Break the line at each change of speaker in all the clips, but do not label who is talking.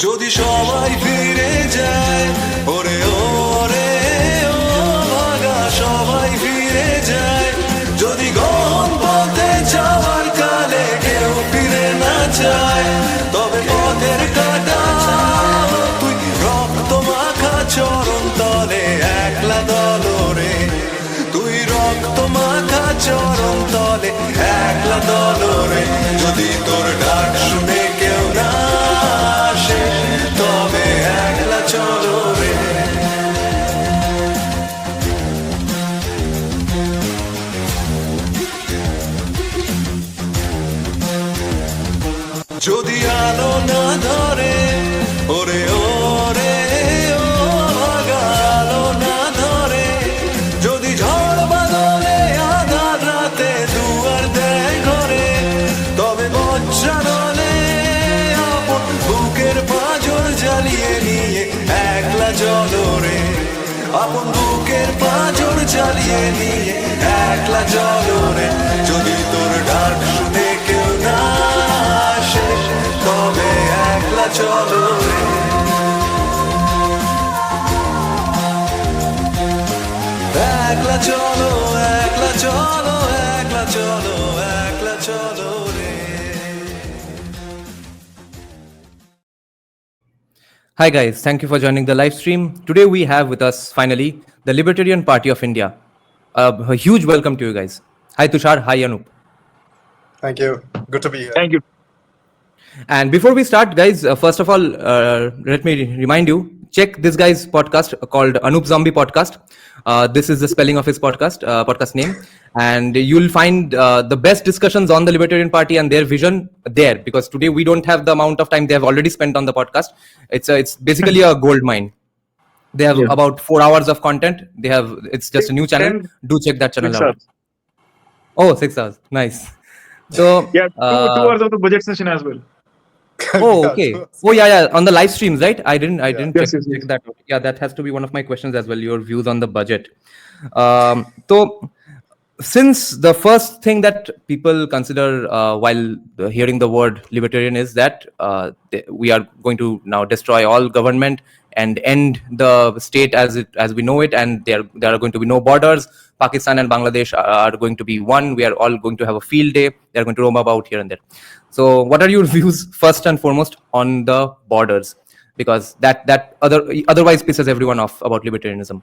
যদি সবাই ফিরে যায়, ওরে ওরে ও ভাগা সবাই ফিরে যায়, যদি গহন পথে যাওয়ার কালে কেউ ফিরে না যায়, তবে পথের কাটা তুই রক্ত মাখা চরণ তলে একলা দলরে, তুই রক্ত মাখা চরণ তলে একলা দলরে, যদি তোর ডাক শুনে কেউ না আসে তবে একলা চলো রে। যদি আলো না ধরে, ওরে ওরে ও ভাগা আলো না ধরে, যদি ঝড় বাদলে আধার রাতে দুয়ার দেয় ঘরে, তবে বজ্রানলে আপন বুকের পাঁজর জ্বালিয়ে নিয়ে একলা চলো রে, আপন বুকের পাঁজর জ্বালিয়ে নিয়ে একলা চলো রে, যদি তোর ডাক শুনে কেউ না আসে তবে একলা চলো রে। একলা চলো, একলা চলো, একলা চলো, একলা চলো রে।
Hi guys, thank you for joining the live stream. Today we have with us finally the Libertarian Party of India. A huge welcome to you guys. Hi Tushar, hi Anoop.
Thank you. Good to be here.
Thank you.
And before we start guys, first of all, let me remind you, check this guy's podcast called Anoop Zombie Podcast. This is the spelling of his podcast name. And you'll find the best discussions on the Libertarian Party and their vision there, because today we don't have the amount of time they have already spent on the podcast. It's basically a gold mine. They have about 4 hours of content. It's just a new channel. Do check that channel out. Oh, 6 hours. Nice. So
Yeah, 2 hours of the budget session as well.
Oh, okay. Oh, yeah. On the live streams, right? I didn't
Yes,
check that out. Yeah, that has to be one of my questions as well. Your views on the budget. So, since the first thing that people consider while hearing the word libertarian is that we are going to now destroy all government and end the state as we know it, and there are going to be no borders. Pakistan and Bangladesh are going to be one. We are all going to have a field day. They are going to roam about here and there. So, what are your views first and foremost on the borders? Because that otherwise pisses everyone off about libertarianism.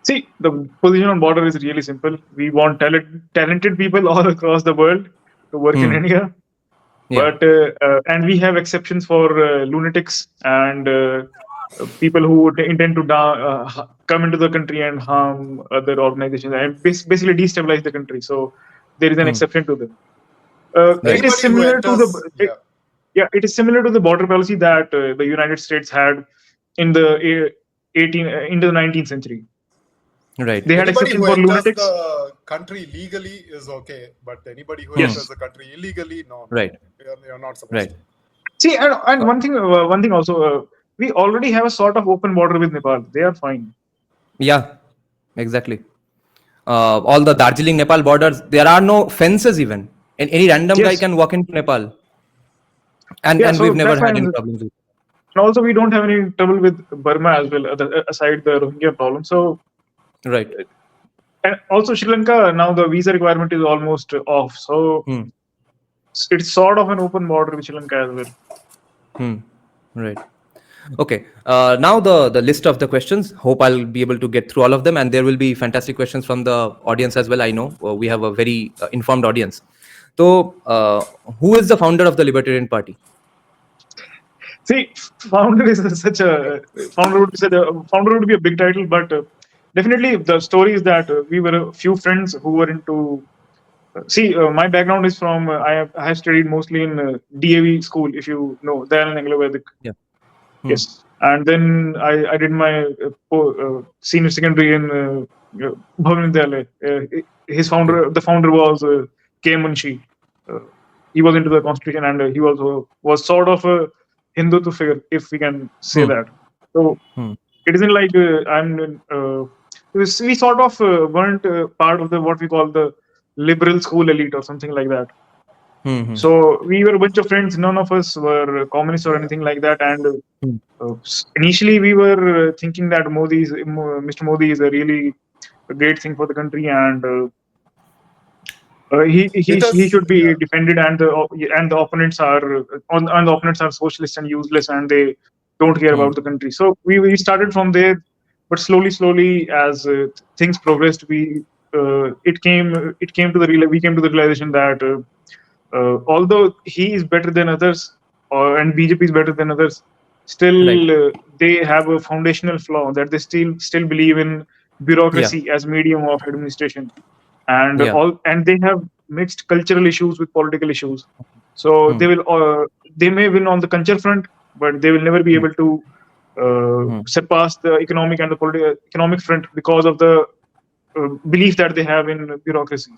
See, the position on border is really simple. We want talented people all across the world to work in India.
Yeah.
But and we have exceptions for lunatics and people who would intend to come into the country and harm other organizations and basically destabilize the country. So there is an exception to them. It is similar to it is similar to the border policy that the United States had in the 19th century.
Right.
They had
Anybody
exception
who
for
enters
lunatics.
the country legally is okay, but anybody who enters the country illegally, no.
Right.
You're not supposed
Right.
to.
See, and one thing also, we already have a sort of open border with Nepal. They are fine.
Yeah, exactly. All the Darjeeling Nepal borders, there are no fences even, and any random guy can walk into Nepal, and
so
we've never
that's
had
fine.
any problems with it.
And also, we don't have any trouble with Burma as well, aside the Rohingya problem. So,
Right.
and also Sri Lanka, now the visa requirement is almost off. So, it's sort of an open border with Sri Lanka as well.
Right. Okay. Now the list of the questions. Hope I'll be able to get through all of them, and there will be fantastic questions from the audience as well. I know we have a very informed audience. So, who is the founder of the Libertarian Party?
See, founder would be a big title, but definitely the story is that we were a few friends who were into. My background is from I have studied mostly in DAV school, if you know, Dayalan Anglo-Vedic.
Yeah.
Yes, and then I did my senior secondary in Bhavan Vidyalaya. The founder was K. Munshi. He was into the constitution, and he also was sort of a Hindu figure, if we can say that. So it isn't like we sort of weren't part of what we call the liberal school elite or something like that. So we were a bunch of friends. None of us were communists or anything like that. And initially, we were thinking that Mr. Modi is a really great thing for the country, and he should be defended, and the opponents are the opponents are socialist and useless, and they don't care about the country. So we started from there, but slowly as things progressed, we came to the realization that although he is better than others, and BJP is better than others, still they have a foundational flaw that they still believe in bureaucracy as medium of administration, and they have mixed cultural issues with political issues. So they may win on the culture front, but they will never be able to surpass the economic and the economic front because of the belief that they have in bureaucracy.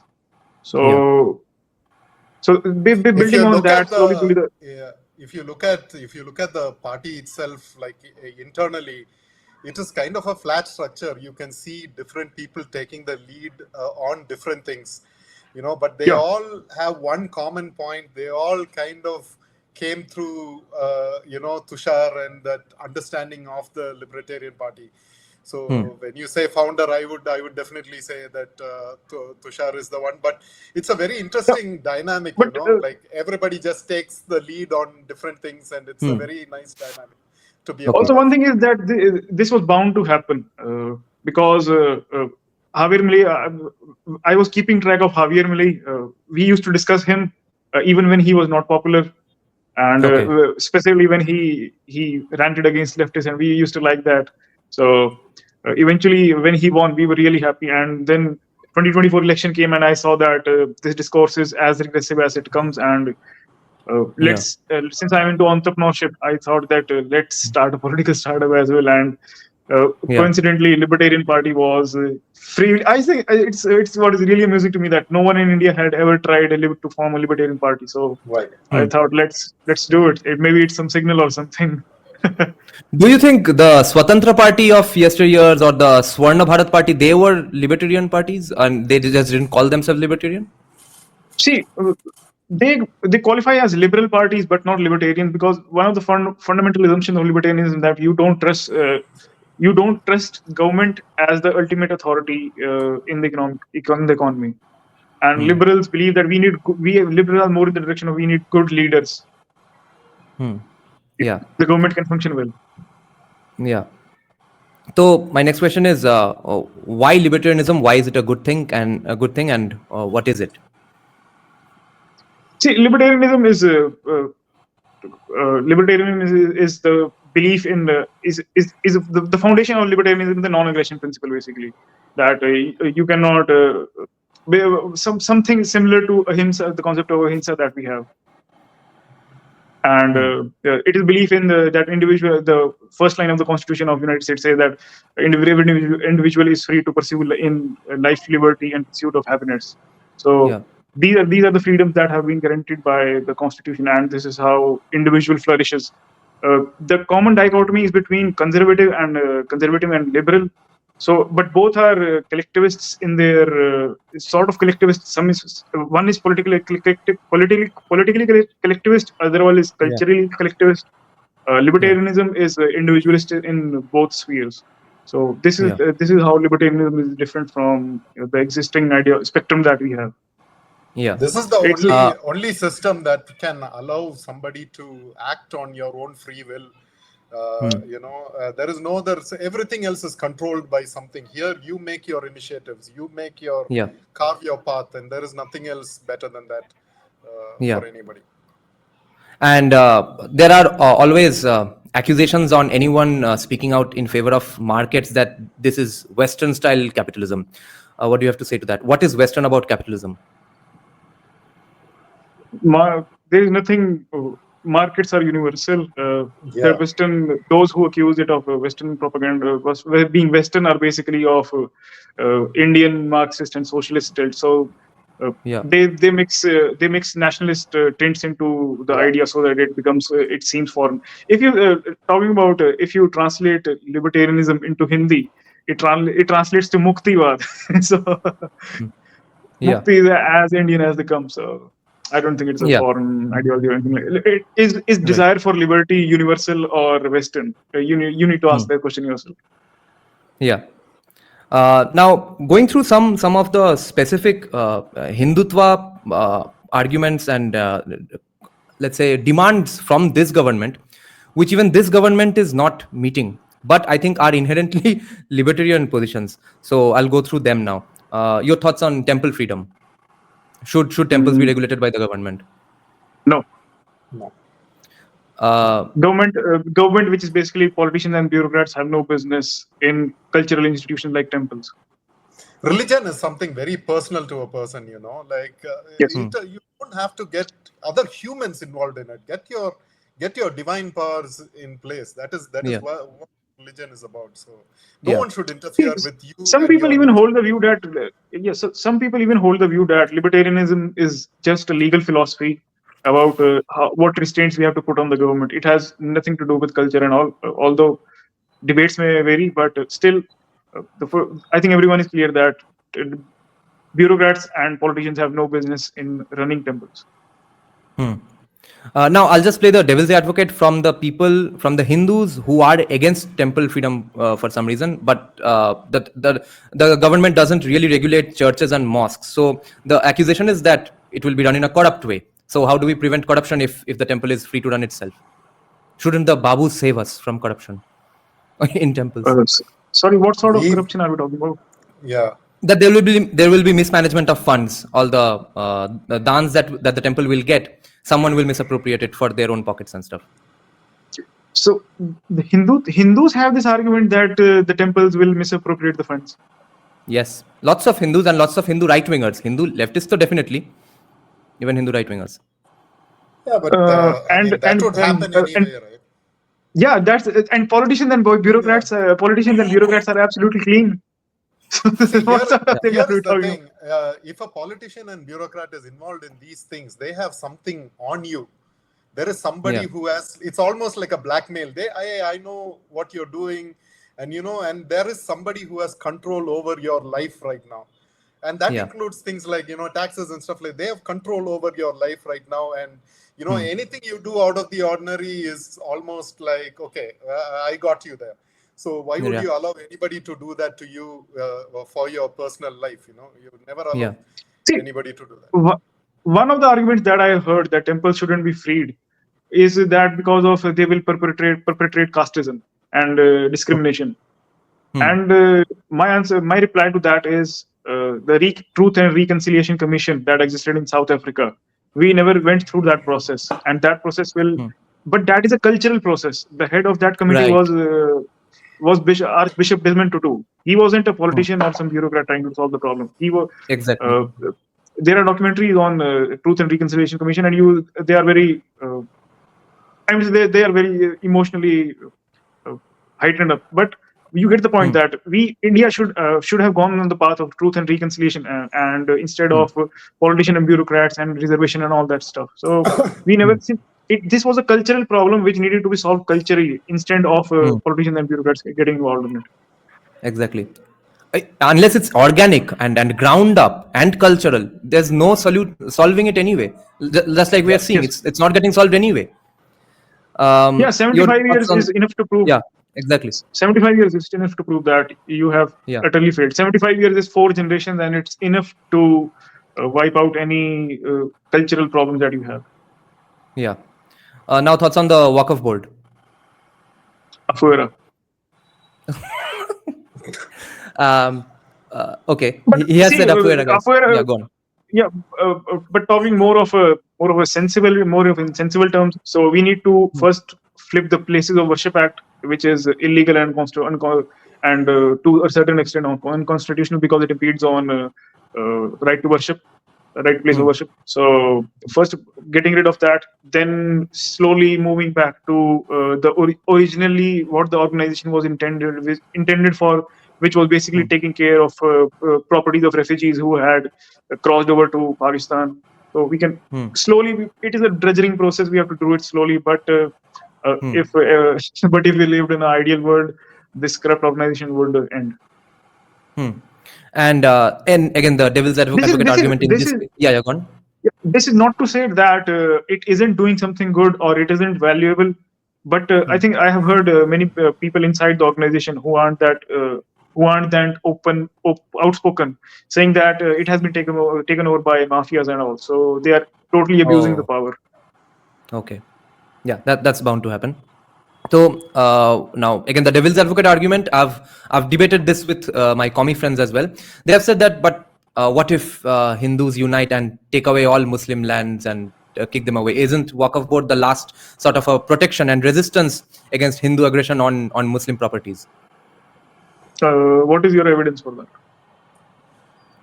So
If
building
you
on
look
that
at
slowly.
if you look at the party itself, like internally, it is kind of a flat structure. You can see different people taking the lead on different things, but they all have one common point. They all kind of came through, Tushar and that understanding of the Libertarian Party. So when you say founder, I would definitely say that Tushar is the one. But it's a very interesting dynamic, like everybody just takes the lead on different things, and it's a very nice dynamic to be a part
Also, one
of.
thing is that this was bound to happen because Javier Milei. I was keeping track of Javier Milei. We used to discuss him even when he was not popular, and especially when he ranted against leftists, and we used to like that. So eventually, when he won, we were really happy. And then 2024 election came, and I saw that this discourse is as regressive as it comes. And since I'm into entrepreneurship, I thought that let's start a political startup as well. And coincidentally, Libertarian Party was free. I think it's what is really amusing to me that no one in India had ever tried to form a Libertarian Party. So I thought let's do it. Maybe it's some signal or something.
Do you think the Swatantra Party of yesteryears or the Swarna Bharat Party, they were libertarian parties and they just didn't call themselves libertarian?
See, they qualify as liberal parties but not libertarian, because one of the fundamental assumptions of libertarianism is that you don't trust government as the ultimate authority in the economy. And liberals believe that liberals are more in the direction of we need good leaders.
Yeah.
The government can function well.
Yeah. So my next question is, why libertarianism? Why is it a good thing, and what is it?
See, libertarianism is the belief in the foundation of libertarianism is the non-aggression principle, basically, that you cannot something similar to ahimsa, the concept of ahimsa that we have. And it is belief in that individual. The first line of the Constitution of the United States says that every individual is free to pursue in life, liberty, and pursuit of happiness. So these are the freedoms that have been guaranteed by the Constitution, and this is how individual flourishes. The common dichotomy is between conservative and liberal. So, but both are collectivists in their sort of collectivist. One is politically collectivist, other one is culturally collectivist. Libertarianism is individualist in both spheres. So this is how libertarianism is different from the existing idea spectrum that we have.
Yeah,
this is the only system that can allow somebody to act on your own free will. There is no other. Everything else is controlled by something. Here, you make your initiatives, you make your carve your path, and there is nothing else better than that for anybody.
And there are always accusations on anyone speaking out in favor of markets that this is Western style capitalism. What do you have to say to that? What is Western about capitalism?
There is nothing. Markets are universal. The Western, those who accuse it of Western propaganda, being Western, are basically of Indian Marxist and socialist state. So they mix nationalist tints into the idea so that it becomes it seems foreign. If you talking about if you translate libertarianism into Hindi, it translates to Muktivad. So Mukti is as Indian as they come. So I don't think it's a
Yeah.
foreign ideology or anything. Is desire for liberty universal or Western? You need to ask that question yourself.
Yeah. Now, going through some of the specific Hindutva arguments and let's say demands from this government, which even this government is not meeting, but I think are inherently libertarian positions. So I'll go through them now. Your thoughts on temple freedom? Should temples be regulated by the government?
No.
No.
Government, which is basically politicians and bureaucrats, have no business in cultural institutions like temples.
Religion is something very personal to a person, like
Yes.
you don't have to get other humans involved in it. Get your divine powers in place. That is what religion is about. So no one should interfere with you.
Some people even hold the view that some people even hold the view that libertarianism is just a legal philosophy about what restraints we have to put on the government. It has nothing to do with culture and all. Although debates may vary, but still, I think everyone is clear that bureaucrats and politicians have no business in running temples.
Now I'll just play the devil's advocate from the people, from the Hindus who are against temple freedom for some reason, but the government doesn't really regulate churches and mosques. So the accusation is that it will be done in a corrupt way. So how do we prevent corruption if the temple is free to run itself? Shouldn't the babus save us from corruption in temples?
Sorry, what sort of corruption are we talking about?
Yeah.
That there will be mismanagement of funds. All the dans that the temple will get, someone will misappropriate it for their own pockets and stuff.
So the Hindus have this argument that the temples will misappropriate the funds.
Yes, lots of Hindus and lots of Hindu right-wingers. Hindu leftists, so definitely, even Hindu right-wingers.
Yeah, but that would happen anyway, right?
Yeah, and politicians and bureaucrats. Politicians and bureaucrats are absolutely clean.
See, here is the thing. If a politician and bureaucrat is involved in these things, they have something on you. There is somebody who has, it's almost like a blackmail. I know what you're doing, and and there is somebody who has control over your life right now. And that includes things like, taxes and stuff like that. They have control over your life right now. And, anything you do out of the ordinary is almost like, okay, I got you there. So why would you allow anybody to do that to you for your personal life? You never allow anybody to do that.
One of the arguments that I heard that temples shouldn't be freed is that because of they will perpetrate casteism and discrimination. And my reply to that is the Truth and Reconciliation Commission that existed in South Africa. We never went through that process, and that process will. But that is a cultural process. The head of that committee was Archbishop Desmond Tutu. He wasn't a politician or some bureaucrat trying to solve the problem. He was
exactly.
There are documentaries on Truth and Reconciliation Commission, and they are very. They are very emotionally heightened up, but you get the point that India should have gone on the path of truth and reconciliation, and instead of politicians and bureaucrats and reservation and all that stuff. So we never. This was a cultural problem which needed to be solved culturally instead of politicians and bureaucrats getting involved in it.
Exactly. Unless it's organic and ground up and cultural, there's no solving it anyway. Just like we are seeing, it's not getting solved anyway.
75 years is enough to prove.
Yeah, exactly.
75 years is enough to prove that you have utterly failed. 75 years is 4 generations, and it's enough to wipe out any cultural problems that you have.
Yeah. Now thoughts on the Waqf board.
Afuera.
Okay. He has said Afuera, guys. Yeah, go on.
Yeah, but talking more of a sensible terms. So we need to first flip the Places of Worship Act, which is illegal and to a certain extent unconstitutional because it impedes on right to worship, right place of worship. So first getting rid of that, then slowly moving back to originally what the organization was intended for, which was basically taking care of properties of refugees who had crossed over to Pakistan. So we can slowly. It is a dredging process. We have to do it slowly. But if we lived in an ideal world, this corrupt organization would end.
And again, the devil's advocate argument in this. Yeah, go on.
This is not to say that it isn't doing something good or it isn't valuable, but I think I have heard many people inside the organization who aren't that outspoken, saying that it has been taken over by mafias and all. So they are totally abusing the
Oh,
power.
okay. Yeah, that's bound to happen. So now again, the devil's advocate argument. I've debated this with my commie friends as well. They have said that, but what if Hindus unite and take away all Muslim lands and kick them away? Isn't Waqf board the last sort of a protection and resistance against Hindu aggression on Muslim properties?
What is your evidence for that?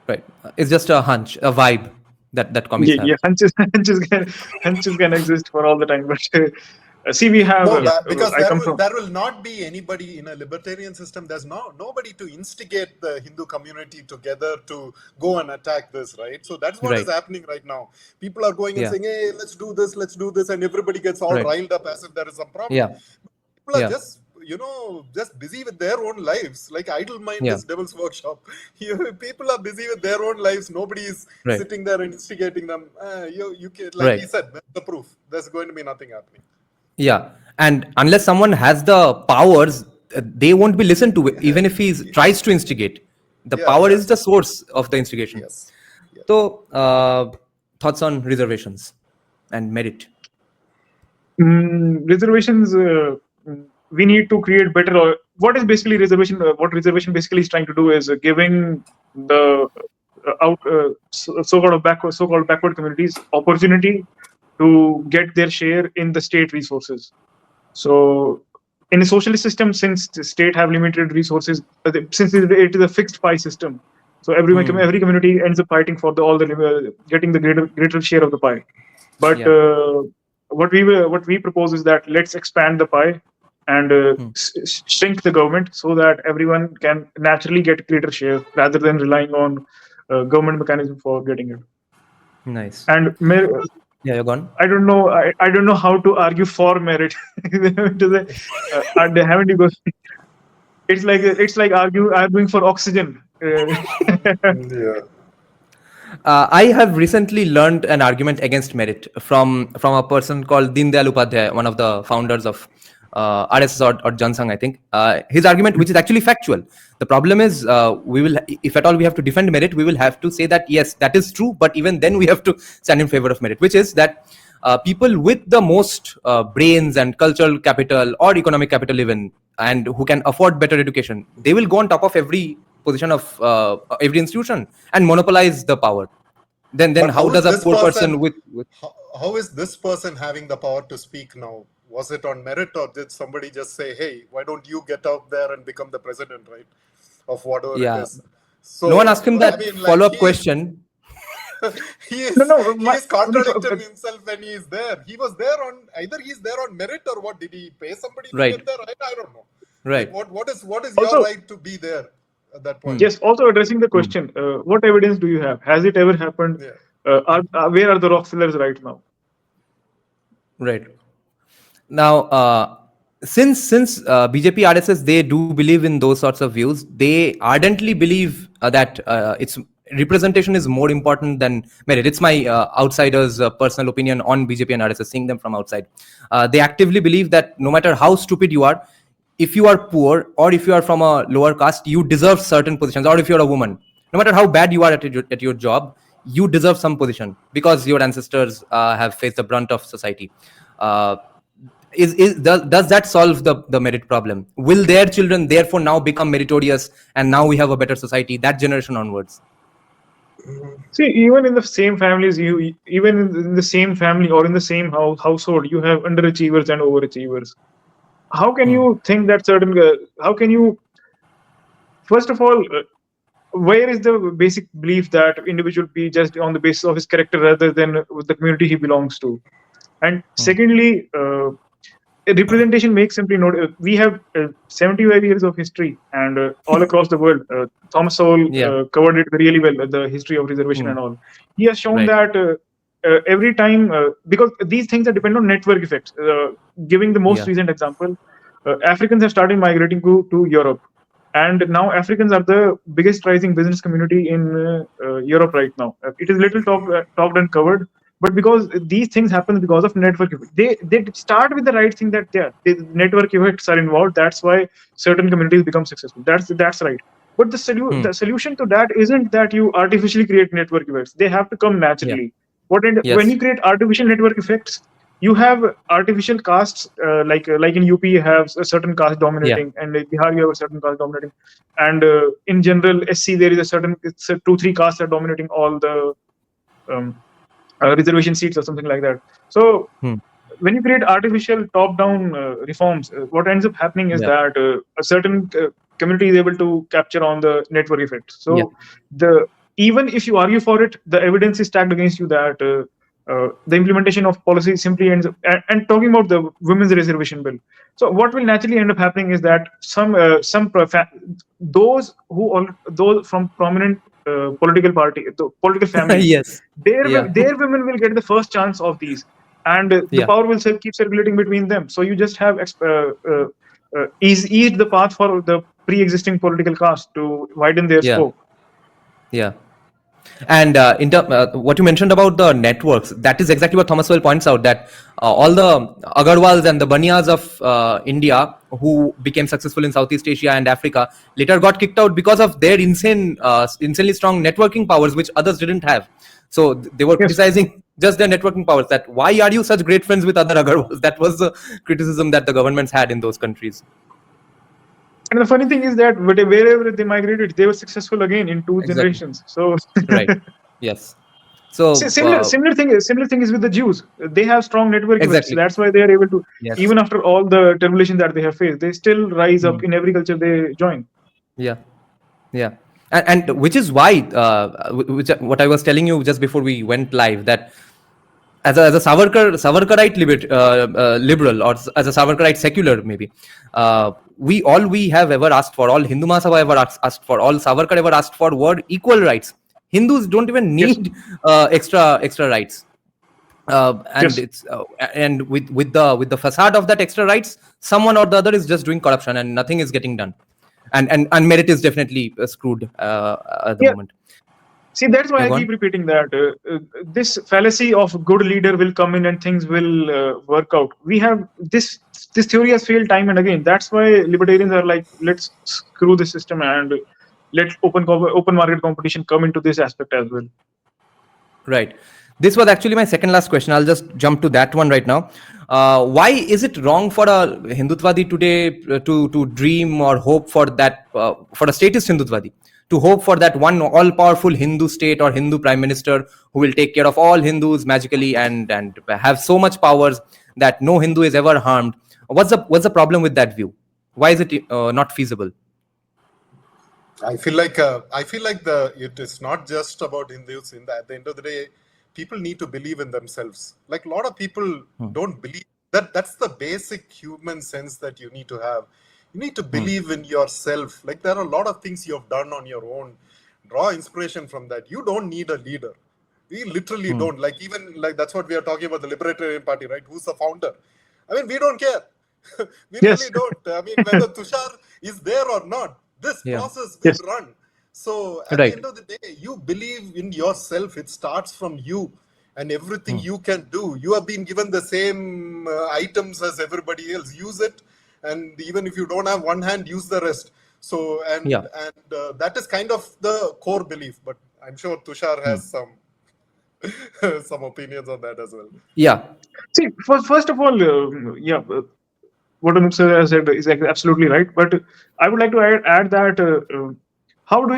Right, it's just a hunch, a vibe that commies have.
Yeah, hunches can exist for all the time, but see, we have.
No, because
I come from.
there will not be anybody in a libertarian system. There's nobody to instigate the Hindu community together to go and attack this, right? So that's what is
Right.
happening right now. People are going and
Yeah.
saying, "Hey, let's do this," and everybody gets all
Right.
riled up as if there is some problem.
Yeah.
People are
Yeah.
just busy with their own lives. Like idle mind
Yeah.
is devil's workshop. People are busy with their own lives. Nobody is
Right.
sitting there and instigating them. You can, like
Right.
he said, that's the proof. There's going to be nothing happening.
Yeah, and unless someone has the powers, they won't be listened to, even if he tries to instigate. The
Yeah,
power is
yes.
the source of the instigation.
Yes. Yeah.
So, thoughts on reservations and merit?
Reservations. We need to create better. What is basically reservation? What reservation basically is trying to do is giving the so-called backward communities opportunity to get their share in the state resources. So, in a socialist system, since the state have limited resources, since it is a fixed pie system, so every community ends up fighting for getting the greater share of the pie. But
Yeah.
what we propose is that let's expand the pie and shrink the government so that everyone can naturally get greater share rather than relying on government mechanism for getting it.
Nice.
And
Yeah, you're gone.
I don't know. I don't know how to argue for merit. Haven't you got? It's like arguing for oxygen.
Yeah.
I have recently learned an argument against merit from a person called Deen Dayal Upadhyay, one of the founders of RSS or Jansang, I think. His argument, which is actually factual. The problem is, we will, if at all we have to defend merit, we will have to say that yes, that is true. But even then, we have to stand in favor of merit, which is that people with the most brains and cultural capital or economic capital even, and who can afford better education, they will go on top of every position of every institution and monopolize the power. Then
But
how does
is
a
this
poor person with
how is this person having the power to speak now? Was it on merit, or did somebody just say, "Hey, why don't you get out there and become the president, right, of whatever
Yeah.
it is?" So
No one asked him that
I mean, like,
follow-up question.
he is
No,
he is contradicting himself when he is there. He was there on either he's there on merit, or what, did he pay somebody to
Right.
get there? I don't know.
Right.
Like, what is
Also-
your right to be there at that point?
Yes. Also addressing the question, what evidence do you have? Has it ever happened?
Yeah.
Where are the Rockefellers right now?
Right. Now, since BJP RSS, they do believe in those sorts of views. They ardently believe that it's representation is more important than merit. It's my outsiders' personal opinion on BJP and RSS, seeing them from outside. They actively believe that no matter how stupid you are, if you are poor or if you are from a lower caste, you deserve certain positions. Or if you're a woman, no matter how bad you are at your job, you deserve some position because your ancestors have faced the brunt of society. Does that solve the merit problem? Will their children therefore now become meritorious, and now we have a better society that generation onwards?
See, even in the same families, even in the same family or in the same household, you have underachievers and overachievers. How can you think that certain? How can you? First of all, where is the basic belief that individual be just on the basis of his character rather than with the community he belongs to? And secondly, representation makes simply not. We have 75 years of history, and all across the world, Thomas Sowell covered it really well. The history of reservation and all. He has shown that every time, because these things are dependent on network effects. Giving the most recent example, Africans have started migrating to Europe. And now Africans are the biggest rising business community in Europe right now. It is little talked and covered, but because these things happen because of network effect. They start with the right thing, that the network effects are involved. That's why certain communities become successful. That's right. But the solution to that isn't that you artificially create network effects. They have to come
Yeah.
naturally. When
Yes.
you create artificial network effects, you have artificial castes, like in UP you have a certain caste
Yeah.
dominating, and in Bihar you have a certain caste dominating, and in general SC there is a certain, it's a 2-3 castes are dominating all the um, reservation seats or something like that. So
Hmm.
when you create artificial top-down reforms, what ends up happening is
Yeah.
that a certain community is able to capture on the network effect.
Yeah.
So the even if you argue for it, the evidence is stacked against you that the implementation of policy simply ends up. And talking about the women's reservation bill, so what will naturally end up happening is that those from prominent political families,
Yes. Yeah.
their women will get the first chance of these, and the
Yeah.
power will keep circulating between them. So you just have eased the path for the pre-existing political caste to widen their
Yeah.
scope.
Yeah. And what you mentioned about the networks, that is exactly what Thomas Sowell points out, that all the Agarwals and the Baniyas of India who became successful in Southeast Asia and Africa later got kicked out because of their insanely strong networking powers, which others didn't have. So they were
Yes.
criticizing just their networking powers, that why are you such great friends with other Agarwals? That was the criticism that the governments had in those countries.
And the funny thing is that wherever they migrated, they were successful again in 2
Exactly.
generations. So
Right. Yes. So
similar thing is with the Jews. They have strong network effects.
exactly.
That's why they are able to,
Yes.
even after all the tribulation that they have faced, they still rise up
Hmm.
in every culture they join.
Yeah. Yeah. And which is why, what I was telling you just before we went live, that as a Savarkarite liberal, or as a Savarkarite secular, maybe, we have ever asked for, all Hindu Mahasabha ever asked for, all Savarkar ever asked for, were equal rights. Hindus don't even
Yes.
need extra rights. And
Yes.
it's and with the facade of that extra rights, someone or the other is just doing corruption and nothing is getting done. And merit is definitely screwed at the
Yeah.
moment.
See, that's why
Yeah,
I
go
keep
on.
repeating that this fallacy of good leader will come in and things will work out. We have this theory has failed time and again. That's why libertarians are like, let's screw the system and let open market competition come into this aspect as well.
Right. This was actually my second last question. I'll just jump to that one right now. Why is it wrong for a Hindutvadi today to dream or hope for that, for a statist Hindutvadi, to hope for that one all-powerful Hindu state or Hindu prime minister who will take care of all Hindus magically and have so much powers that no Hindu is ever harmed? What's the problem with that view? Why is it not feasible?
I feel like it is not just about Hindus. At the end of the day, people need to believe in themselves. Like a lot of people don't believe that. That's the basic human sense that you need to have. You need to believe in yourself. Like there are a lot of things you have done on your own. Draw inspiration from that. You don't need a leader. We literally don't. Like even like that's what we are talking about, the Libertarian Party, right? Who's the founder? I mean, we don't care. We
Yes.
really don't. I mean, whether Tushar is there or not, this
Yeah.
process will
Yes.
run. So at
Right.
the end of the day, you believe in yourself. It starts from you and everything you can do. You have been given the same items as everybody else. Use it, and even if you don't have one hand, use the rest. So
Yeah.
that is kind of the core belief. But I'm sure Tushar has some opinions on that as well.
Yeah.
See, first of all, what Anoop sir has said is absolutely right. But I would like to add that how do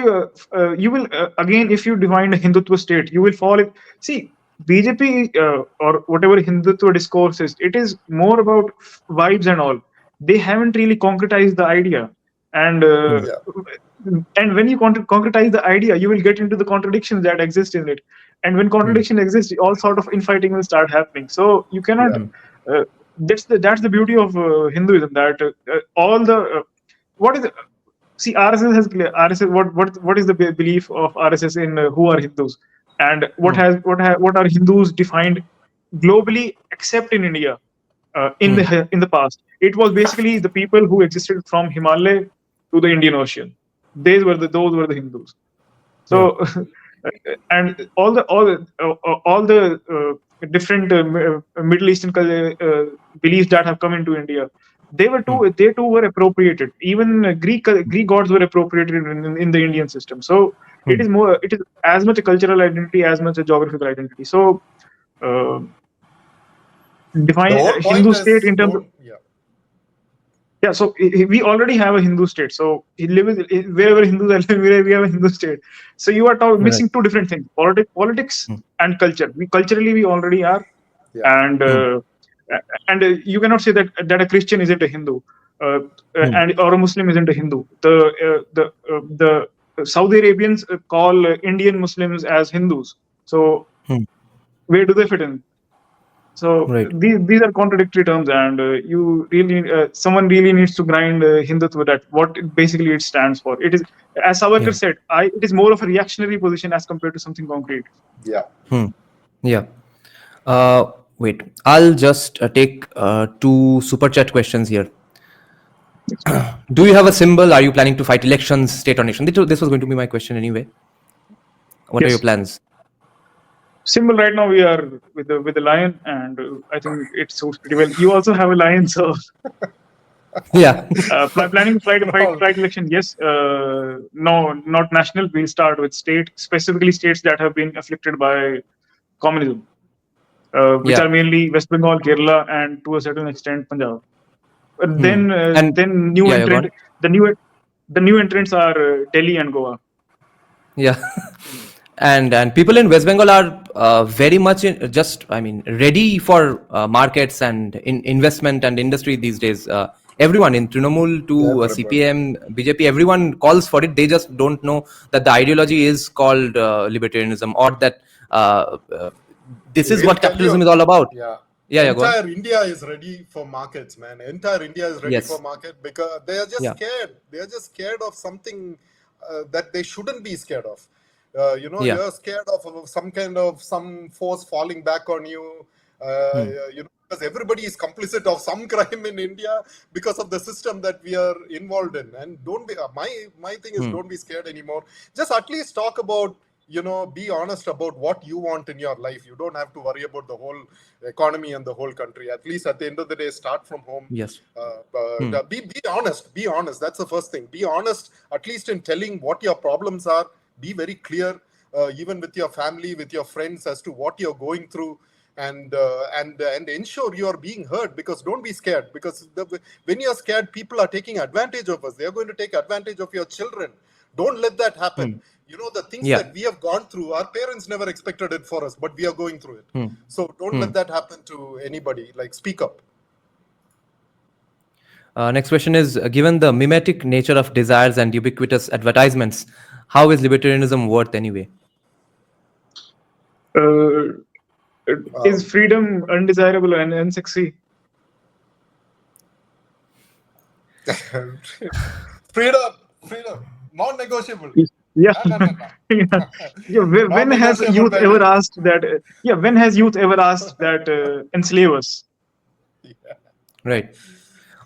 you will again, if you define a Hindutva state, you will fall in. See, BJP or whatever Hindutva discourse is, it is more about vibes and all. They haven't really concretized the idea, and and when you concretize the idea, you will get into the contradictions that exist in it. And when contradiction exists, all sort of infighting will start happening. So you cannot. That's the beauty of Hinduism. That all the what is see RSS has RSS what is the belief of RSS in who are Hindus, and what are Hindus defined globally except in India in the past. It was basically the people who existed from Himalaya to the Indian Ocean. Those were the Hindus. So, and all the different Middle Eastern beliefs that have come into India, they too were appropriated. Even Greek gods were appropriated in the Indian system. So it is as much a cultural identity as much a geographical identity. So
The
define
whole point
Hindu
is
state in terms of,
yeah.
so we already have a Hindu state. So wherever Hindus are living, we have a Hindu state. So you are mixing two different things: politics and culture. Culturally we already are, and you cannot say that a Christian isn't a Hindu, and or a Muslim isn't a Hindu. The Saudi Arabians call Indian Muslims as Hindus. So where do they fit in? So these are contradictory terms, and you really someone really needs to grind Hindutva that what basically it stands for. It is, as Savarkar said, it is more of a reactionary position as compared to something concrete.
Wait, I'll just take 2 super chat questions here. Do you have a symbol? Are you planning to fight elections, state or nation? This was going to be my question anyway. What are your plans?
Symbol right now we are with the lion, and I think it suits pretty well. You also have a lion, so planning to fight election. Yes, no, not national. We'll start with state, specifically states that have been afflicted by communism, which are mainly West Bengal, Kerala, and to a certain extent Punjab. Then new entrant, the new entrants are Delhi and Goa.
And people in West Bengal are very much ready for markets and investment and industry these days. Everyone in Trinamool to CPM, BJP, everyone calls for it. They just don't know that the ideology is called libertarianism, or that this is what capitalism is all about.
Entire India is ready for markets, man. Entire India is ready for market because they are just scared. They are just scared of something that they shouldn't be scared of. You're scared of some force falling back on you. Because everybody is complicit of some crime in India because of the system that we are involved in. And don't be my thing is don't be scared anymore. Just at least talk about, be honest about what you want in your life. You don't have to worry about the whole economy and the whole country. At least at the end of the day, start from home. Be honest. Be honest. That's the first thing. Be honest, at least in telling what your problems are. Be very clear, even with your family, with your friends, as to what you're going through, and ensure you are being heard. Because don't be scared. Because when you're scared, people are taking advantage of us. They are going to take advantage of your children. Don't let that happen. The things that we have gone through, our parents never expected it for us, but we are going through it. So don't let that happen to anybody. Like, speak up.
Next question is, given the mimetic nature of desires and ubiquitous advertisements, how is libertarianism worth anyway?
Is freedom undesirable and unsexy?
Freedom, non-negotiable.
Yeah.
No.
When has youth ever asked that? When has youth ever asked that enslave us?
Right.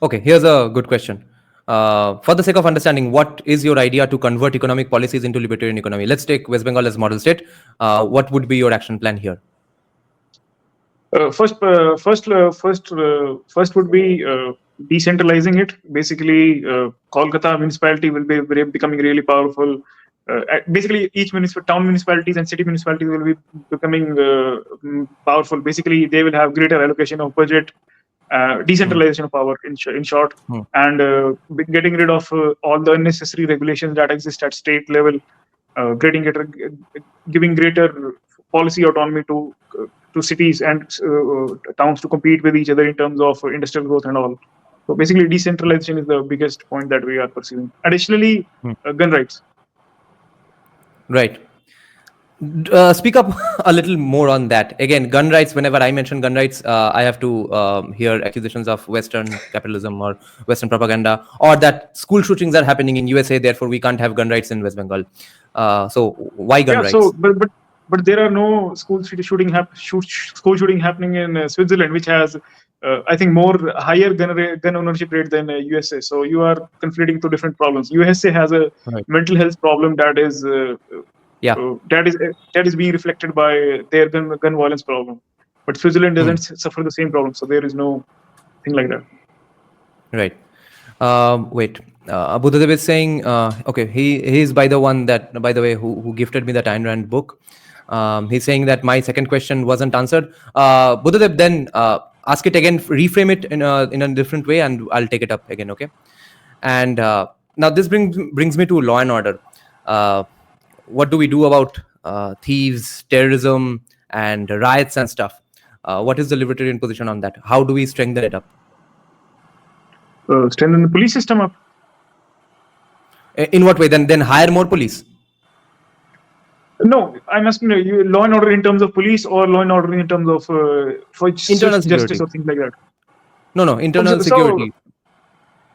Okay, here's a good question. For the sake of understanding, what is your idea to convert economic policies into libertarian economy? Let's take West Bengal as model state. What would be your action plan here?
First would be decentralizing it. Basically, Kolkata municipality will be becoming really powerful. Basically, each town municipalities and city municipalities will be becoming powerful. Basically, they will have greater allocation of budget, decentralization of power, in short, and getting rid of all the unnecessary regulations that exist at state level, giving greater policy autonomy to cities and towns to compete with each other in terms of industrial growth and all. So basically, decentralization is the biggest point that we are pursuing. Additionally, gun rights.
Right. Speak up a little more on that. Again, gun rights, whenever I mention gun rights, I have to hear accusations of Western capitalism or Western propaganda, or that school shootings are happening in USA, therefore we can't have gun rights in West Bengal. So why gun rights?
So, but there are no school shooting happening in Switzerland, which has I think more higher gun ownership rate than USA. So you are conflating two different problems. USA has a
Right.
mental health problem that is
Yeah.
that is being reflected by their gun violence problem. But Switzerland doesn't suffer the same problem, so there is no thing like that.
Right. Wait. Buddhadev is saying, okay, he's by the one that, by the way, who gifted me that Ayn Rand book. He's saying that my second question wasn't answered. Buddhadev, then ask it again, reframe it in a different way, and I'll take it up again. Okay. And now this brings me to law and order. What do we do about thieves, terrorism, and riots and stuff? What is the libertarian position on that? How do we strengthen it up?
Strengthen the police system up.
In what way? Then hire more police.
No, I'm asking you, law and order in terms of police or law and order in terms of for
Internal
justice
security.
or things like that.
No, internal security.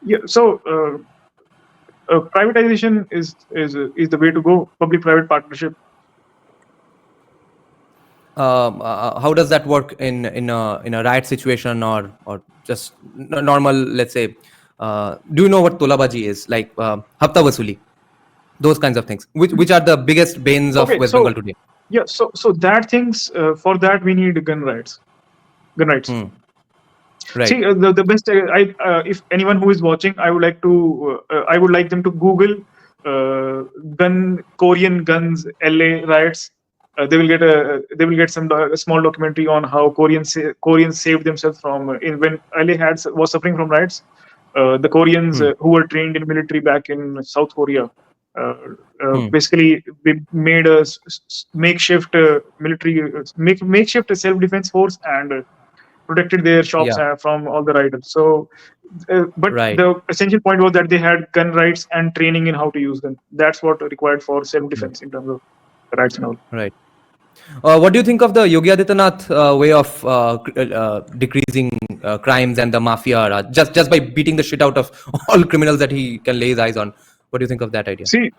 Yeah, so privatization is the way to go. Public-private partnership.
How does that work in a riot situation or just normal? Let's say, do you know what tolabaji is? Like hafta vasuli, those kinds of things. Which are the biggest banes of West Bengal today?
Yeah, so that things for that we need gun rights.
Right.
See, the best. If anyone who is watching, I would like them to Google Korean guns LA riots. They will get a small documentary on how Koreans saved themselves from when LA was suffering from riots. The Koreans who were trained in military back in South Korea basically made a makeshift military makeshift self-defense force and protected their shops from all the rioters. So, but the essential point was that they had gun rights and training in how to use them. That's what required for self-defense in terms of rights and all.
Right. What do you think of the Yogi Adityanath way of decreasing crimes and the mafia just by beating the shit out of all criminals that he can lay his eyes on? What do you think of that idea?
See,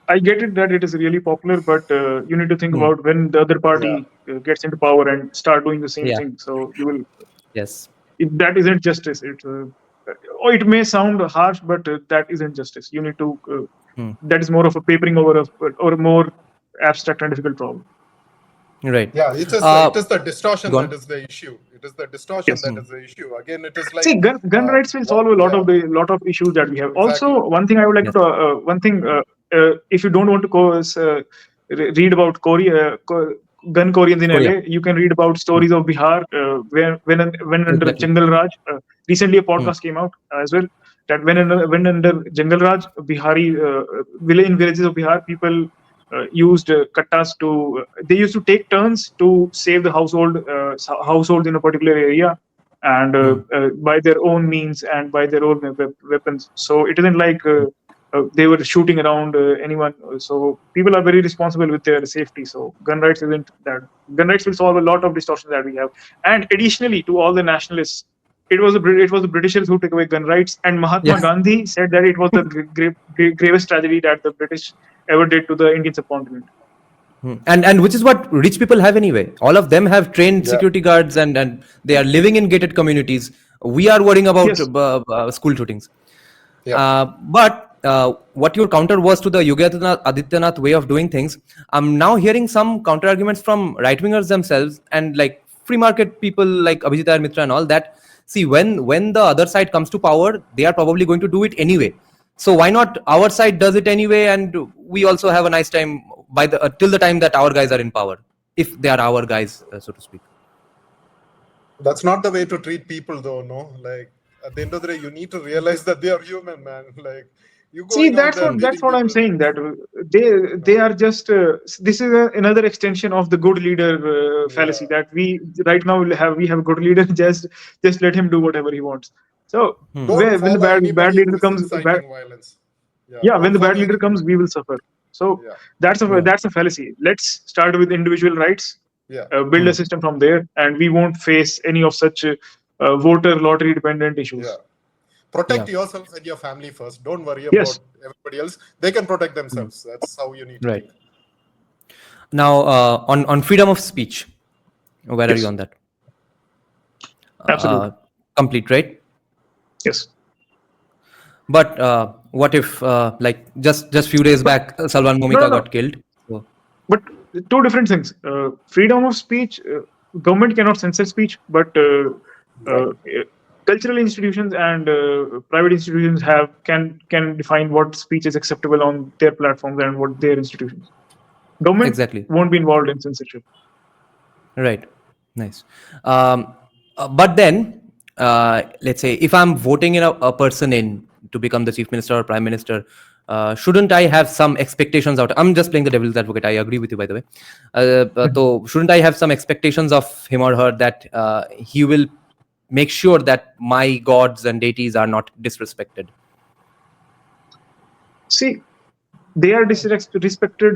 I get it that it is really popular, but you need to think about when the other party gets into power and start doing the same thing. So you will.
Yes.
That isn't justice. It may sound harsh, but that isn't justice. You need to. That is more of a papering over or a more abstract and difficult problem.
Right.
Yeah, it is the distortion that is the issue. It is the distortion that is the issue. Again, it is like.
See, gun rights will solve a lot of issues that we have. Exactly. Also, one thing I would like to if you don't want to read about gun Koreans in LA, you can read about stories of Bihar when under Jungle Raj. Recently, a podcast came out as well that when under Jungle Raj, in villages of Bihar, people used kattas they used to take turns to save the households in a particular area and by their own means and by their own weapons. So it isn't like they were shooting around anyone. So people are very responsible with their safety. So gun rights isn't that. Gun rights will solve a lot of distortions that we have. And additionally, to all the nationalists, it was the Britishers who took away gun rights. And Mahatma Gandhi said that it was the gravest tragedy that the British ever did to the Indian subcontinent.
And which is what rich people have anyway. All of them have trained security guards and they are living in gated communities. We are worrying about school shootings. But what your counter was to the Yogi Adityanath way of doing things, I'm now hearing some counter arguments from right-wingers themselves and like free market people like Abhijit Ayar Mitra and all that. See, when the other side comes to power, they are probably going to do it anyway. So why not our side does it anyway, and we also have a nice time till the time that our guys are in power, if they are our guys, so to speak.
That's not the way to treat people, though. No, like at the end of the day, you need to realize that they are human, man. Like you go. See,
that's what I'm saying. That they are just. This is another extension of the good leader fallacy that we right now we have a good leader. Just let him do whatever he wants. So when the bad leader comes, when the bad leader comes, we will suffer. So that's a fallacy. Let's start with individual rights. Build a system from there, and we won't face any of such voter lottery dependent issues.
Protect yourself and your family first. Don't worry about everybody else. They can protect themselves. That's how you need to think.
Now, on freedom of speech, where are you on that?
Absolutely.
complete, right?
Yes.
But what if, like, just few days back, Salwan Momika
No.
got killed? So,
But two different things. Freedom of speech, government cannot censor speech, but uh, cultural institutions and private institutions can define what speech is acceptable on their platforms and what their institutions. Government
exactly.
won't be involved in censorship.
Right. Nice. But then, let's say if I'm voting in a person in to become the chief minister or prime minister, shouldn't I have some expectations out? I'm just playing the devil's advocate. I agree with you, by the way. So shouldn't I have some expectations of him or her that he will make sure that my gods and deities are not disrespected?
See, they are disrespected.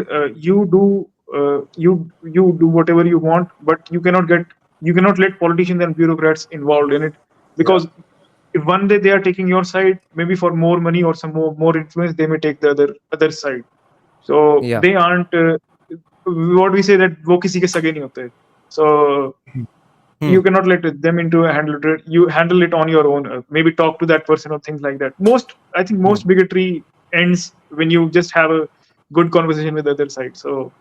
You do whatever you want, but you cannot let politicians and bureaucrats involved in it, because if one day they are taking your side, maybe for more money or some more influence, they may take the other side. So
Yeah.
they aren't what we say, that wo kisi ke sage nahi hote. So you cannot let them into handle it. You handle it on your own. Maybe talk to that person or things like that. I think most bigotry ends when you just have a good conversation with the other side. So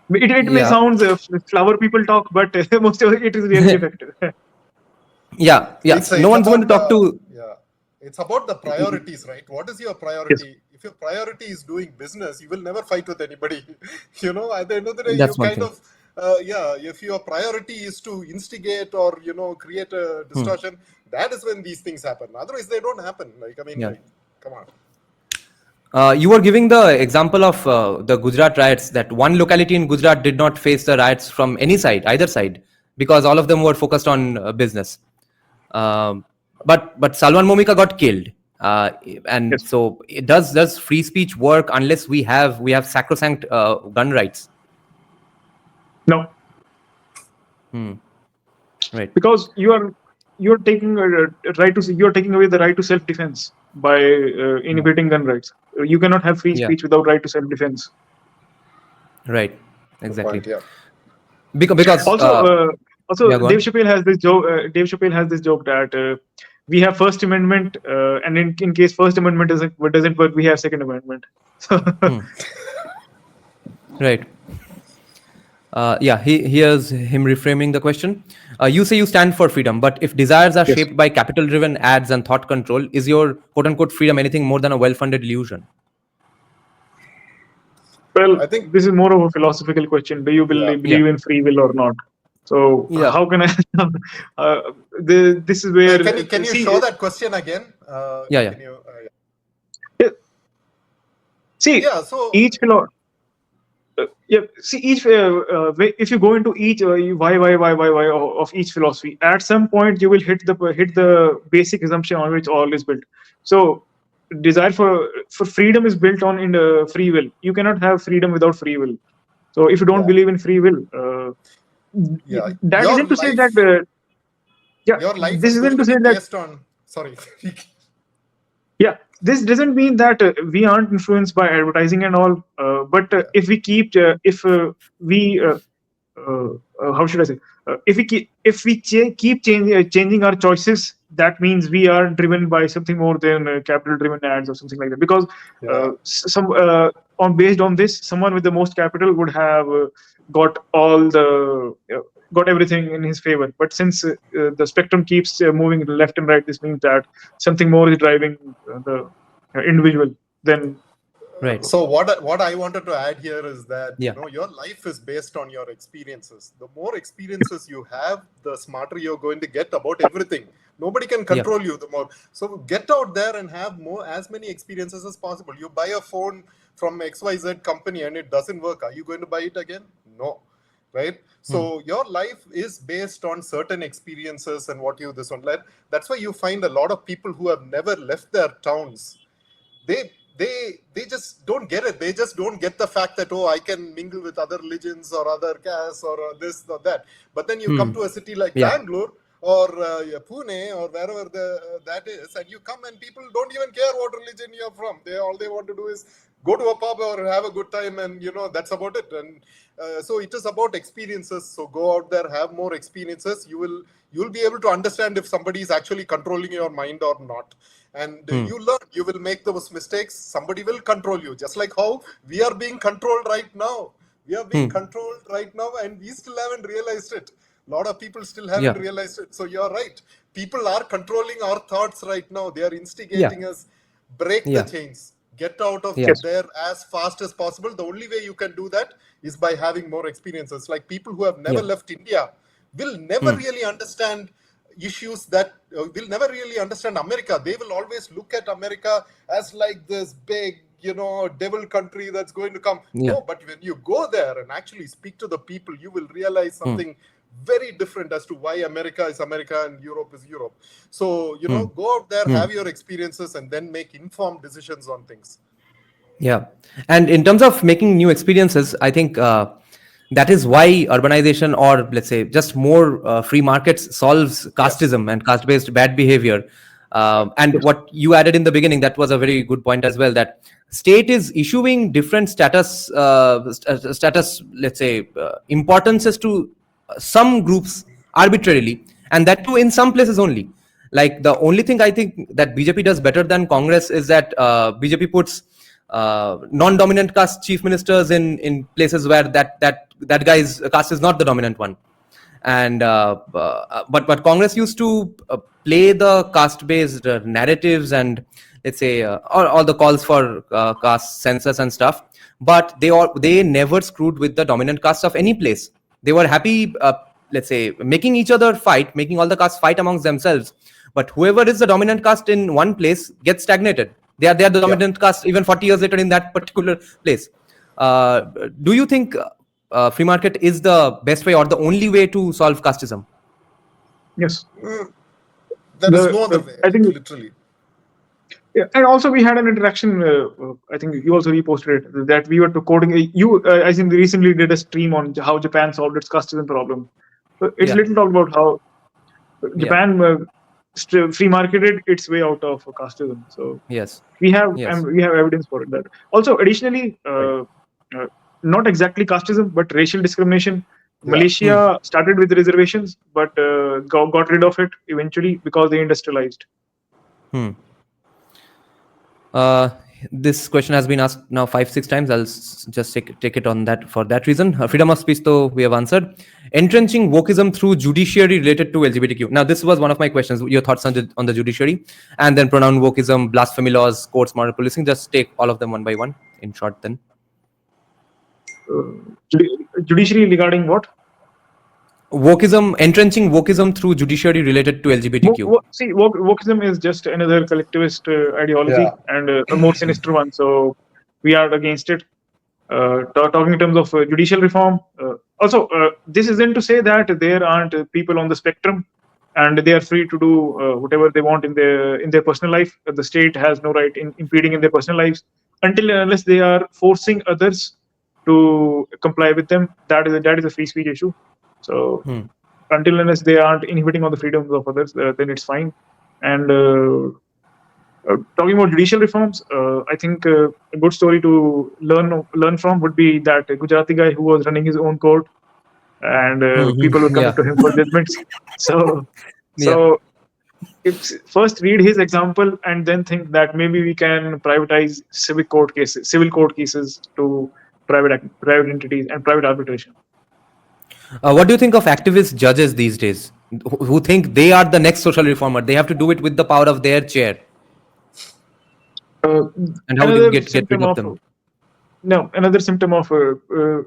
it may
Yeah.
sound flower people talk, but most of it is really effective.
Yeah.
It's
No one's going to talk to.
it's about the priorities, right? What is your priority? If your priority is doing business, you will never fight with anybody. At the end of the day,
That's
you
one
kind
thing.
of if your priority is to instigate or create a distortion, that is when these things happen. Otherwise, they don't happen. Come on.
You were giving the example of the Gujarat riots, that one locality in Gujarat did not face the riots from any side, either side, because all of them were focused on business. But Salwan Momika got killed, and
Yes.
so does free speech work unless we have sacrosanct gun rights?
No,
Right.
because you're taking you're taking away the right to self-defense by inhibiting gun rights. You cannot have free
Yeah.
speech without right to self-defense.
Right.
Good
Exactly.
point. Yeah.
Because
Also,
yeah, go
Dave
on.
Chappelle has this joke. Dave Chappelle has this joke that we have First Amendment, and in case First Amendment doesn't work, we have Second Amendment.
Right. Here's him reframing the question. You say you stand for freedom, but if desires are
Yes.
shaped by capital-driven ads and thought control, is your quote-unquote freedom anything more than a well-funded illusion?
Well,
I think
this is more of a philosophical question. Do you believe,
Yeah.
in free will or not? So
Yeah.
how can I? This is where
can you
see.
show that question again?
Yeah.
Can you?
See,
Yeah. So
each see each if you go into each why of each philosophy, at some point you will hit the basic assumption on which all is built. So desire for freedom is built on in free will. You cannot have freedom without free will. So if you don't
yeah,
believe in free will,
yeah.
that isn't to say that
Your life
this
is going
isn't to
to
say
be
that
based on. Sorry.
this doesn't mean that we aren't influenced by advertising and all, but if we keep if we how should I say? Keep changing our choices, that means we are driven by something more than capital-driven ads or something like that. Because
Yeah.
some based on this, someone with the most capital would have got all the got everything in his favor. But since the spectrum keeps moving left and right, this means that something more is driving the individual than.
Right.
So what I wanted to add here is that
Yeah.
your life is based on your experiences. The more experiences you have, the smarter you're going to get about everything. Nobody can control you the more. So get out there and have as many experiences as possible. You buy a phone from XYZ company and it doesn't work. Are you going to buy it again? No. Right? So your life is based on certain experiences and what you this one. That's why you find a lot of people who have never left their towns. They just don't get it. They just don't get the fact that, I can mingle with other religions or other castes or this or that. But then you come to a city like Bangalore, or Pune or wherever that is, and you come and people don't even care what religion you're from. All they want to do is go to a pub or have a good time, and that's about it. And so it is about experiences. So go out there, have more experiences. You'll be able to understand if somebody is actually controlling your mind or not. And you learn. You will make those mistakes. Somebody will control you, just like how we are being controlled right now. We are being controlled right now, and we still haven't realized it. A lot of people still haven't realized it. So you're right. People are controlling our thoughts right now. They are instigating us. Break the chains. Get out of there as fast as possible. The only way you can do that is by having more experiences. Like people who have never left India will never really understand issues that will never really understand America. They will always look at America as like this big, devil country that's going to come. No, but when you go there and actually speak to the people, you will realize something very different as to why America is America and Europe is Europe. So, go out there, have your experiences, and then make informed decisions on things.
Yeah. And in terms of making new experiences, I think that is why urbanization, or let's say just more free markets, solves casteism and caste-based bad behavior. And what you added in the beginning, that was a very good point as well, that state is issuing different status, let's say, importances to some groups arbitrarily, and that too in some places only. Like the only thing I think that BJP does better than Congress is that BJP puts non-dominant caste chief ministers in places where that guy's caste is not the dominant one. And but Congress used to play the caste-based narratives and let's say all the calls for caste census and stuff, but they never screwed with the dominant caste of any place. They were happy, let's say, making each other fight, making all the castes fight amongst themselves. But whoever is the dominant caste in one place gets stagnated. They are the dominant caste even 40 years later in that particular place. Do you think free market is the best way or the only way to solve casteism?
Yes.
There is no other way, I think, literally.
Yeah, and also we had an interaction. I think you also reposted it, that we were coding. I think recently did a stream on how Japan solved its casteism problem. It's little talk about how Japan free marketed its way out of casteism. So we have evidence for it. That also additionally, not exactly casteism, but racial discrimination. Malaysia started with reservations, but got rid of it eventually because they industrialized.
This question has been asked now 5-6 times. I'll just take it on that for that reason. Freedom of speech, though, we have answered. Entrenching wokeism through judiciary related to LGBTQ. Now, this was one of my questions. Your thoughts on the judiciary, and then pronoun wokeism, blasphemy laws, courts, moral policing. Just take all of them one by one. In short, then.
Judiciary regarding what?
Wokeism, entrenching wokeism through judiciary related to LGBTQ.
See, wokeism is just another collectivist ideology and a more sinister one. So we are against it. Talking in terms of judicial reform. Also, this isn't to say that there aren't people on the spectrum and they are free to do whatever they want in their personal life. The state has no right in impeding in their personal lives until and unless they are forcing others to comply with them. That is a free speech issue. So until and unless they aren't inhibiting on the freedoms of others, then it's fine. And talking about judicial reforms, I think a good story to learn from would be that Gujarati guy who was running his own court, and people were coming to him for judgments. So first read his example and then think that maybe we can privatize civil court cases to private entities and private arbitration.
What do you think of activist judges these days who think they are the next social reformer? They have to do it with the power of their chair. And how do you get rid of them?
No, another symptom of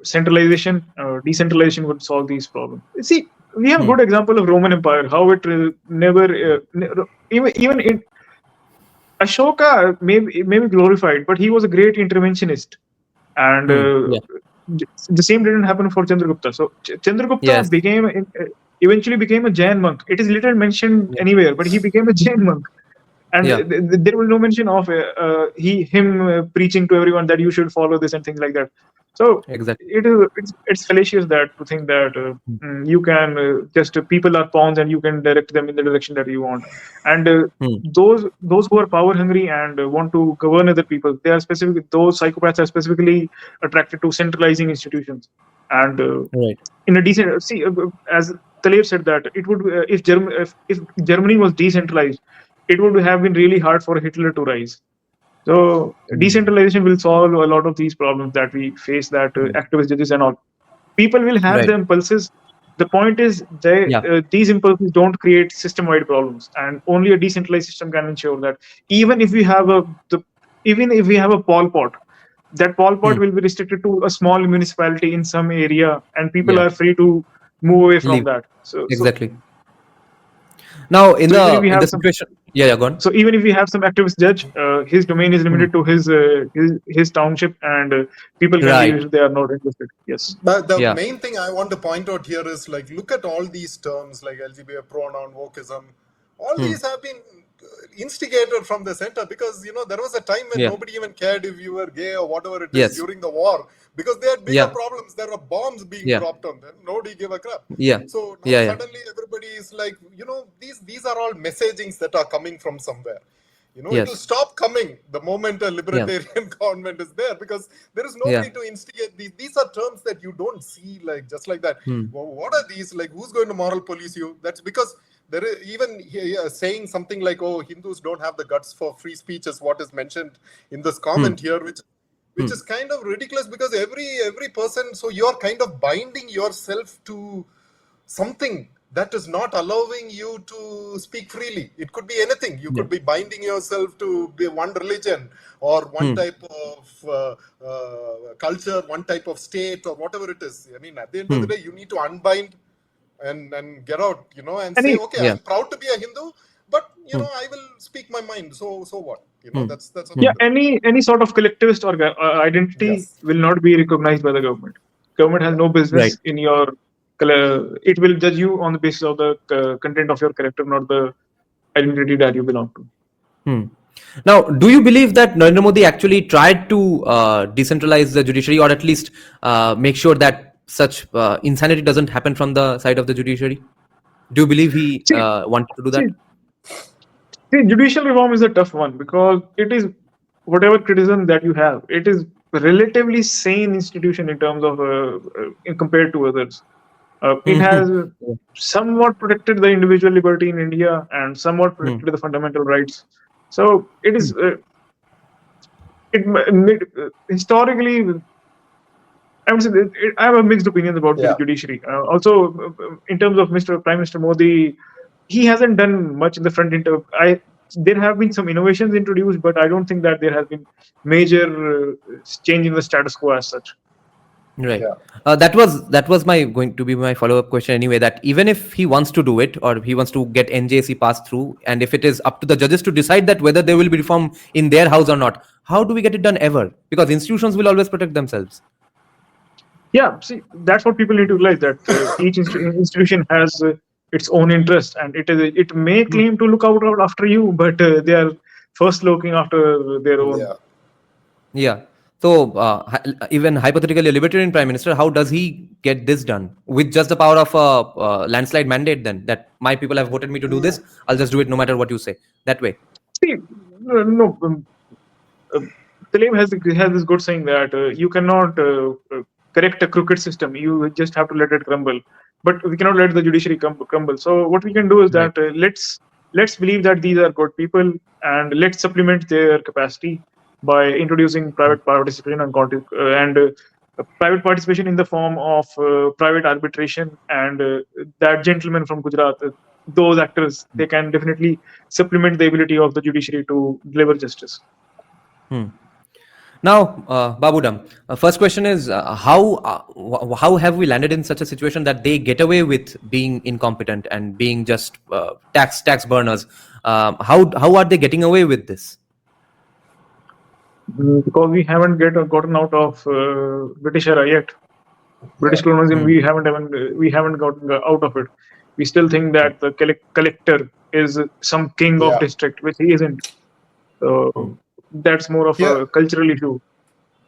centralization, decentralization would solve these problems. See, we have a good example of Roman Empire, how it even in Ashoka may be glorified, but he was a great interventionist. And the same didn't happen for Chandragupta. So Chandragupta eventually became a Jain monk. It is little mentioned anywhere, but he became a Jain monk. And there was no mention of him preaching to everyone that you should follow this and things like that. So
Exactly.
it's fallacious that to think that you can just people are pawns and you can direct them in the direction that you want. And
Hmm.
those who are power hungry and want to govern other people, they are specific. Those psychopaths are specifically attracted to centralizing institutions. And
Right.
in a decent as Taleb said that it would if Germany was decentralized, it would have been really hard for Hitler to rise. So
Hmm.
decentralization will solve a lot of these problems that we face, that
Hmm.
activist judges and all. People will have
Right.
the impulses. The point is,
Yeah.
these impulses don't create system-wide problems, and only a decentralized system can ensure that even if we have even if we have a Pol Pot, that Pol Pot
Hmm.
will be restricted to a small municipality in some area, and people
Yeah.
are free to move away from
Leave.
that. So
Exactly. Now, in
so even if
the
we
in the
have some
situation, yeah, go on.
So even if we have some activist judge, his domain is
Hmm.
limited to his township, and people can leave
Right.
if they are not interested. Yes.
But the
Yeah.
main thing I want to point out here is like, look at all these terms like LGBT pronoun, wokeism. All
Hmm.
these have been instigated from the center, because there was a time when
Yeah.
nobody even cared if you were gay or whatever it is
Yes.
during the war, because they had bigger
Yeah.
problems. There were bombs being
Yeah.
dropped on them. Nobody gave a crap.
Yeah.
So now
Yeah. Yeah.
suddenly everybody is like, these are all messagings that are coming from somewhere. It'll
Yes.
stop coming the moment a
Yeah.
libertarian government is there, because there is
Yeah.
nobody to instigate these. These are terms that you don't see like just like that.
Hmm.
Well, what are these? Like, who's going to moral police you? That's because there is even here saying something like, "Oh, Hindus don't have the guts for free speech," is what is mentioned in this
Hmm.
comment here, which
Hmm.
is kind of ridiculous, because every person. So you're kind of binding yourself to something that is not allowing you to speak freely. It could be anything. You
Yeah.
could be binding yourself to be one religion or one
Hmm.
type of culture, one type of state, or whatever it is. I mean, at the end of
Hmm.
the day, you need to unbind and get out, and say,
Any
okay,
Yeah.
I'm proud to be a Hindu, but
Hmm.
I will speak my mind. So what?
Hmm.
That's
Hmm.
Yeah,
about it.
any sort of collectivist or identity
Yes.
will not be recognized by the government. Government has
Yeah.
no
Right.
business in your. It will judge you on the basis of the content of your character, not the identity that you belong to.
Hmm. Now, do you believe that Narendra Modi actually tried to decentralize the judiciary, or at least make sure that such insanity doesn't happen from the side of the judiciary? Do you believe he
See,
wanted to do
see,
that?
see, judicial reform is a tough one because it is whatever criticism that you have, it is relatively sane institution in terms of compared to others. It
Hmm.
has
Hmm.
somewhat protected the individual liberty in India and somewhat
Hmm.
protected the fundamental rights. So it
Hmm.
is historically. I would say that I have a mixed opinion about the
Yeah.
judiciary. Also, in terms of Mr. Prime Minister Modi, he hasn't done much in the front end. There have been some innovations introduced, but I don't think that there has been major change in the status quo as such.
Right.
Yeah.
That was my going to be my follow up question anyway. That even if he wants to do it, or he wants to get NJC passed through, and if it is up to the judges to decide that whether there will be reform in their house or not, how do we get it done ever? Because institutions will always protect themselves.
Yeah, see, that's what people need to realize that each institution has its own interest, and it may
Hmm.
claim to look out after you, but they are first looking after their own.
Yeah.
Yeah. So, even hypothetically, a libertarian prime minister, how does he get this done with just the power of a landslide mandate? Then that my people have voted me to do this, I'll just do it no matter what you say. That way.
See, no, uh, Taleb has this good saying that you cannot correct a crooked system. You just have to let it crumble. But we cannot let the judiciary crumble. So what we can do is
Right.
that let's believe that these are good people, and let's supplement their capacity by introducing private participation and private participation in the form of private arbitration. And that gentleman from Gujarat, those actors, they can definitely supplement the ability of the judiciary to deliver justice.
Hmm. Now, Babudam, first question is how have we landed in such a situation that they get away with being incompetent and being just tax burners? How are they getting away with this?
Because we haven't gotten out of British era yet. British
Yeah.
colonialism,
Hmm.
we haven't gotten out of it. We still think that the collector is some king of
Yeah.
district, which he isn't.
Hmm.
So that's more of
Here,
a cultural issue.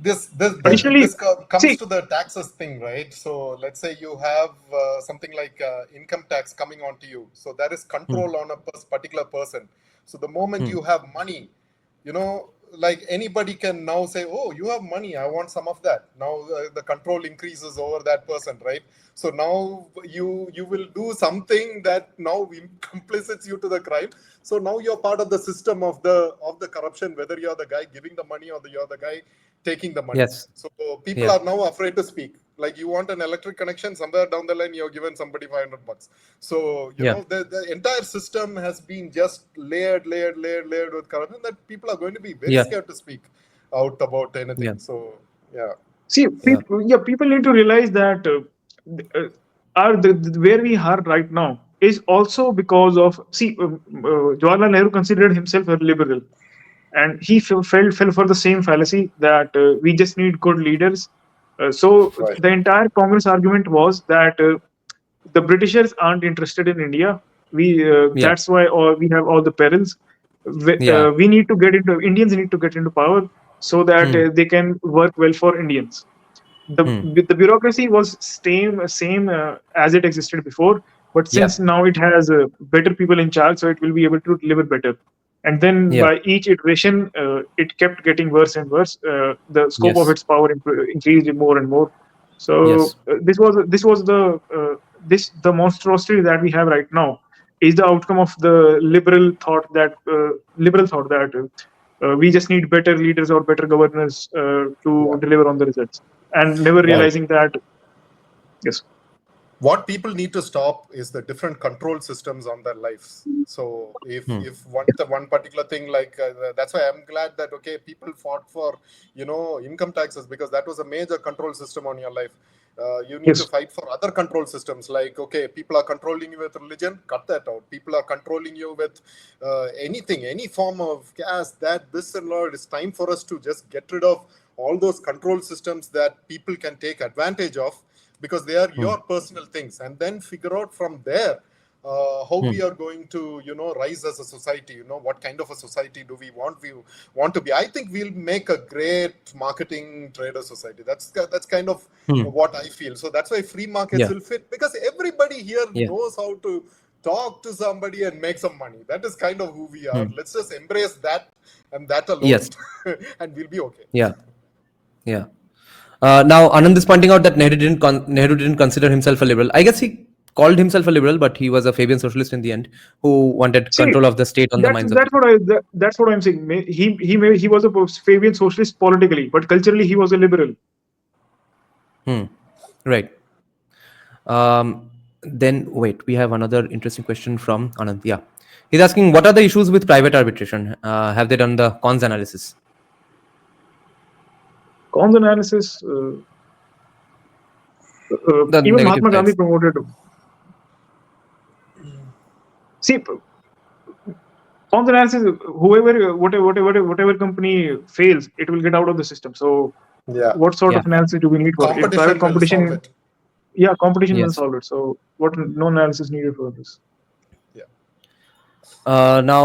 Additionally,
this comes
see,
to the taxes thing, right? So let's say you have something like income tax coming onto you. So there is control on a particular person. So the moment you have money, you know, like anybody can now say, "Oh, you have money. I want some of that." Now the control increases over that person, right? So now you will do something that now complicits you to the crime. So now you're part of the system of the corruption, whether you're the guy giving the money or you're the guy taking the money.
Yes.
So people
Yeah.
are now afraid to speak. Like you want an electric connection, somewhere down the line you're given somebody $500. So you
Yeah.
know the entire system has been just layered with corruption that people are going to be very
Yeah.
scared to speak out about anything.
Yeah.
So yeah.
see,
Yeah.
people need to realize that where we are right now is also because of, Jawaharlal Nehru considered himself a liberal, and he fell for the same fallacy that we just need good leaders. So
Right.
the entire Congress argument was that the Britishers aren't interested in India.
Yeah.
That's why we have all the perils.
Yeah.
We need to get into Indians need to get into power so that they can work well for Indians. The bureaucracy was same as it existed before, but since
Yeah.
now it has better people in charge, so it will be able to deliver better. And then
Yeah.
by each iteration, it kept getting worse and worse. The scope of
Yes.
its power increased more and more. So
Yes.
the monstrosity that we have right now is the outcome of the liberal thought that we just need better leaders or better governors
Yeah.
to deliver on the results, and never
What
Right.
realizing that, yes.
what people need to stop is the different control systems on their lives. So if one particular thing, like that's why I'm glad that okay, people fought for income taxes, because that was a major control system on your life. You need to
Yes.
fight for other control systems, like okay, people are controlling you with religion, cut that out. People are controlling you with anything, any form of caste, that this and all. It's time for us to just get rid of all those control systems that people can take advantage of, because they are your personal things, and then figure out from there how we are going to rise as a society. What kind of a society do we want to be. I think we'll make a great marketing trader society. That's kind of what I feel. So that's why free markets
Yeah.
will fit, because everybody here
Yeah.
knows how to talk to somebody and make some money. That is kind of who we are. Let's just embrace that and that alone.
Yes.
And we'll be okay.
Yeah. Yeah. Now Anand is pointing out that Nehru didn't consider himself a liberal. I guess he called himself a liberal, but he was a Fabian socialist in the end, who wanted
See,
control of the state on the minds of
that's
people.
that's what I'm saying. He was a Fabian socialist politically, but culturally he was a liberal.
Right. Then wait, we have another interesting question from Anand. Yeah, he's asking, what are the issues with private arbitration? Have they done the cons analysis?
Cons analysis.
The
Even
negative
Mahatma Gandhi
sides.
promoted. See, cons analysis. Whatever company fails, it will get out of the system. So,
Yeah.
what sort
Yeah.
of analysis do we need for it? If private
Competition will solve
competition,
it.
yeah, competition will
Yes.
solve it. So, no analysis needed for this.
Now,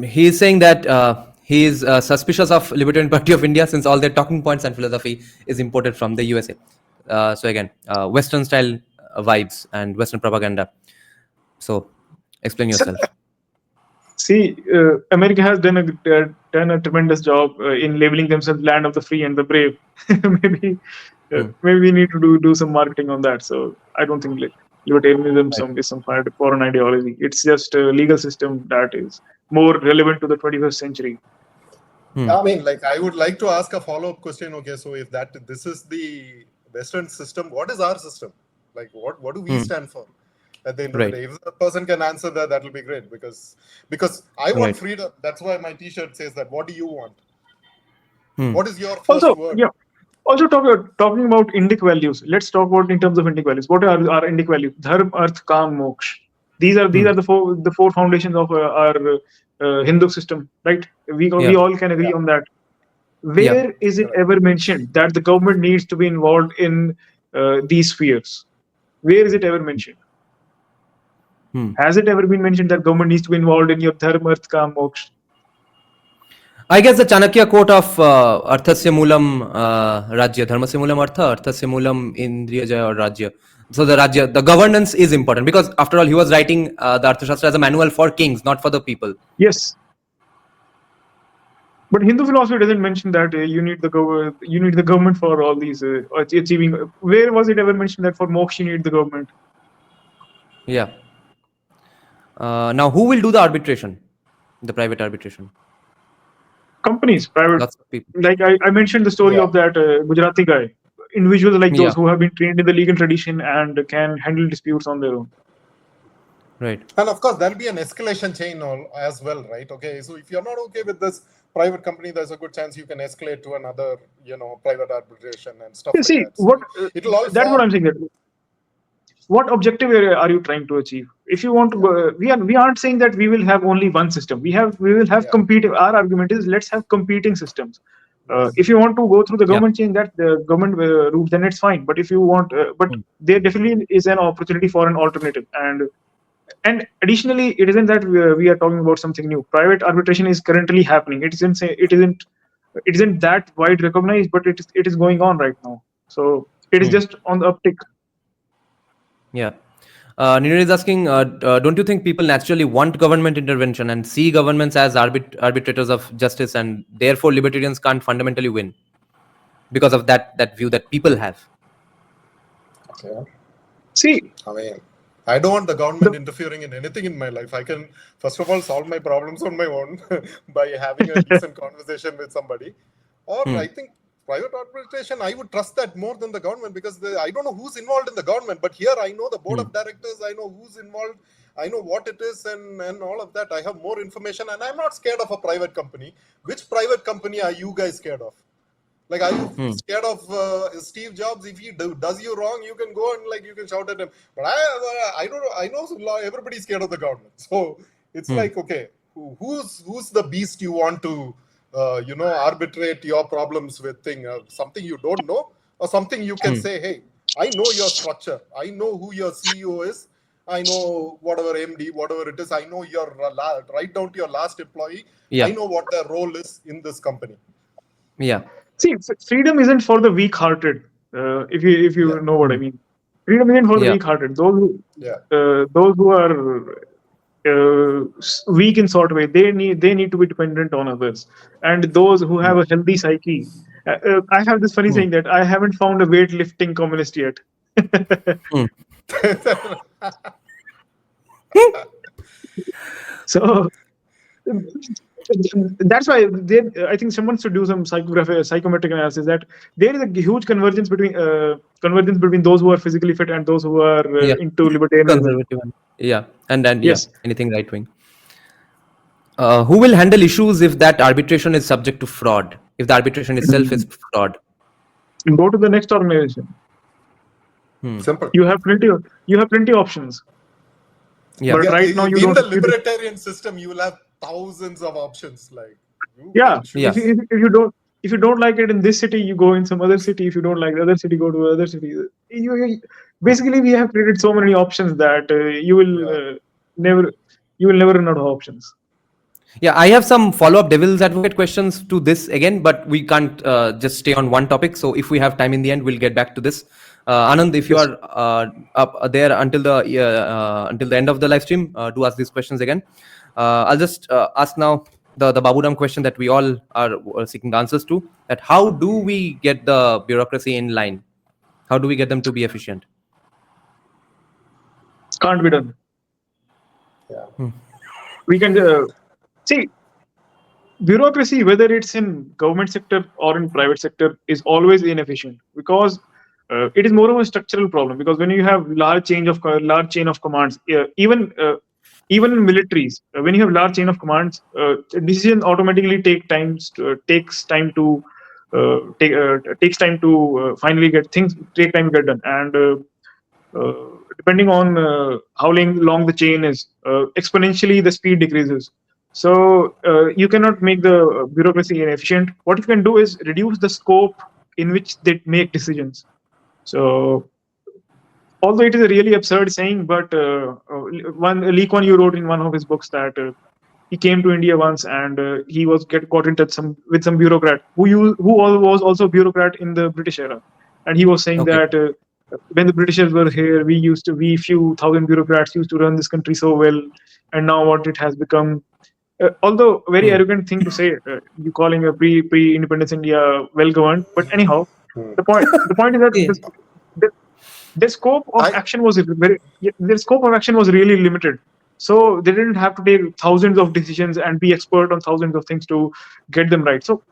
he is saying that he is suspicious of Libertarian Party of India, since all their talking points and philosophy is imported from the USA. So again, Western style vibes and Western propaganda. So explain yourself.
See, America has done a tremendous job in labeling themselves land of the free and the brave. Maybe we need to do some marketing on that. So I don't think libertarianism is some foreign ideology. It's just a legal system that is more relevant to the 21st century.
I mean, like, I would like to ask a follow-up question. Okay, so if this is the Western system, what is our system? Like, what do we stand for? At the end of the
Right.
day, if a person can answer that will be great, because I want
Right.
freedom. That's why my T-shirt says that. What do you want? What is your first
Also,
word?
yeah. Also, talking about Indic values. Let's talk about in terms of Indic values. What are our Indic values? Dharma, Arth, Kam, Moksha. These are the four foundations of our Hindu system, right? We
Yeah.
all can agree on that.
Yeah.
Where is it ever mentioned that the government needs to be involved in these spheres? Where is it ever mentioned? Has it ever been mentioned that government needs to be involved in your Dharma, Arth, Kam, Moksha?
I guess the Chanakya quote of Arthasya Moolam Rajya, Dharmasya Moolam Artha, Arthasya Moolam Indriyajaya or Rajya. So the Rajya, the governance is important because after all, he was writing the Arthashastra as a manual for kings, not for the people.
Yes. But Hindu philosophy doesn't mention that you need the government for all these achieving. Where was it ever mentioned that for moksha you need the government?
Yeah. Now, who will do the arbitration? The private arbitration?
Companies, private.
Lots of people.
Like I mentioned the story
Yeah.
of that Gujarati guy. Individuals like
Yeah.
those who have been trained in the legal tradition and can handle disputes on their own.
Right.
And of course, there'll be an escalation chain as well, right? Okay, so if you're not okay with this private company, there's a good chance you can escalate to another, private arbitration and stuff like
See
that. So
what
it'll all
that's
fall.
what I'm saying. That what objective are you trying to achieve? If you want to, we aren't saying that we will have only one system. We will have
Yeah.
competing. Our argument is let's have competing systems.
Yes.
If you want to go through the
Yeah.
government change that the government route, then it's fine. But if you want, but there definitely is an opportunity for an alternative. And additionally, it isn't that we are talking about something new. Private arbitration is currently happening. It isn't that wide recognized, but it is going on right now. So it is just on the uptick.
Yeah. Niraj is asking, don't you think people naturally want government intervention and see governments as arbitrators of justice, and therefore libertarians can't fundamentally win because of that view that people have?
Yeah.
See,
I mean, I don't want the government interfering in anything in my life. I can, first of all, solve my problems on my own by having a decent conversation with somebody. Or I think private arbitration, I would trust that more than the government because I don't know who's involved in the government. But here I know the board of directors, I know who's involved, I know what it is and all of that. I have more information and I'm not scared of a private company. Which private company are you guys scared of? Like, are you scared of Steve Jobs? If he does you wrong, you can go and you can shout at him. But I don't know. I know everybody's scared of the government. So it's like, okay, who's the beast you want to, arbitrate your problems with? Something you don't know, or something you can say, hey, I know your structure. I know who your CEO is. I know whatever MD, whatever it is. I know your right down to your last employee.
Yeah.
I know what their role is in this company.
Yeah.
see, freedom isn't for the weak-hearted. If you know what I mean, freedom isn't for the weak-hearted. Those who are weak in sort of way, they need to be dependent on others. And those who have a healthy psyche, I have this funny saying that I haven't found a weightlifting communist yet. So that's why I think someone should do some psychometric analysis that there is a huge convergence between those who are physically fit and those who are into libertarianism.
Conservative. Yeah. And
yes,
anything right wing. Who will handle issues if that arbitration is subject to fraud? If the arbitration itself is fraud?
Go to the next organization.
Simple.
You have plenty of options.
Yeah.
But right now you
in
don't.
the libertarian system, you will have thousands of options.
If you don't like it in this city, you go in some other city. If you don't like the other city, go to other city. Basically, we have created so many options that you will never run out of options.
Yeah, I have some follow-up devil's advocate questions to this again, but we can't just stay on one topic. So if we have time in the end, we'll get back to this. Anand, if you are up there until the end of the live stream, do ask these questions again. I'll just ask now the Baburam question that we all are seeking the answers to. That how do we get the bureaucracy in line? How do we get them to be efficient?
Can't be done.
Yeah.
We can see bureaucracy, whether it's in government sector or in private sector, is always inefficient because it is more of a structural problem. Because when you have large chain of commands, even in militaries, when you have large chain of commands, decision automatically takes time to finally get things take time to get done. And depending on how long the chain is, exponentially the speed decreases. So you cannot make the bureaucracy inefficient. What you can do is reduce the scope in which they make decisions. So, although it is a really absurd saying, but Lee Kuan Yew wrote in one of his books that he came to India once, and he was got in touch with some bureaucrat was also a bureaucrat in the British era, and he was saying
Okay.
that when the Britishers were here, we few thousand bureaucrats used to run this country so well, and now what it has become. Although a very arrogant thing to say, you calling a pre independence India well governed, but anyhow, the point is that
Yeah.
the, the scope of
I
action was their scope of action was really limited. So they didn't have to take thousands of decisions and be expert on thousands of things to get them right. So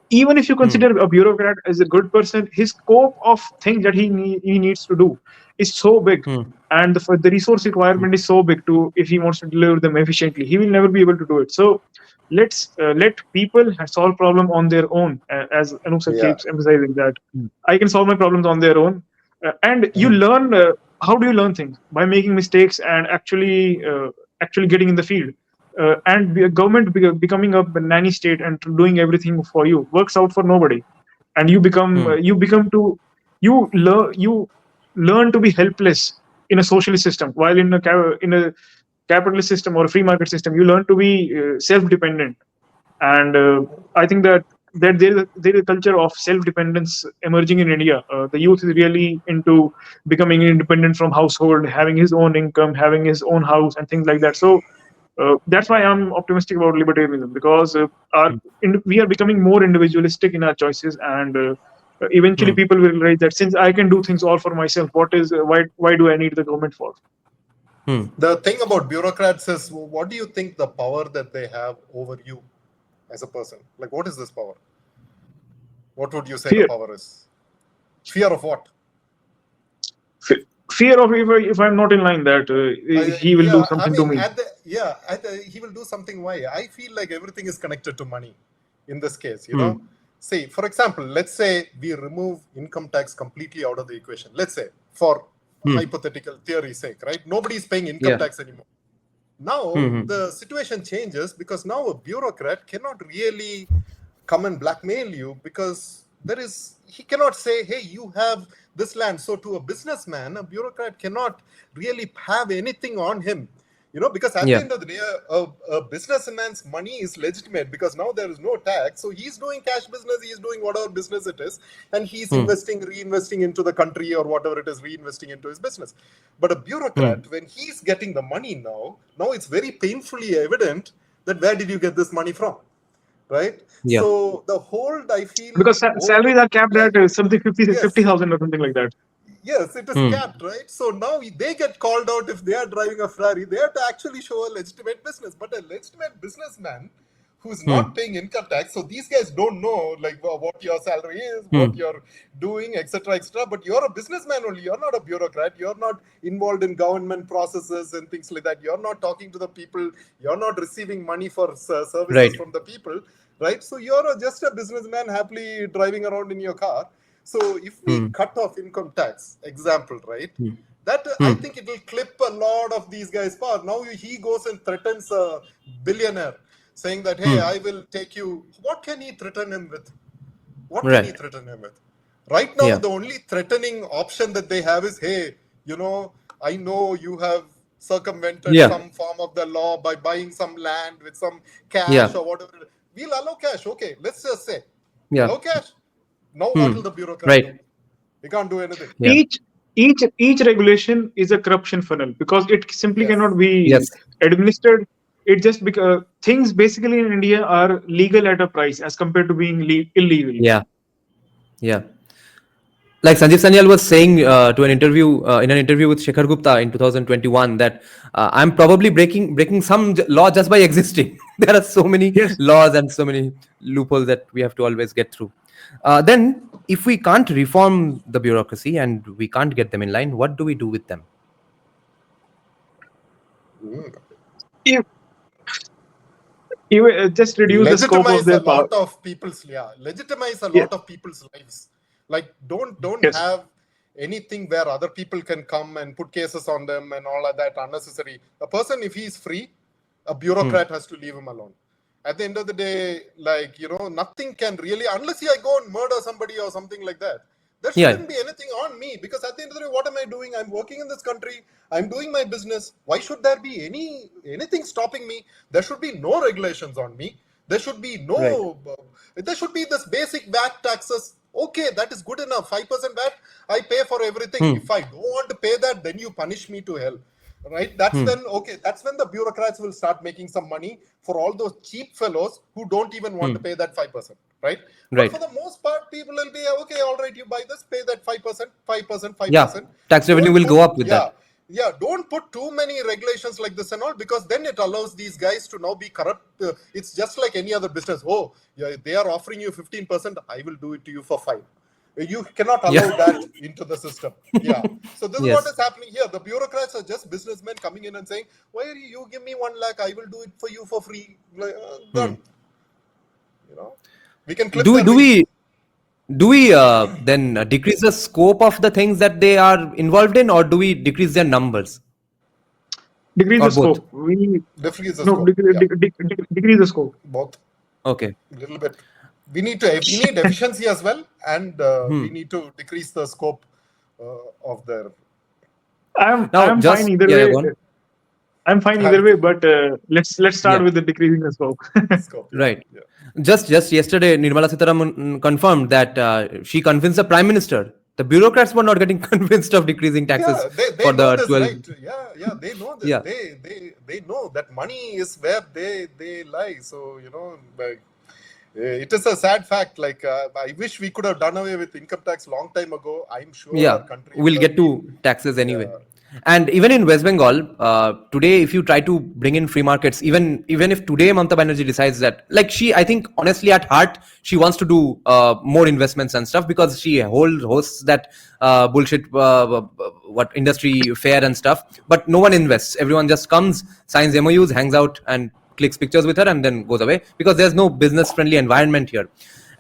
even if you consider a bureaucrat as a good person, his scope of things that he needs to do is so big, and the resource requirement is so big to if he wants to deliver them efficiently, he will never be able to do it. So let's let people solve problem on their own, as Anoop sir
yeah
keeps emphasizing that I can solve my problems on their own, and you learn. How do you learn things? By making mistakes and actually getting in the field, and the government becoming a nanny state and doing everything for you works out for nobody, and you learn to be helpless in a socialist system, while in a capitalist system or a free market system you learn to be self dependent. And I think that there is a culture of self dependence emerging in India. The youth is really into becoming independent from household, having his own income, having his own house, and things like that. So that's why I'm optimistic about libertarianism, because we are becoming more individualistic in our choices, and eventually people will realize that since I can do things all for myself, why do I need the government for?
the thing about bureaucrats is, what do you think the power that they have over you as a person? Like, what is this power? What would you say
Fear.
the power is? Fear of what?
Fear of if I'm not in line, that he will do
Yeah, I
something to
mean,
me.
he will do something. Why? I feel like everything is connected to money in this case,
Hmm.
See, for example, let's say we remove income tax completely out of the equation. Let's say, for hypothetical theory's sake, right? Nobody is paying income tax anymore. Now, the situation changes because now a bureaucrat cannot really come and blackmail you, because he cannot say, hey, you have this land. So to a businessman, a bureaucrat cannot really have anything on him, because at the
Yeah.
end of the day, a businessman's money is legitimate, because now there is no tax. So he's doing cash business, he's doing whatever business it is, and he's reinvesting into the country, or whatever it is, reinvesting into his business. But a bureaucrat, when he's getting the money now it's very painfully evident that where did you get this money from? Right?
Yeah.
So the whole, I feel,
Because salaries are capped at something 50,000
yes,
or something like that.
yes, it is capped, right? So now they get called out if they are driving a Ferrari. They have to actually show a legitimate business. But a legitimate businessman who's not paying income tax, so these guys don't know like what your salary is, what you're doing, etc., etc. But you're a businessman only. You're not a bureaucrat. You're not involved in government processes and things like that. You're not talking to the people. You're not receiving money for services
Right.
from the people, right? So you're just a businessman happily driving around in your car. So if we cut off income tax, example, right? That I think it will clip a lot of these guys' power. Now he goes and threatens a billionaire, saying that, hey, I will take you. What can he threaten him with? What can he
Right.
threaten him with? Right now,
Yeah.
the only threatening option that they have is, hey, I know you have circumvented
Yeah.
some form of the law by buying some land with some cash
Yeah.
or whatever. We'll allow cash. Okay, let's just say,
Yeah.
allow cash. Now what will the bureaucrat do?
Right.
He can't do anything.
Yeah.
Each regulation is a corruption funnel, because it simply
Yes.
cannot be
Yes.
administered. It just because things basically in India are legal at a price as compared to being illegal.
Yeah. Yeah. Like Sanjeev Sanyal was saying to an interview in an interview with Shekhar Gupta in 2021 that I'm probably breaking some law just by existing. There are so many
Yes.
laws and so many loopholes that we have to always get through. Then, if we can't reform the bureaucracy and we can't get them in line, what do we do with them?
If just reduce the scope of
Legitimize a
their power.
lot of people's legitimize a
Yeah.
lot of people's lives. Like don't
Yes.
have anything where other people can come and put cases on them and all of that unnecessary. A person, if he's free, a bureaucrat has to leave him alone. At the end of the day, like, nothing can really, unless I go and murder somebody or something like that. There
Yeah.
shouldn't be anything on me, because at the end of the day, what am I doing? I'm working in this country. I'm doing my business. Why should there be anything stopping me? There should be no regulations on me. There should be
Right.
no. There should be this basic VAT taxes. Okay, that is good enough. 5% VAT, I pay for everything. If I don't want to pay that, then you punish me to hell. Right? That's when, okay, that's when the bureaucrats will start making some money for all those cheap fellows who don't even want to pay that 5%. Right? But for
Right.
the most part, people will be okay. All right, you buy this, pay that 5%, 5%,
Yeah.
5%.
Tax revenue
Don't
will
put,
go up with
yeah,
that.
yeah. Don't put too many regulations like this and all, because then it allows these guys to now be corrupt. It's just like any other business. Oh, yeah, they are offering you 15%. I will do it to you for 5. You cannot allow
Yeah.
that into the system. Yeah. So this is what
Yes.
is happening here. The bureaucrats are just businessmen coming in and saying, "Why are you give me 1 lakh? I will do it for you for free." Like, done. You know, we can clip
Do
their
do
wings.
we then decrease the scope of the things that they are involved in, or do we decrease their numbers,
Decrease
or
the
both?
scope. We
Decrease the
no
scope. Yeah,
decrease the scope.
both.
Okay.
Little bit. We need efficiency as well, and we need to decrease the scope of their
Now,
I'm fine
just
either
yeah, yeah,
way.
go on.
I'm fine either way, but let's start
Yeah.
with the decreasing the scope.
scope. Yeah,
Right.
yeah.
Just yesterday, Nirmala Sitharaman confirmed that she convinced the prime minister. The bureaucrats were not getting convinced of decreasing taxes
Yeah, they
for
know
the
this,
12.
right? Yeah, yeah, they know this.
Yeah.
They know that money is where they lie. So like, it is a sad fact. Like I wish we could have done away with income tax long time ago. I'm sure our
Yeah,
country would
we'll
have
get
been.
to taxes anyway.
Yeah,
And even in West Bengal, today, if you try to bring in free markets, even if today Mamata Banerjee decides that, like I think honestly at heart, she wants to do more investments and stuff, because she hosts that bullshit what industry fair and stuff. But no one invests. Everyone just comes, signs MOUs, hangs out, and clicks pictures with her, and then goes away, because there's no business friendly environment here.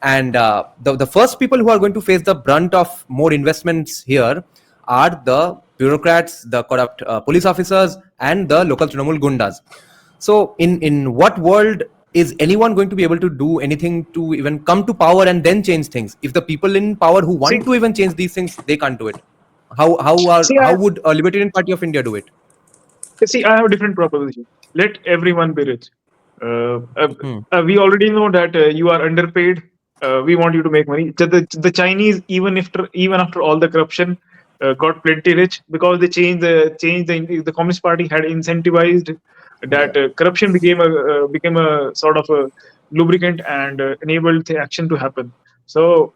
And the first people who are going to face the brunt of more investments here are the bureaucrats, the corrupt police officers, and the local Trinamool gundas. So, in what world is anyone going to be able to do anything to even come to power and then change things? If the people in power who
see,
want to even change these things, they can't do it.
see,
How would a Libertarian Party of India do it?
I have a different proposition. Let everyone be rich. Uh, uh,
Hmm.
we already know that you are underpaid. We want you to make money. The Chinese, even after all the corruption, got plenty rich because they the Communist Party had incentivized that
yeah,
corruption became a sort of a lubricant and enabled the action to happen. So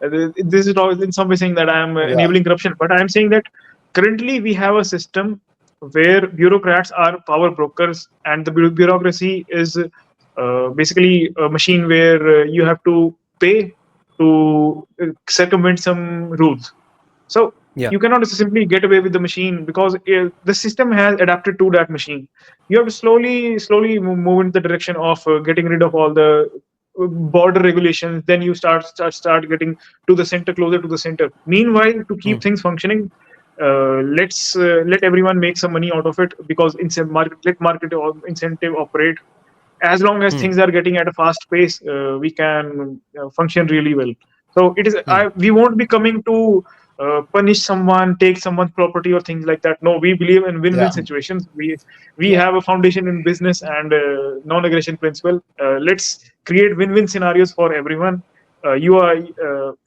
this is all in some way saying that I am
yeah,
enabling corruption, but I am saying that currently we have a system where bureaucrats are power brokers, and the bureaucracy is basically a machine where you have to pay to circumvent some rules. So
Yeah.
you cannot simply get away with the machine because the system has adapted to that machine. You have to slowly move in the direction of getting rid of all the border regulations. Then you start getting to the center, closer to the center. Meanwhile, to
Hmm.
keep things functioning, let everyone make some money out of it, because let market incentive operate. As long as
Hmm.
things are getting at a fast pace, we can function really well. So it is.
Hmm.
We won't be coming to punish someone, take someone's property, or things like that. No, we believe in win-win
yeah,
situations. We
yeah,
have a foundation in business and non-aggression principle. Let's create win-win scenarios for everyone. You are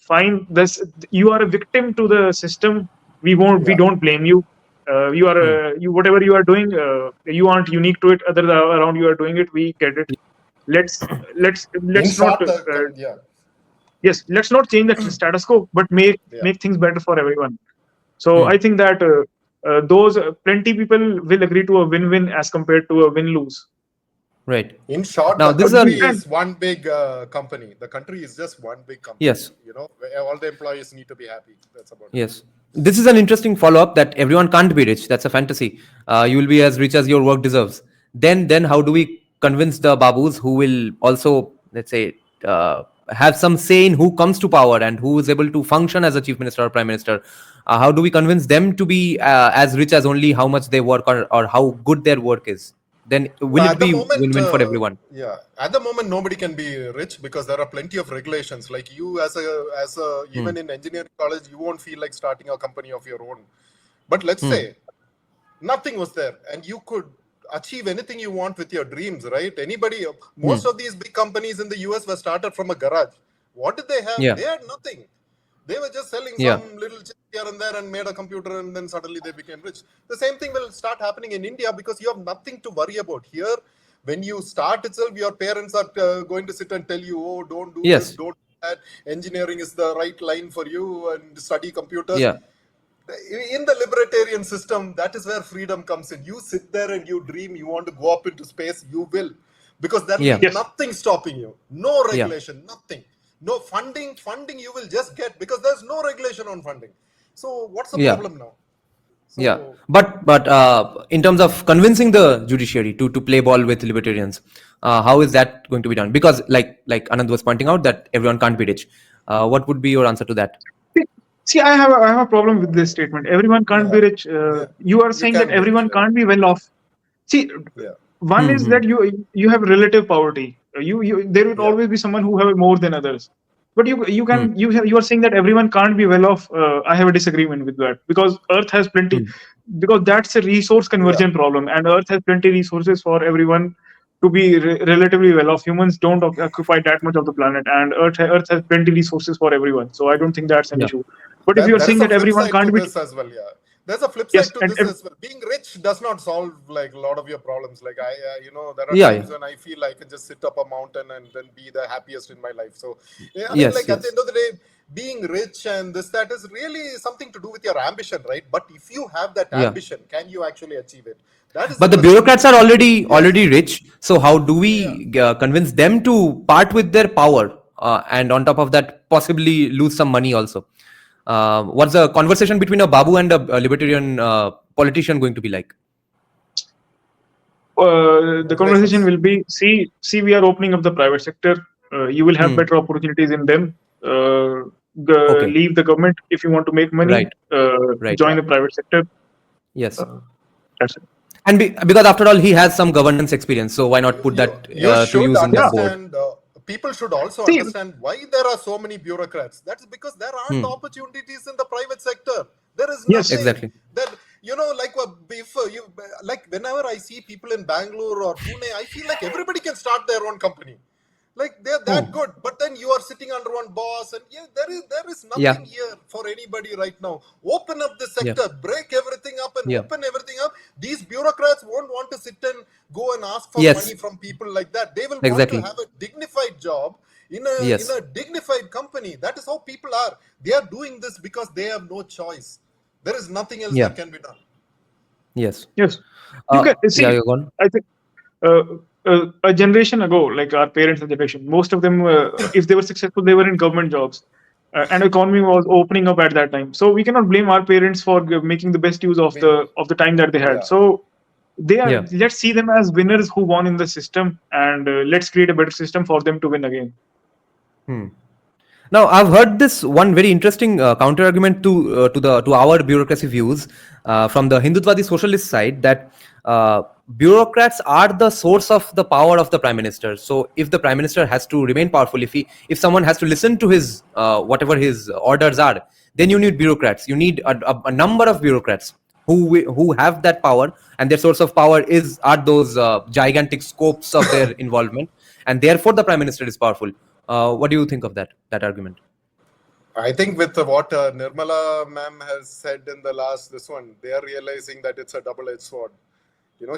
fine. This you are a victim to the system. We
yeah,
don't blame you. You are
Hmm.
you whatever you are doing. You aren't unique to it. Others around you are doing it. We get it. Let's
In
let's not
short, yeah,
yes, let's not change the status quo, but
yeah,
make things better for everyone. So
Hmm.
I think that those plenty people will agree to a win-win as compared to a win-lose.
Right.
in short,
Now,
the
this is
country
an
is one big company. The country is just one big company.
yes.
Where all the employees need to be happy. That's about it.
Yes. This is an interesting follow up that everyone can't be rich. That's a fantasy. You will be as rich as your work deserves. Then how do we convince the babus who will also, let's say, have some say in who comes to power and who is able to function as a chief minister or prime minister? How do we convince them to be as rich as only how much they work, or how good their work is? then will
At
it
the
be
moment,
win-win for everyone?
yeah, at the moment nobody can be rich because there are plenty of regulations. Like you, as a even in engineering college, you won't feel like starting a company of your own. But let's say nothing was there, and you could achieve anything you want with your dreams, right? Anybody, most of these big companies in the US were started from a garage. What did they have?
Yeah.
They had nothing. They were just selling
Yeah.
some little chip here and there and made a computer, and then suddenly they became rich. The same thing will start happening in India because you have nothing to worry about. Here, when you start itself, your parents are going to sit and tell you, oh, don't do this,
Yes.
don't do that. Engineering is the right line for you, and study computers.
Yeah.
In the libertarian system, that is where freedom comes in. You sit there and you dream, you want to go up into space, you will. Because there will
Yeah.
be
Yes.
nothing stopping you. No
Yeah.
regulation, nothing. No funding. Funding you will just get because there's no regulation on funding. So what's the
Yeah.
problem now?
Yeah,
So
but in terms of convincing the judiciary to play ball with libertarians, how is that going to be done? Because like Anand was pointing out that everyone can't be rich. What would be your answer to that?
See, I have a problem with this statement. Everyone can't
yeah,
be rich.
yeah,
You are
you
saying that
can be rich.
everyone can't be well off. See,
Yeah,
one is that you have relative poverty. You there will
yeah,
always be someone who have more than others. But
Hmm.
you are saying that everyone can't be well off. I have a disagreement with that because Earth has plenty.
Hmm.
Because that's a resource
yeah.
conversion problem, and Earth has plenty resources for everyone to be relatively well off. Humans don't occupy that much of the planet, and Earth has plenty resources for everyone. So I don't think that's an
Yeah.
issue. But if you are
There is
saying
a
that
flip
everyone
side to
can't be,
this as well. Yeah, there's a flip
yes,
side to
and
this as well. Being rich does not solve like a lot of your problems. Like there are
Yeah.
times
Yeah.
when I feel I can just sit up a mountain and then be the happiest in my life. So yeah, I mean,
Yes.
like at the
Yes.
end of the day, being rich and this that is really something to do with your ambition, right? But if you have that
Yeah.
ambition, can you actually achieve it? That is the
But the
question.
bureaucrats are
Yes.
already rich. So how do
Yeah.
we convince them to part with their power, and on top of that, possibly lose some money also? What's the conversation between a Babu and a libertarian politician going to be like?
the conversation
Regulations.
will be we are opening up the private sector. You will have
Hmm.
better opportunities in them.
Okay.
Leave the government if you want to make money.
Right. Right.
Join
Yeah.
the private sector.
Yes.
That's it.
And because after all, he has some governance experience, so why not put
you
that
you
to
should
use in their
Yeah.
board?
understand people should also
See,
understand why there are so many bureaucrats. That's because there aren't
Hmm.
opportunities in the private sector. There is
yes.
nothing
Exactly.
that like if you like whenever I see people in Bangalore or Pune, I feel like everybody can start their own company. Like they're that good, but then you are sitting under one boss, and yeah, there is
Yeah.
nothing here for anybody right now. Open up the
Yeah.
sector, break everything up, and
Yeah.
open everything up. These bureaucrats won't want to sit and go and ask for money
Yes.
from people like that. They will want to
Exactly.
have a dignified job in a
Yes.
dignified company. That is how people are. They are doing this because they have no choice. There is nothing else
Yeah.
that can be done.
Yes.
Yes. You can
Yeah.
see.
You're gone.
I think a generation ago, like our parents' generation, most of them, if they were successful, they were in government jobs, and economy was opening up at that time. So we cannot blame our parents for making the best use of
Being,
the time that they had.
yeah.
So they are.
Yeah.
Let's see them as winners who won in the system, and let's create a better system for them to win again.
Now, I've heard this one very interesting counter argument to our bureaucracy views from the Hindutvadi socialist side, that bureaucrats are the source of the power of the prime minister. So, if the prime minister has to remain powerful, if someone has to listen to his whatever his orders are, then you need bureaucrats. You need a number of bureaucrats who have that power, and their source of power are those gigantic scopes of their involvement, and therefore the prime minister is powerful. What do you think of that argument?
I think with what Nirmala ma'am has said in the last this one, they are realizing that it's a double-edged sword.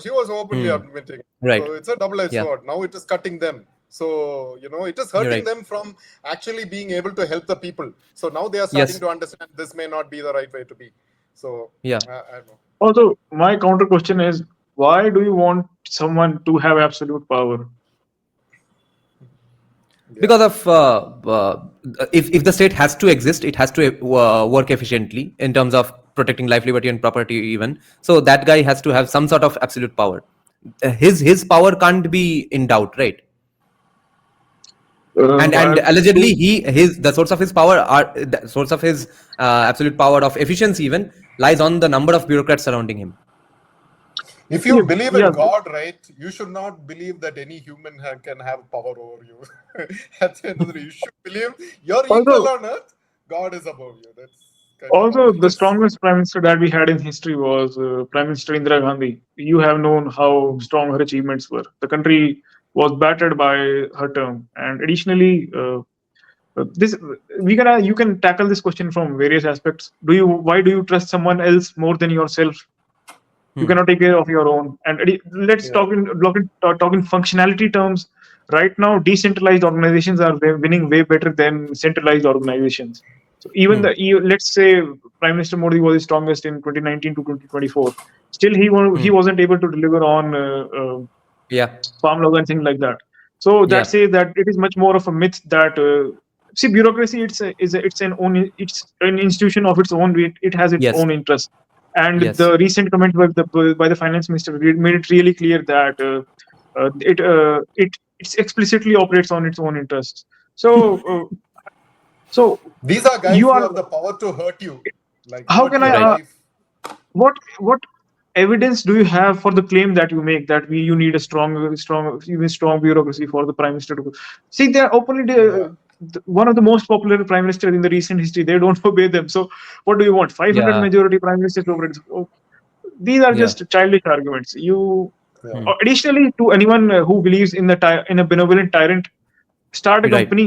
She was openly admitting.
Right.
So it's a double-edged
Yeah.
sword. Now it is cutting them. So it is
You're
hurting
right.
them from actually being able to help the people. So now they are starting
Yes.
to understand this may not be the right way to be. So
Yeah.
I don't know.
Also, my counter question is, why do you want someone to have absolute power?
Because of if the state has to exist, it has to work efficiently in terms of protecting life, liberty, and property. Even so, that guy has to have some sort of absolute power. His power can't be in doubt, right? And allegedly the source of his power the source of his absolute power of efficiency even lies on the number of bureaucrats surrounding him.
If you believe in
yeah.
God, right, you should not believe that any human can have power over you. At the end of the day, you should believe you're equal
Also,
on earth, God is above you. That's kind of how
Also,
it
the
is.
strongest prime minister that we had in history was Prime Minister Indira Gandhi. You have known how strong her achievements were. The country was battered by her term, and additionally, this you can tackle this question from various aspects. Why do you trust someone else more than yourself? You
Hmm.
cannot take care of your own. And let's
Yeah.
talk in functionality terms. Right now, decentralized organizations are winning way better than centralized organizations. So even
Hmm.
let's say Prime Minister Modi was the strongest in 2019 to 2024. Still, he
Hmm.
wasn't able to deliver on
Yeah.
farm laws and things like that. So that
Yeah.
says that it is much more of a myth that see bureaucracy it's an institution of its own. It has its
Yes.
own interest. And
Yes.
the recent comment by the finance minister made it really clear that it explicitly operates on its own interests. So
These are guys
you
who
are
have the power to hurt you, like
how
hurt
can I
your
Right.
life.
what evidence do you have for the claim that you make that you need a strong bureaucracy for the prime minister to see? They're openly
Yeah.
one of the most popular prime ministers in the recent history. They don't obey them. So what do you want? 500
Yeah.
majority prime ministers over it? Oh, these are
Yeah.
just childish arguments. You
Yeah.
Hmm.
additionally, to anyone who believes in in a benevolent tyrant, start a
Right.
company.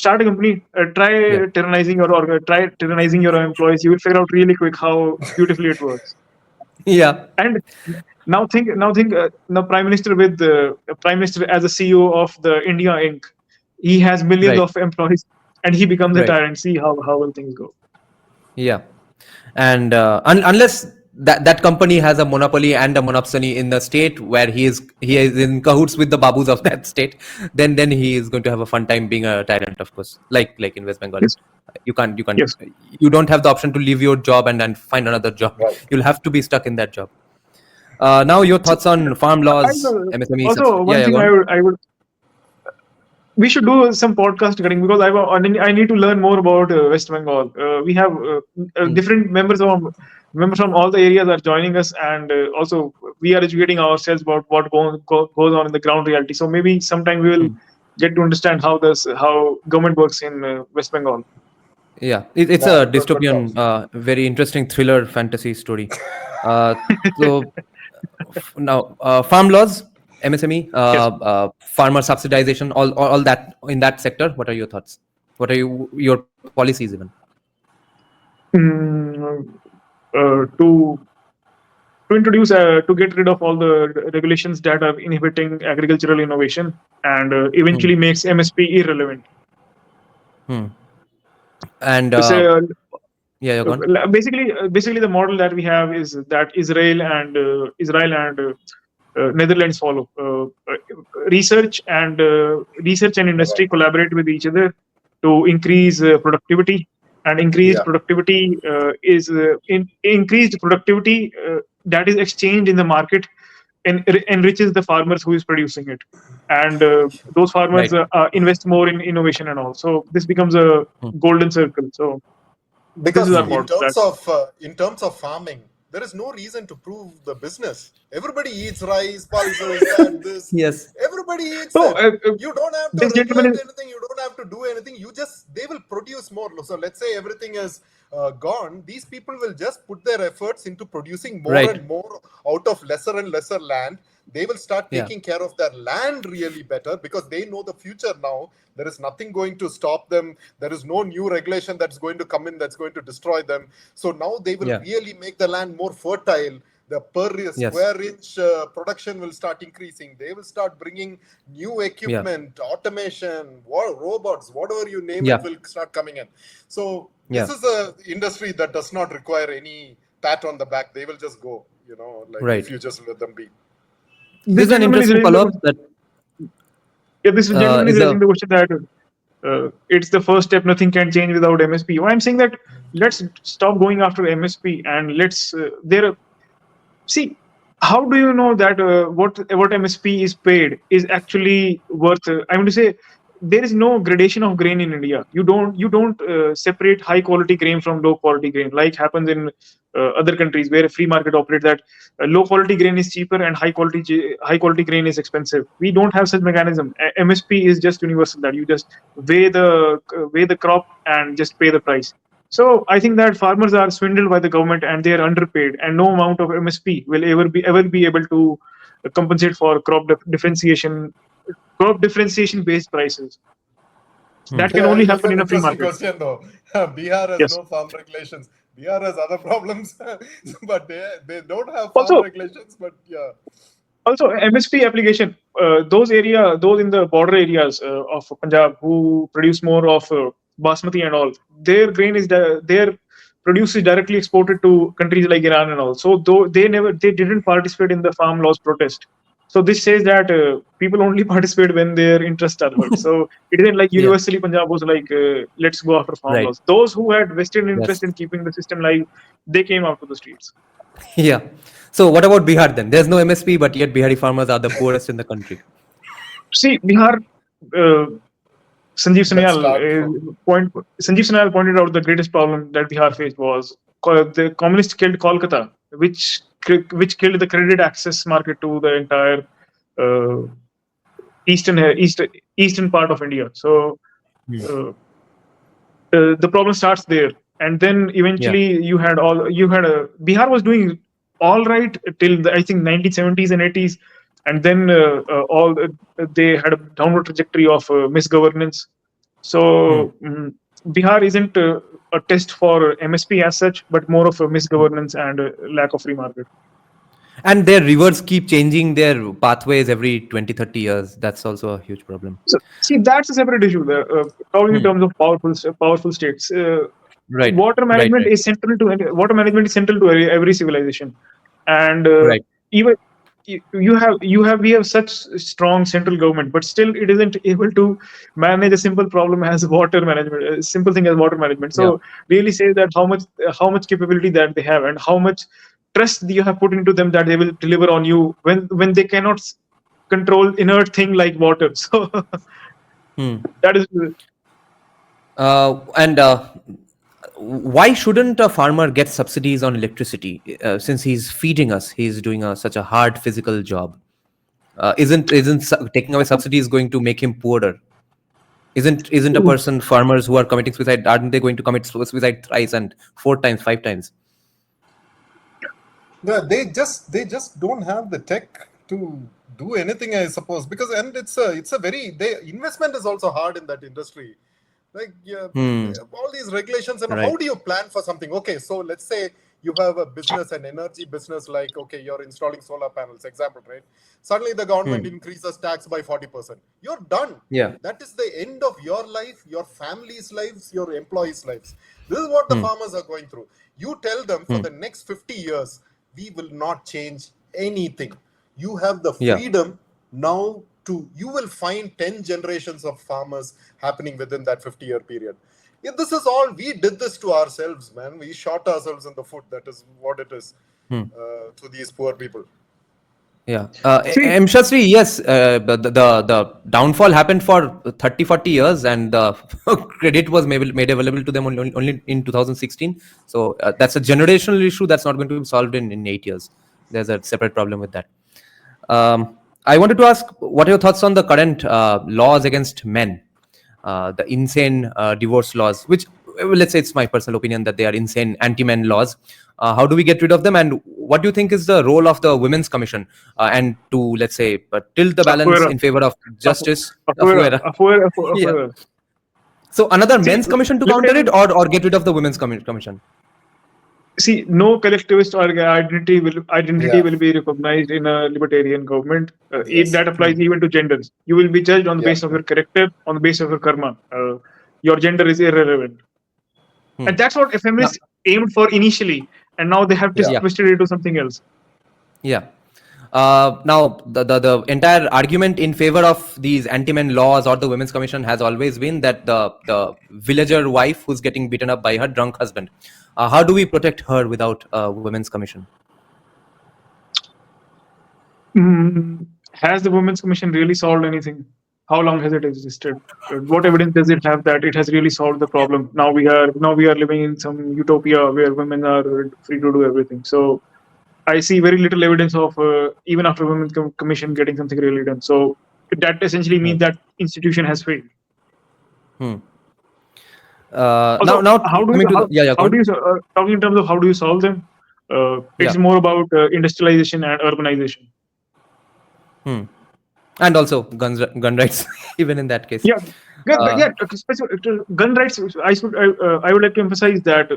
Start a company.
Yeah.
Try tyrannizing your employees. You will figure out really quick how beautifully it works.
Yeah.
And now think the prime minister as a CEO of the India Inc. He has millions
Right.
of employees, and he becomes a
Right.
tyrant. See how will things go?
Yeah. And unless that company has a monopoly and a monopsony in the state where he is in cahoots with the babus of that state, then he is going to have a fun time being a tyrant, of course. Like in West Bengal,
Yes,
you can't
yes.
you don't have the option to leave your job and find another job.
Right.
You'll have to be stuck in that job. Now your
So,
thoughts on farm
I,
laws, MSME
also
Yeah,
one
yeah,
thing
go on.
I would we should do some podcast cutting because I need to learn more about West Bengal. We have
Hmm.
different members from all the areas are joining us, and also we are educating ourselves about what goes on in the ground reality. So maybe sometime we will
Hmm.
get to understand how government works in West Bengal.
Yeah, it's
Yeah,
a
good
dystopian,
talk.
very interesting thriller fantasy story. Uh, so now farm laws, MSME,
Yes.
farmer subsidization, all that in that sector. What are your thoughts? What are your policies even?
Mm, to introduce to get rid of all the regulations that are inhibiting agricultural innovation and
Hmm.
eventually makes MSP irrelevant.
Hmm. And
To say
yeah, you're gone.
basically the model that we have is that Israel and Netherlands follow research and
Right.
industry collaborate with each other to increase productivity, and increased
Yeah.
productivity increased productivity that is exchanged in the market and enriches the farmers who is producing it, and those farmers
Right.
invest more in innovation and all. So this becomes a
Hmm.
golden circle. So this is
Because
our
Hmm.
model.
in terms of farming, there is no reason to prove the business. Everybody eats rice, pulses, that this.
Yes.
Everybody eats
So
it. You don't have to
this gentleman
regulate
is
anything. You don't have to do anything. They will produce more. So let's say everything is gone. These people will just put their efforts into producing more
Right.
and more out of lesser and lesser land. They will start
Yeah.
taking care of their land really better because they know the future now. There is nothing going to stop them. There is no new regulation that's going to come in that's going to destroy them. So now they will
Yeah.
really make the land more fertile. The per
Yes.
square inch production will start increasing. They will start bringing new
Yeah.
equipment, automation, robots, whatever you name it,
Yeah.
will start coming in. So this
Yeah.
is a industry that does not require any pat on the back. They will just go, like if
Right.
you just let them be.
this
This is an
gentleman is
interesting
raising the
follow-up
question.
that
Yeah, this gentleman is
is a
raising the question that it's the first step. Nothing can change without MSP. Why I'm saying that let's stop going after MSP and let's see how do you know that what MSP is paid is actually worth. I mean to say there is no gradation of grain in India. You don't separate high quality grain from low quality grain like happens in other countries where a free market operates. That low quality grain is cheaper and high quality grain is expensive. We don't have such mechanism. MSP is just universal, that you just weigh the crop and just pay the price. So I think that farmers are swindled by the government and they are underpaid, and no amount of MSP will ever be able to compensate for crop differentiation based prices. That can only
That's
happen
an
in a free
interesting
market.
question, though. Bihar has
Yes.
no farm regulations. Bihar has other problems, but they don't have farm
Also,
regulations. But yeah,
also MSP application. Those in the border areas of Punjab who produce more of basmati and all, their their produce is directly exported to countries like Iran and all. So though they didn't participate in the farm laws protest. So this says that people only participate when their interests are hurt. So it isn't like
Yeah.
universally Punjab was like, let's go after farm
Right.
laws. Those who had vested interest
Yes.
in keeping the system live, they came out to the streets.
Yeah. So what about Bihar then? There's no MSP, but yet Bihari farmers are the poorest in the country.
See, Bihar, uh, Sanjeev
let's
Sanyal
start from.
Sanjeev Sanyal pointed out the greatest problem that Bihar faced was the communists killed Kolkata, which killed the credit access market to the entire uh, eastern part of India. So uh, the problem starts there, and then
Yeah.
eventually you had a Bihar was doing all right till I think 1970s and 80s, and then they had a downward trajectory of misgovernance. So Bihar isn't a test for MSP as such, but more of a misgovernance and a lack of free market.
And their rivers keep changing their pathways every 20, 30 years. That's also a huge problem.
So, see, that's a separate issue there. Talking in terms of powerful states,
Right. Right. Right.
water management is central to every civilization, and
Right.
even we have such strong central government, but still it isn't able to manage a simple problem as water management, a simple thing as water management.
Yeah.
So really says that how much capability that they have and how much trust you have put into them that they will deliver on you when they cannot control inert thing like water. So that is
And why shouldn't a farmer get subsidies on electricity since he's feeding us? He's doing such a hard physical job. Isn't taking away subsidies going to make him poorer? Isn't a person farmers who are committing suicide, aren't they going to commit suicide thrice and 4 times, 5 times?
Yeah, they just don't have the tech to do anything, I suppose, because and it's a very investment is also hard in that industry. Like yeah, all these regulations and how
Right.
do you plan for something? Okay, so let's say you have a business, an energy business, like okay, you're installing solar panels, example, right? Suddenly the government increases tax by 40%. You're done.
Yeah.
That is the end of your life, your family's lives, your employees' lives. This is what the farmers are going through. You tell them for the next 50 years, we will not change anything. You have the
Yeah.
freedom now to, you will find 10 generations of farmers happening within that 50-year period. Yeah, this is all, we did this to ourselves, man. We shot ourselves in the foot. That is what it is to these poor people.
Yeah.
see
M. Shastri, yes, the downfall happened for 30, 40 years and the credit was made available to them only in 2016. So that's a generational issue that's not going to be solved in 8 years. There's a separate problem with that. I wanted to ask, what are your thoughts on the current laws against men? The insane divorce laws, which let's say it's my personal opinion that they are insane anti-men laws. How do we get rid of them, and what do you think is the role of the Women's Commission and to let's say tilt the balance
Afuera,
in favor of justice?
Afuera,
Afuera.
Afuera,
Yeah.
Afuera.
So another
See,
men's commission to counter it,
libertarian.
or get rid of the Women's Commission?
See, no collectivist or identity
Yeah.
will be recognized in a libertarian government.
Yes.
That applies even to genders. You will be judged on the
Yeah.
basis of your character, on the basis of your karma. Your gender is irrelevant, and that's what
Now,
feminists aimed for initially, and now they have
Yeah.
twisted it into something else.
yeah. Now, the entire argument in favor of these anti-men laws or the Women's Commission has always been that the villager wife who's getting beaten up by her drunk husband. How do we protect her without a Women's Commission?
Has the Women's Commission really solved anything? How long has it existed? What evidence does it have that it has really solved the problem? Now we are living in some utopia where women are free to do everything. So I see very little evidence of even after Women's Commission getting something really done. So that essentially means that institution has failed.
Hmm.
Also,
Now
how do
coming to the
how
go
do
on.
you talking in terms of how do you solve them? It's
Yeah.
more about industrialization and urbanization.
Hmm. And also gun rights, even in that case.
Yeah, good, but
Uh,
yeah, gun rights. I would like to emphasize that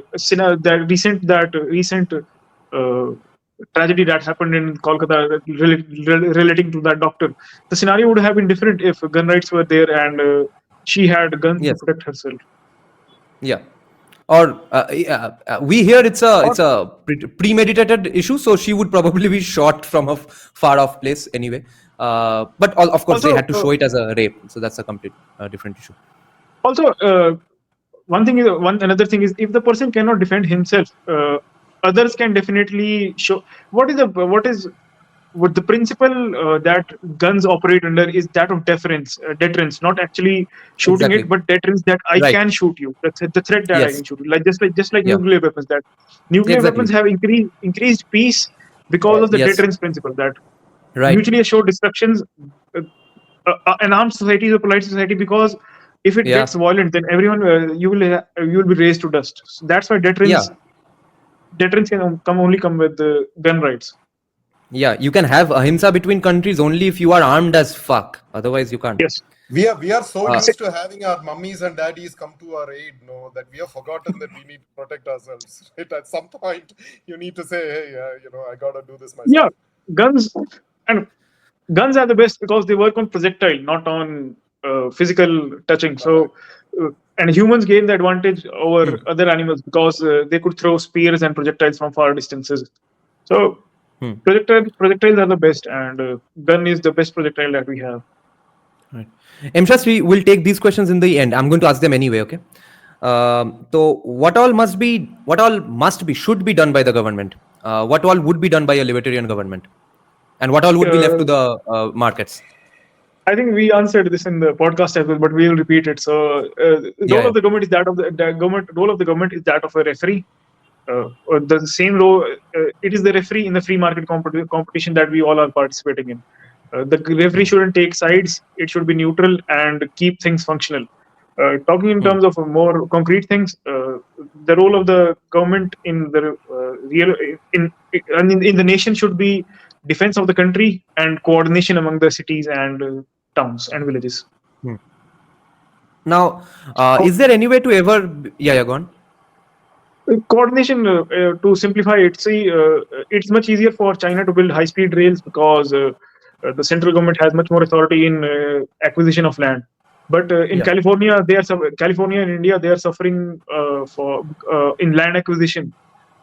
recent tragedy that happened in Kolkata relating to that doctor. The scenario would have been different if gun rights were there and she had guns to
yes.
protect herself.
Yeah. Or yeah, we hear
Or
it's a premeditated issue, so she would probably be shot from a far off place anyway. But of course, they
also,
had to show it as a rape, so that's a complete different issue.
also one thing is another thing is if the person cannot defend himself, others can definitely show. What is what the principle that guns operate under is that of deterrence, not actually shooting it,
Exactly.
but deterrence that I
Right.
can shoot you. The threat that I
Yes.
can shoot you. Just like
Yeah.
nuclear weapons. That nuclear weapons
Exactly.
have increased peace because of the
Yes.
deterrence principle. That
Right.
mutually assured destructions. Uh, an armed society is a polite society because if it
Yeah.
gets violent, then everyone you will be raised to dust. So that's why
Yeah.
deterrence can come with gun rights.
Yeah. You can have ahimsa between countries only if you are armed as fuck. Otherwise, you can't.
Yes.
We are so
Uh,
used to having our mummies and daddies come to our aid, no, that we have forgotten that we need to protect ourselves. Right? At some point, you need to say, hey, I gotta do this
Yeah,
myself.
guns and guns are the best because they work on projectile, not on physical touching.
Correct.
So, and humans gain the advantage over
hmm.
other animals because they could throw spears and projectiles from far distances. So,
Hmm.
projectiles are the best, and gun is the best projectile that we have.
Right. Mshas, we will take these questions in the end. I'm going to ask them anyway. Okay. So, what all must be, should be done by the government? What all would be done by a libertarian government? And what all would be left to
Uh,
the markets?
I think we answered this in the podcast as well, but we will repeat it. So, the
Yeah.
role
Yeah.
of the government is that of the government. Role of the government is that of a referee. Or the same role. It is the referee in the free market competition that we all are participating in. The referee
Hmm.
shouldn't take sides. It should be neutral and keep things functional. Talking in
Hmm.
terms of more concrete things, the role of the government in the real in the nation should be defense of the country and coordination among the cities and towns and villages.
Hmm. Now,
Co-
is there any way to ever? Yeah. Yeah. Go on.
Coordination to simplify it. See, it's much easier for China to build high-speed rails because the central government has much more authority in acquisition of land. But in
Yeah.
California, California and India, they are suffering for in land acquisition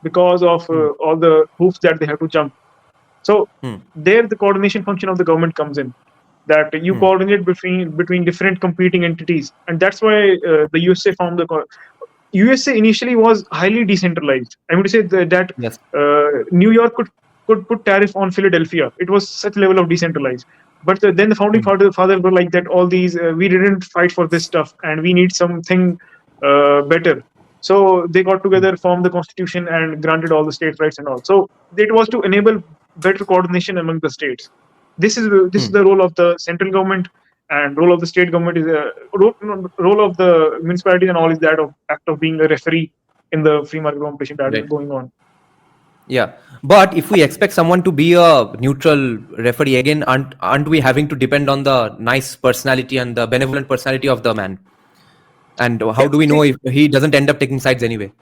because of
Hmm.
all the hoops that they have to jump. So
Hmm.
there, the coordination function of the government comes in. That you
Hmm.
coordinate between different competing entities, and that's why the USA formed the USA initially was highly decentralized. I would say that
Yes.
New York could put tariff on Philadelphia. It was such level of decentralized. But then the founding
Hmm.
father were like that. All these we didn't fight for this stuff, and we need something better. So they got
Hmm.
together, formed the constitution, and granted all the state rights and all. So it was to enable better coordination among the states. This is
Hmm.
the role of the central government, and role of the state government is role of the municipality and all is that of act of being a referee in the free market competition that is
Right.
going on.
Yeah, but if we expect someone to be a neutral referee again, aren't we having to depend on the nice personality and the benevolent personality of the man? And how
Yeah,
do we know if he doesn't end up taking sides anyway?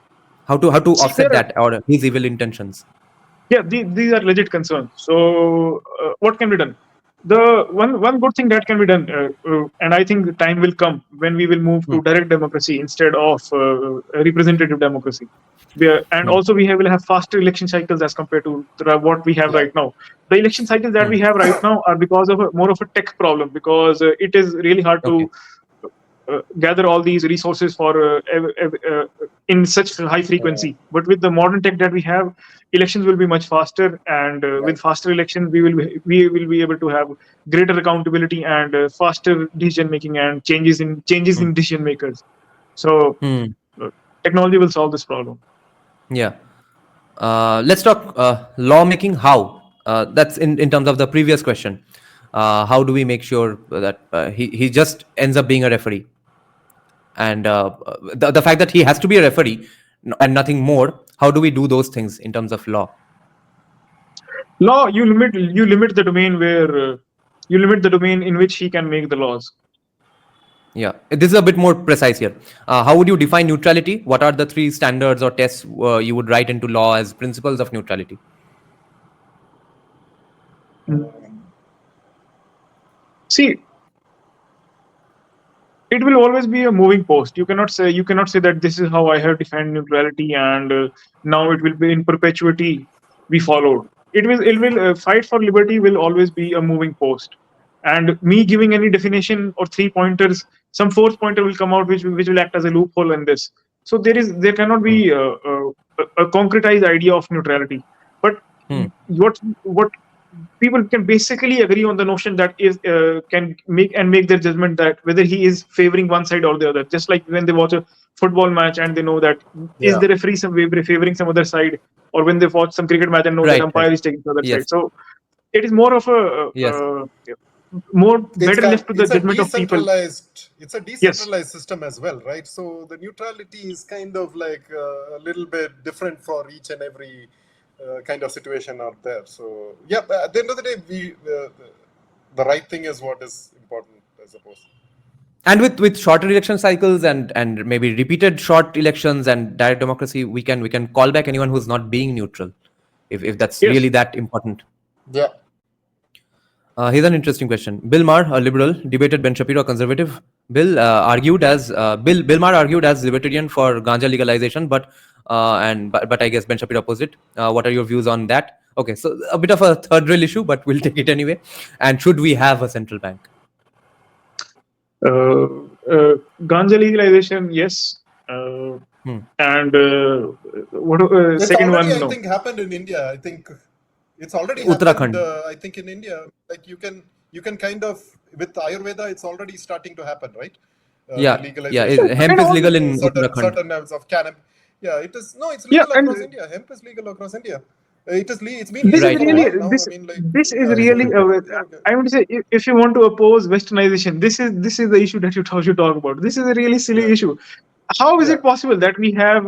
How to
see
offset
there are
that or his evil intentions?
yeah these are legit concerns. So what can be done? The one good thing that can be done, and I think the time will come when we will move
Hmm.
to direct democracy instead of representative democracy. And
Hmm.
also we will have faster election cycles as compared to what we have
Yeah.
right now. The election cycles that
Hmm.
we have right now are because of more of a tech problem because it is really hard
Okay.
to gather all these resources for in such high frequency. But with the modern tech that we have, elections will be much faster, and with faster elections, we will be able to have greater accountability and faster decision making and changes in decision makers. So technology will solve this problem.
Yeah. Let's talk lawmaking. How? That's in terms of the previous question. How do we make sure that he just ends up being a referee? And the fact that he has to be a referee and nothing more, how do we do those things in terms of law?
Law, you limit the domain where you limit the domain in which he can make the laws.
Yeah, this is a bit more precise here. How would you define neutrality? What are the 3 standards or tests you would write into law as principles of neutrality?
See, it will always be a moving post. You cannot say that this is how I have defined neutrality, and now it will be in perpetuity be followed. It will fight for liberty will always be a moving post. And me giving any definition or 3 pointers, some 4th pointer will come out which will act as a loophole in this. So there cannot be a concretized idea of neutrality. But what people can basically agree on the notion that is can make their judgment that whether he is favoring one side or the other. Just like when they watch a football match and they know that is the referee favoring some other side, or when they watch some cricket match and know that umpire is taking the other side. So it is more of a more better left to the judgment of people.
It's a decentralized system as well, right? So the neutrality is kind of like a little bit different for each and every kind of situation out there. So yeah, but at the end of the day, the right thing is what is important, I suppose.
And with shorter election cycles and maybe repeated short elections and direct democracy, we can call back anyone who's not being neutral, if that's really that important.
Yeah.
Here's an interesting question. Bill Maher, a liberal, debated Ben Shapiro, a conservative. Bill Maher argued as libertarian for ganja legalization, but I guess Ben Shapiro opposed it. What are your views on that? Okay, so a bit of a third rail issue, but we'll take it anyway. And should we have a central bank?
Ganja legalization, yes. And what second one?
I think happened in India. I think it's already happened. I think in India, like you can kind of with Ayurveda, it's already starting to happen, right?
Hemp is legal in
certain levels of cannabis. Yeah, it is. No, it's legal across India. Hemp is legal across India. It's been legal
this is really I would say if you want to oppose westernization, this is the issue that you talk about. This is a really silly issue. How is it possible that we have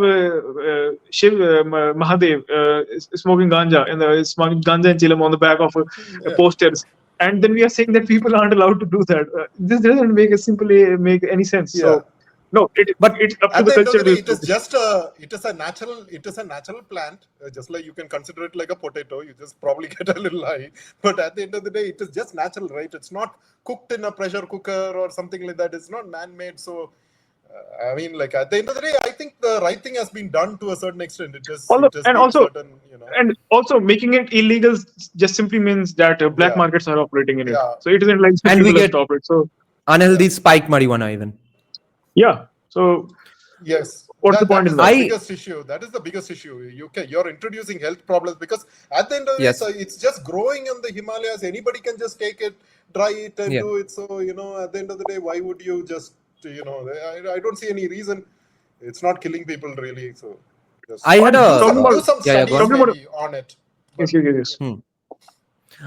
Shiv Mahadev smoking ganja and chilam on the back of posters, and then we are saying that people aren't allowed to do that? This doesn't make any sense. So no, it's up to the culture.
It is a natural plant. Just like you can consider it like a potato, you just probably get a little high. But at the end of the day, it is just natural, right? It's not cooked in a pressure cooker or something like that. It's not man-made. So I mean, like at the end of the day, I think the right thing has been done to a certain extent.
And also making it illegal just simply means that black markets are operating in it. So it isn't like
and we get
stop it. So
unhealthy spike marijuana even.
Yeah. So
yes,
what's the point?
That is the biggest issue. You're introducing health problems because at the end of the day, it's just growing in the Himalayas. Anybody can just take it, dry it, and do it. So at the end of the day, why would you just I don't see any reason. It's not killing people really. So
I had
do some studies on it.
Yes.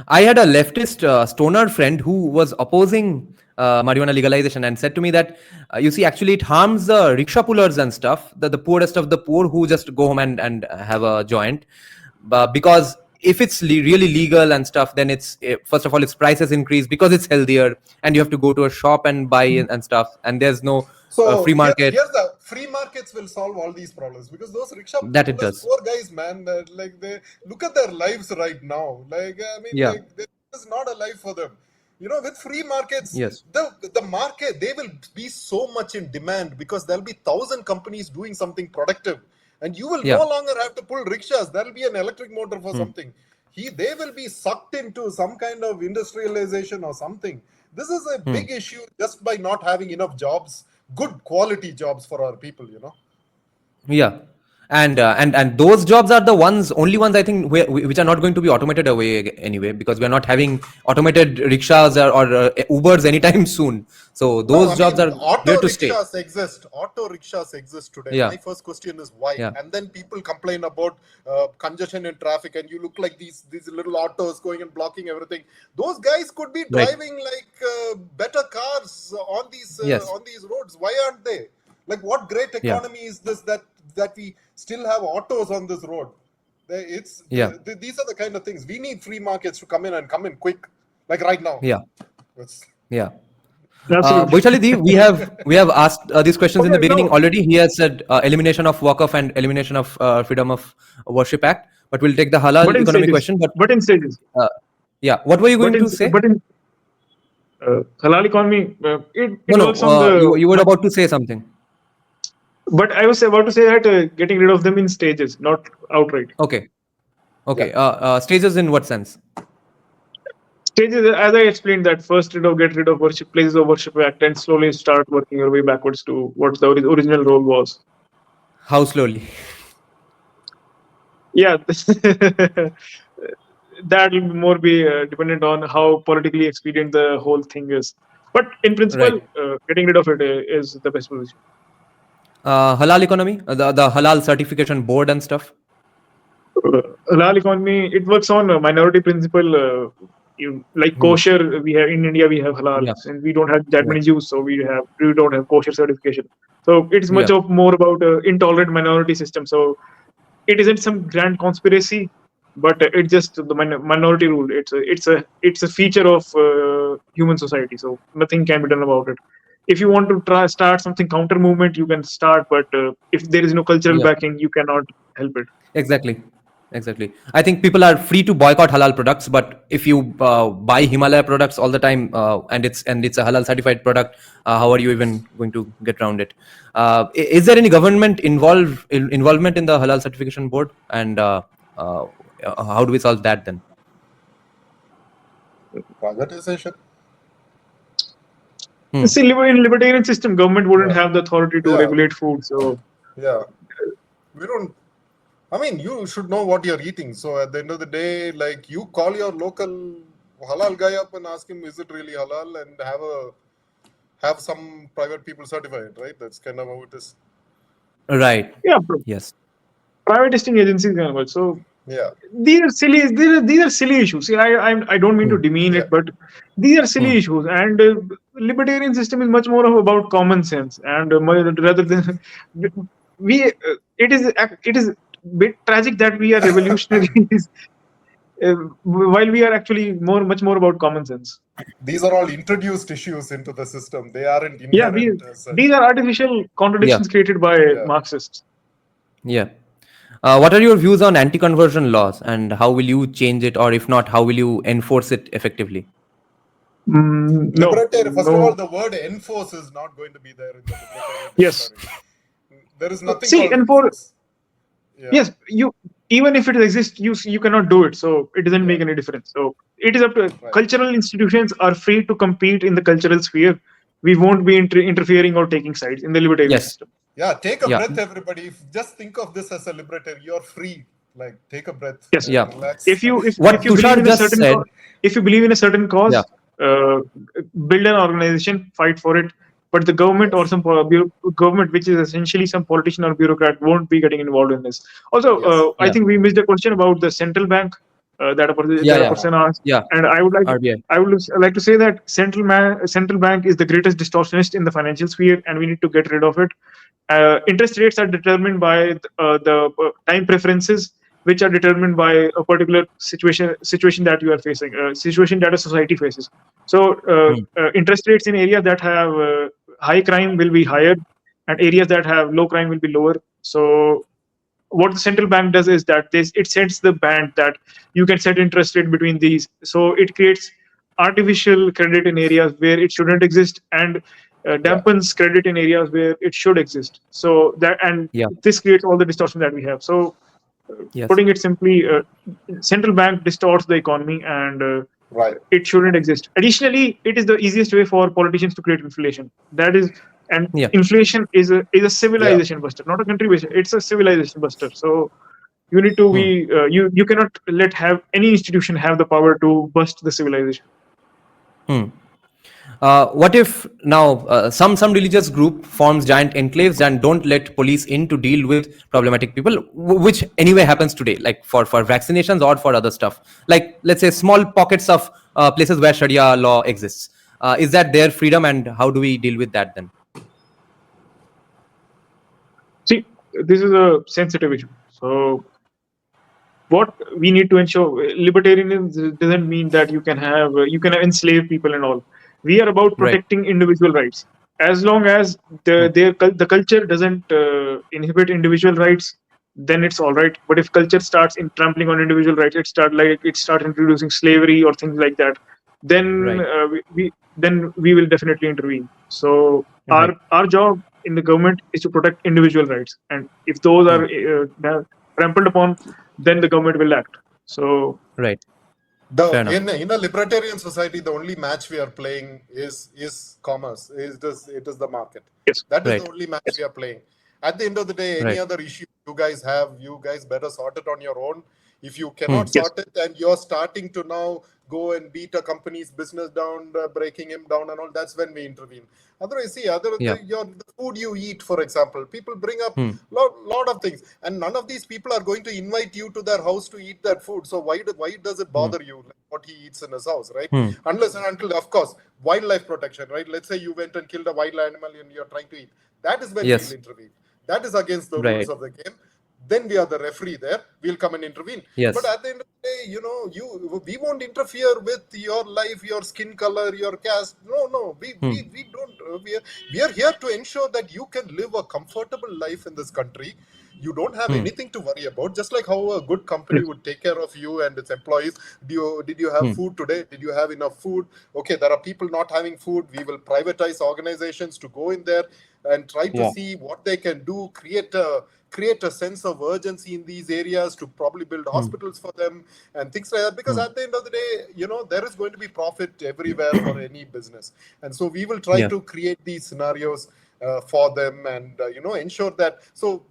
I had a leftist stoner friend who was opposing marijuana legalization and said to me that you see, actually it harms the rickshaw pullers and stuff, the poorest of the poor who just go home and have a joint, because if it's really legal and stuff, then first of all its prices increase because it's healthier and you have to go to a shop and buy and stuff, and there's no free market.
Here's the free markets will solve all these problems because those rickshaw poor guys, man, they look at their lives right now. Like I mean, this is not a life for them. With free markets, the market, they will be so much in demand because there'll be 1,000 companies doing something productive. And you will no longer have to pull rickshaws. There'll be an electric motor for something. They will be sucked into some kind of industrialization or something. This is a big issue just by not having enough jobs good quality jobs for our people,
Yeah. And those jobs are the only ones I think which are not going to be automated away anyway, because we are not having automated rickshaws or Ubers anytime soon. So
No,
those
I
jobs
mean,
are here to stay.
Auto rickshaws exist today.
Yeah.
My first question is why?
Yeah.
And then people complain about congestion in traffic, and you look like these little autos going and blocking everything. Those guys could be
Right.
driving like better cars on
Yes.
these roads. Why aren't they? Like, what great
Yeah.
economy is this that we still have autos on this road?
Yeah.
These are the kind of things we need. Free markets to come in quick, like right now.
Yeah.
It's,
Yeah.
Absolutely.
Vaishali, we have asked these questions in the
Okay,
beginning
no,
already. He has said elimination of walk-off and elimination of Freedom of Worship Act. But we'll take the
but
halal
in
economy
stages.
question. But
But in stages.
yeah, what were you going
But in
to say?
but in halal economy, it
No,
works on
you were
the.
about to say something.
But I was about to say that getting rid of them in stages, not outright.
Okay. Okay.
yeah.
Stages in what sense?
Stages, as I explained, that first get rid of worship places of worship act and slowly start working your way backwards to what the original role was.
How slowly?
Yeah, that will more be dependent on how politically expedient the whole thing is. But in
Right.
principle, getting rid of it is the best solution.
Halal economy, the halal certification board and stuff.
Halal economy, it works on a minority principle. Like kosher, we have in India we have halal,
Yeah.
and we don't have that many
Right.
Jews, so we don't have kosher certification. So it's much
Yeah.
of more about intolerant minority system. So it isn't some grand conspiracy, but it's just the minority rule. It's a feature of human society. So nothing can be done about it. If you want to start something counter movement, you can start, but if there is no cultural
Yeah.
backing, you cannot help it.
Exactly. Exactly. I think people are free to boycott halal products, but if you buy Himalaya products all the time and it's a halal certified product, how are you even going to get around it? Is there any government involvement in the halal certification board, and how do we solve that then?
Privatization.
See, in libertarian system, government wouldn't have the authority to
Yeah.
regulate food. So
Yeah, we don't. I mean, you should know what you're eating. So at the end of the day, like, you call your local halal guy up and ask him, is it really halal, and have some private people certify it, right? That's kind of how it is.
Right.
yeah,
Yes.
private testing agencies can work. So
Yeah,
these are silly. These are silly issues. See, I don't mean to demean
Yeah.
it, but these are silly issues. And libertarian system is much more about common sense, and rather than it is a bit tragic that we are revolutionaries while we are actually much more about common sense.
these are all introduced issues into the system. They aren't
Yeah,
inherent as such.
these are artificial contradictions created by Marxists.
Yeah. What are your views on anti-conversion laws, and how will you change it, or if not, how will you enforce it effectively?
No,
Libertarian, first of
no.
all, the word enforce is not going to be there in the libertarian
Yes.
dictionary. There is nothing
See,
called
enforce.
Yeah.
Yes, even if it exists, you cannot do it. So it doesn't make any difference. So it is up to cultural institutions are free to compete in the cultural sphere. We won't be interfering or taking sides in the libertarian system.
Yeah, take a
Yeah.
breath, everybody. Just think of this as a libertarian. You're free. Like, take a breath.
Yes.
Yeah.
Relax.
If you
What
believe
Tushar
in a
just
certain
said.
if you believe in a certain cause,
Yeah.
build an organization, fight for it. But the government or some government, which is essentially some politician or bureaucrat, won't be getting involved in this. Also, I
Yeah.
think we missed a question about the central bank that a person asked.
Yeah.
And I would
RBI.
like to say that central bank is the greatest distortionist in the financial sphere, and we need to get rid of it. Interest rates are determined by the time preferences, which are determined by a particular situation that you are facing, a situation that a society faces. So interest rates in areas that have high crime will be higher, and areas that have low crime will be lower. So what the central bank does is that it sets the band that you can set interest rate between these. So it creates artificial credit in areas where it shouldn't exist, and dampens credit in areas where it should exist. So this creates all the distortion that we have. So putting it simply, central bank distorts the economy, and it shouldn't exist. Additionally, it is the easiest way for politicians to create inflation. That is And
Yeah.
inflation is a civilization buster, not a country buster. It's a civilization buster. So you need to be you cannot let have any institution have the power to bust the civilization.
What if now some religious group forms giant enclaves and don't let police in to deal with problematic people, which anyway happens today, like for vaccinations or for other stuff, like let's say small pockets of places where Sharia law exists. Is that their freedom, and how do we deal with that then?
See, this is a sensitive issue. So what we need to ensure, libertarianism doesn't mean that you can enslave people and all. We are about
Right.
protecting individual rights. As long as the culture doesn't inhibit individual rights, then it's all right. But if culture starts in trampling on individual rights, it start introducing slavery or things like that, then
Right.
we will definitely intervene. So
Right.
our job in the government is to protect individual rights, and if those are trampled upon, then the government will act. So
Right.
The
Fair enough.
in a libertarian society, the only match we are playing is commerce. It is the market.
yes,
That is
Right.
the only match
yes.
we are playing. At the end of the day, any
Right.
other issue you guys better sort it on your own. If you cannot
Yes.
sort it and you're starting to now go and beat a company's business down, breaking him down and all, that's when we intervene. Otherwise, see,
Yeah.
the food you eat, for example, people bring up lot of things, and none of these people are going to invite you to their house to eat that food. So why does it bother you, like, what he eats in his house, right? Unless and until, of course, wildlife protection, right? Let's say you went and killed a wild animal and you're trying to eat. That is when
Yes.
we'll intervene. That is against the
Right.
rules of the game. Then we are the referee there. We'll come and intervene.
Yes.
But at the end of the day, we won't interfere with your life, your skin color, your caste. No. We don't. We are here to ensure that you can live a comfortable life in this country. You don't have anything to worry about. Just like how a good company
Yes.
would take care of you and its employees. Did you have food today? Did you have enough food? Okay, there are people not having food. We will privatize organizations to go in there and try to
Yeah.
see what they can do, create a sense of urgency in these areas to probably build hospitals for them and things like that. Because at the end of the day, there is going to be profit everywhere for any business. And so we will try
Yeah.
to create these scenarios for them and, ensure that. So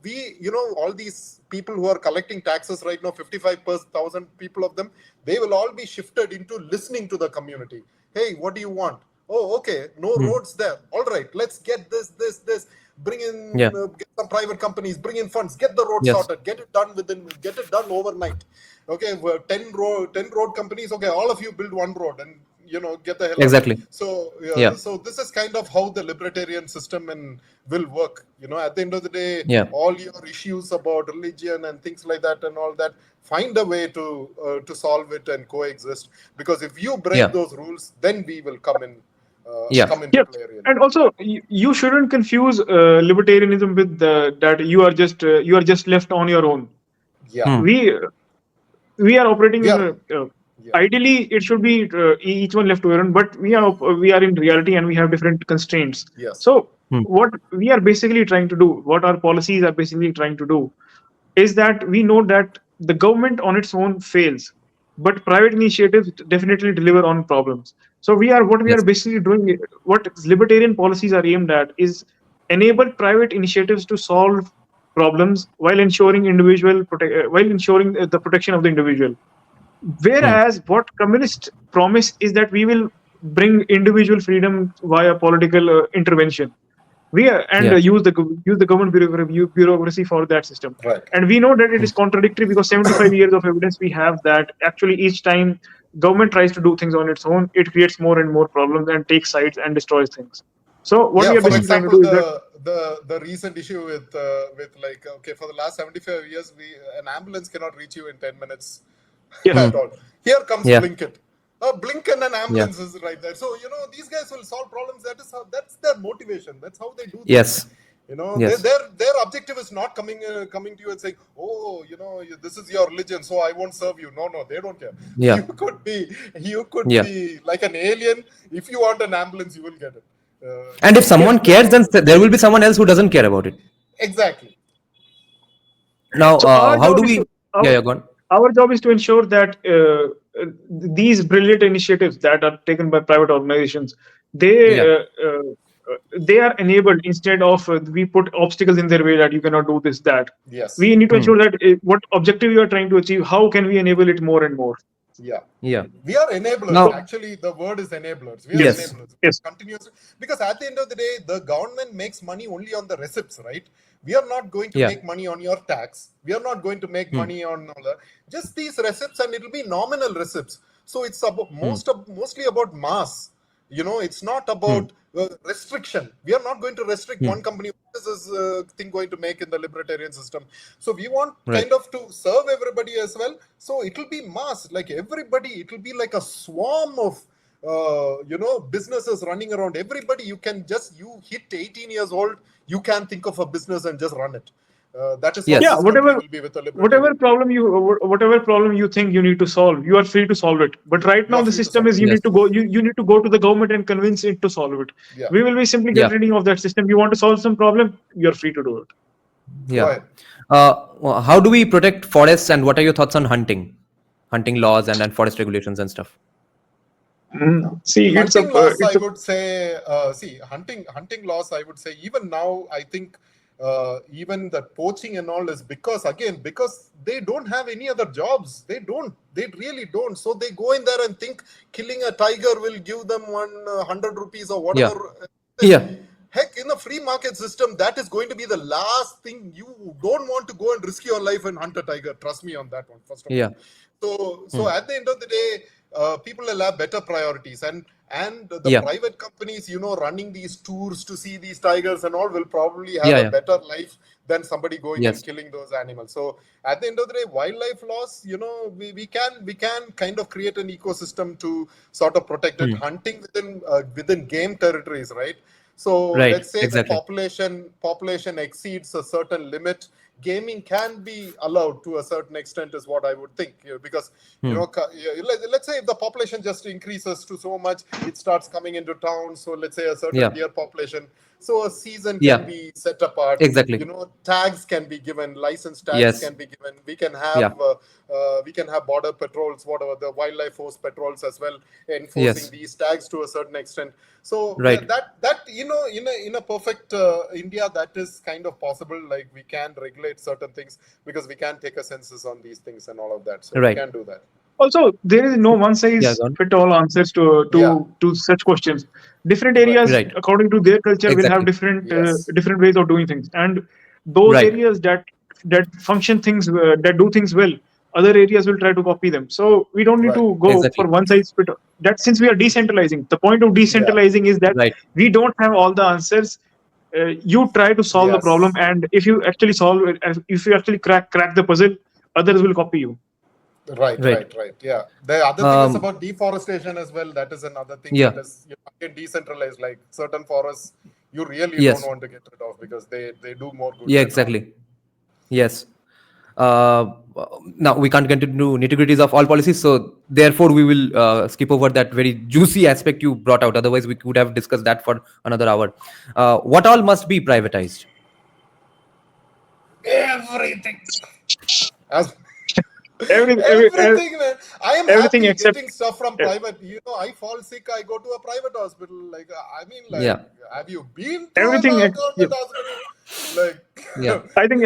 all these people who are collecting taxes right now, 55,000 people of them, they will all be shifted into listening to the community. Hey, what do you want? Oh, okay, no roads there. All right, let's get this. Bring in
Yeah.
get some private companies, bring in funds, get the road
Yes.
sorted, get it done overnight. Okay, 10 road companies. Okay, all of you build one road and get the hell
Exactly.
out. So
Yeah.
so this is kind of how the libertarian system will work. At the end of the day,
Yeah.
all your issues about religion and things like that and all that, find a way to solve it and coexist. Because if you break
Yeah.
those rules, then we will come in.
Yeah.
Come into
Yes,
play really.
and also you shouldn't confuse libertarianism with that you are just left on your own.
Yeah.
We are operating
We
in
are. Yeah.
ideally it should be each one left to their own, but we are in reality and we have different constraints.
Yes.
So what we are basically trying to do, what our policies are basically trying to do, is that we know that the government on its own fails, but private initiatives definitely deliver on problems. So what we
Yes.
are basically doing, what libertarian policies are aimed at, is enable private initiatives to solve problems while ensuring the protection of the individual. Whereas what communists promise is that we will bring individual freedom via political intervention. We are, and
Yeah.
use the government bureaucracy for that system.
Right.
And we know that it is contradictory because 75 years of evidence we have that actually each time government tries to do things on its own, it creates more and more problems and takes sides and destroys things. So what
Yeah,
we are
for
basically trying to
example,
do is that
the recent issue with like, okay, for the last 75 years, an ambulance cannot reach you in 10 minutes
yes,
at all. Here comes
Yeah.
Blinkit. Blink and an ambulance is right there. So these guys will solve problems. That's their motivation. That's how they do things.
Yes. Yes.
Their objective is not coming to you and saying, oh, this is your religion, so I won't serve you. No, they don't care.
Yeah.
You could
Yeah.
be like an alien. If you want an ambulance, you will get it.
And if someone cares, then there will be someone else who doesn't care about it.
Exactly.
Now,
so our
how
job
do
is
we?
to,
Yeah, go on.
our job is to ensure that these brilliant initiatives that are taken by private organizations, they
Yeah.
they are enabled instead of we put obstacles in their way that you cannot do this, that.
Yes.
We need to ensure that what objective you are trying to achieve, how can we enable it more and more?
Yeah.
Yeah.
We are enablers.
Now-
Actually, the word is enablers. We are
Yes.
enablers.
Yes.
Continuously. Because at the end of the day, the government makes money only on the receipts, right? We are not going to
Yeah.
make money on your tax. We are not going to make money on all just these receipts, and it'll be nominal receipts. So it's about mostly about mass. It's not about restriction. We are not going to restrict one company. What is this thing going to make in the libertarian system? So we want kind of to serve everybody as well. So it will be mass, like everybody. It will be like a swarm of businesses running around. Everybody, you hit 18 years old, you can think of a business and just run it. That is
Yes.
what
Yeah,
this country will be with a libertarian.
whatever problem you think you need to solve, you are free to solve it. But right now the system is you
Yes.
need to go you need to go to the government and convince it to solve it.
Yeah.
We will be simply
Yeah.
getting rid of that system. You want to solve some problem, you are free to do it.
Go ahead.
How do we protect forests, and what are your thoughts on hunting laws and forest regulations and stuff?
See,
Hunting laws, I would say, hunting laws, I would say, even now, I think even the poaching and all is because they don't have any other jobs. They really don't. So they go in there and think killing a tiger will give them 100 rupees or whatever.
Yeah.
Heck, in a free market system, that is going to be the last thing. You don't want to go and risk your life and hunt a tiger. Trust me on that one, first of all. So at the end of the day, people will have better priorities, and the private companies, running these tours to see these tigers and all will probably have a better life than somebody going and killing those animals. So at the end of the day, wildlife laws, we can kind of create an ecosystem to sort of protect it. Hunting within game territories, right? So let's say the population exceeds a certain limit, gaming can be allowed to a certain extent, is what I would think. Because let's say if the population just increases to so much, it starts coming into town. So let's say a certain deer population. So a season can be set apart.
Exactly.
Tags can be given, license tags can be given. We can have border patrols, whatever, the wildlife force patrols as well, enforcing these tags to a certain extent. So that in a perfect India, that is kind of possible. Like we can regulate certain things because we can take a census on these things and all of that. So we can do that.
Also, there is no one size fit all answers to such questions. Different areas, according to their culture, will have different ways of doing things, and those areas that function things that do things well, other areas will try to copy them. So we don't need to go for one size fit all. That since we are decentralizing, the point of decentralizing is that we don't have all the answers. You try to solve the problem, and if you actually solve it, if you actually crack the puzzle, others will copy you.
Right. Yeah. The other thing is about deforestation as well. That is another thing that is decentralized. Like certain forests, you really don't want to get rid of because they do more good.
Yeah, exactly. Yes. Now we can't get into nitty-gritties of all policies, so therefore we will skip over that very juicy aspect you brought out. Otherwise, we could have discussed that for another hour. What all must be privatized?
Everything.
Everything,
man. I am
everything
happy
except
getting stuff from private. I fall sick, I go to a private hospital. Like, have you been to
everything
a government hospital? Like,
I think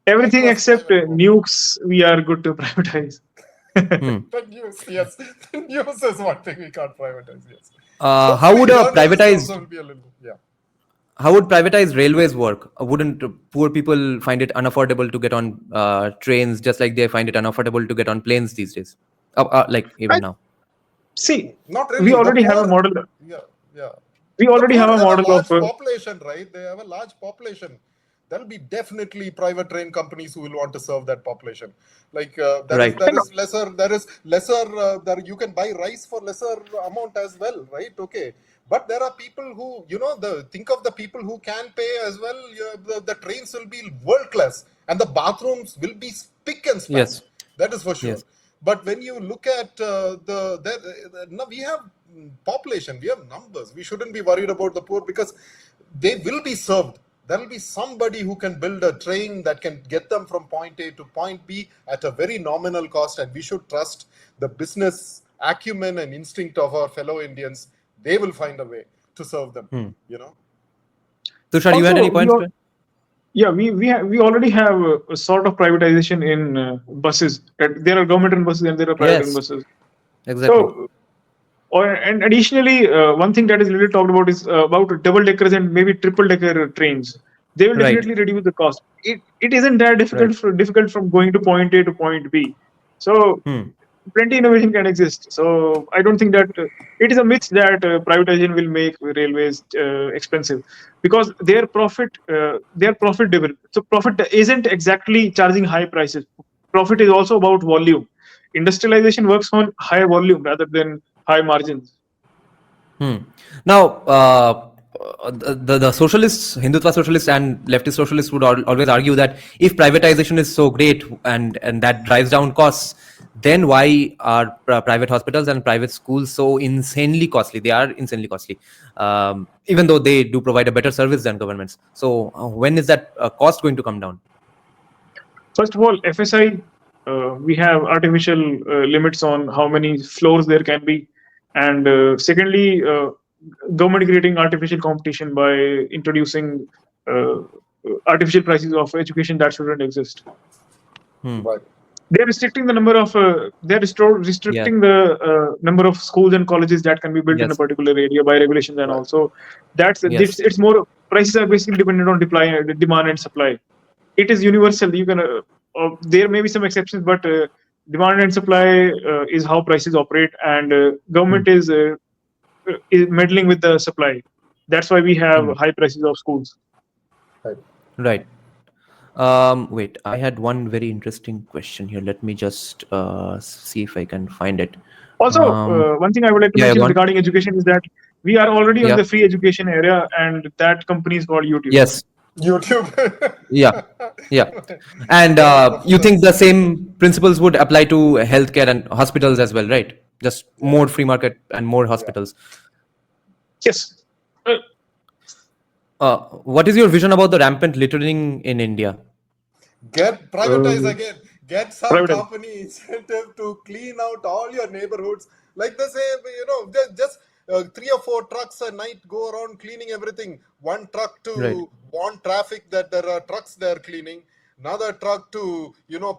everything except nukes, we are good to privatize.
The news, yes. The news is one thing we can't privatize, yes.
How would a privatized...
Yeah.
How would privatized railways work? Wouldn't poor people find it unaffordable to get on trains, just like they find it unaffordable to get on planes these days? Like even now.
See,
not really.
We already have a model.
Yeah.
We already have a model
of population, right? They have a large population. There'll be definitely private train companies who will want to serve that population. Like there is lesser. There you can buy rice for lesser amount as well, right? Okay. But there are people who, think of the people who can pay as well. The trains will be world class and the bathrooms will be spick and span.
Yes.
That is for sure.
Yes.
But when you look at now we have population, we have numbers. We shouldn't be worried about the poor because they will be served. There will be somebody who can build a train that can get them from point A to point B at a very nominal cost. And we should trust the business acumen and instinct of our fellow Indians. They will find a way to serve them. You know.
Tushar, you had any points?
Yeah, we already have a sort of privatization in buses. There are government-run buses and there are private-run buses.
Exactly.
So, and additionally, one thing that is little talked about is about double-deckers and maybe triple-decker trains. They will definitely reduce the cost. It isn't that difficult from going to point A to point B. So plenty innovation can exist. So I don't think that it is a myth that privatization will make railways expensive, because they're profit driven. So profit isn't exactly charging high prices. Profit is also about volume. Industrialization works on high volume rather than high margins.
Now, the socialists, Hindutva socialists and leftist socialists would always argue that if privatization is so great and that drives down costs, then why are private hospitals and private schools so insanely costly? They are insanely costly, even though they do provide a better service than governments. So when is that cost going to come down?
First of all, FSI, we have artificial limits on how many floors there can be. And secondly, government creating artificial competition by introducing artificial prices of education that shouldn't exist.
Right.
They're restricting the number of the number of schools and colleges that can be built in a particular area by regulations, and also it's more, prices are basically dependent on demand and supply. It is universal. You can there may be some exceptions, but demand and supply is how prices operate, and government is meddling with the supply. That's why we have high prices of schools.
Right. Wait, I had one very interesting question here. Let me just see if I can find it.
Also, one thing I would like to mention regarding education is that we are already on the free education area, and that company is called YouTube.
Yes.
YouTube.
Yeah. And you think the same principles would apply to healthcare and hospitals as well, right? Just more free market and more hospitals.
Yes.
What is your vision about the rampant littering in India?
Get privatize again. Get some company incentive to clean out all your neighborhoods. Like they say, just 3 or 4 trucks a night go around cleaning everything. One truck to warn traffic that there are trucks there cleaning. Another truck to,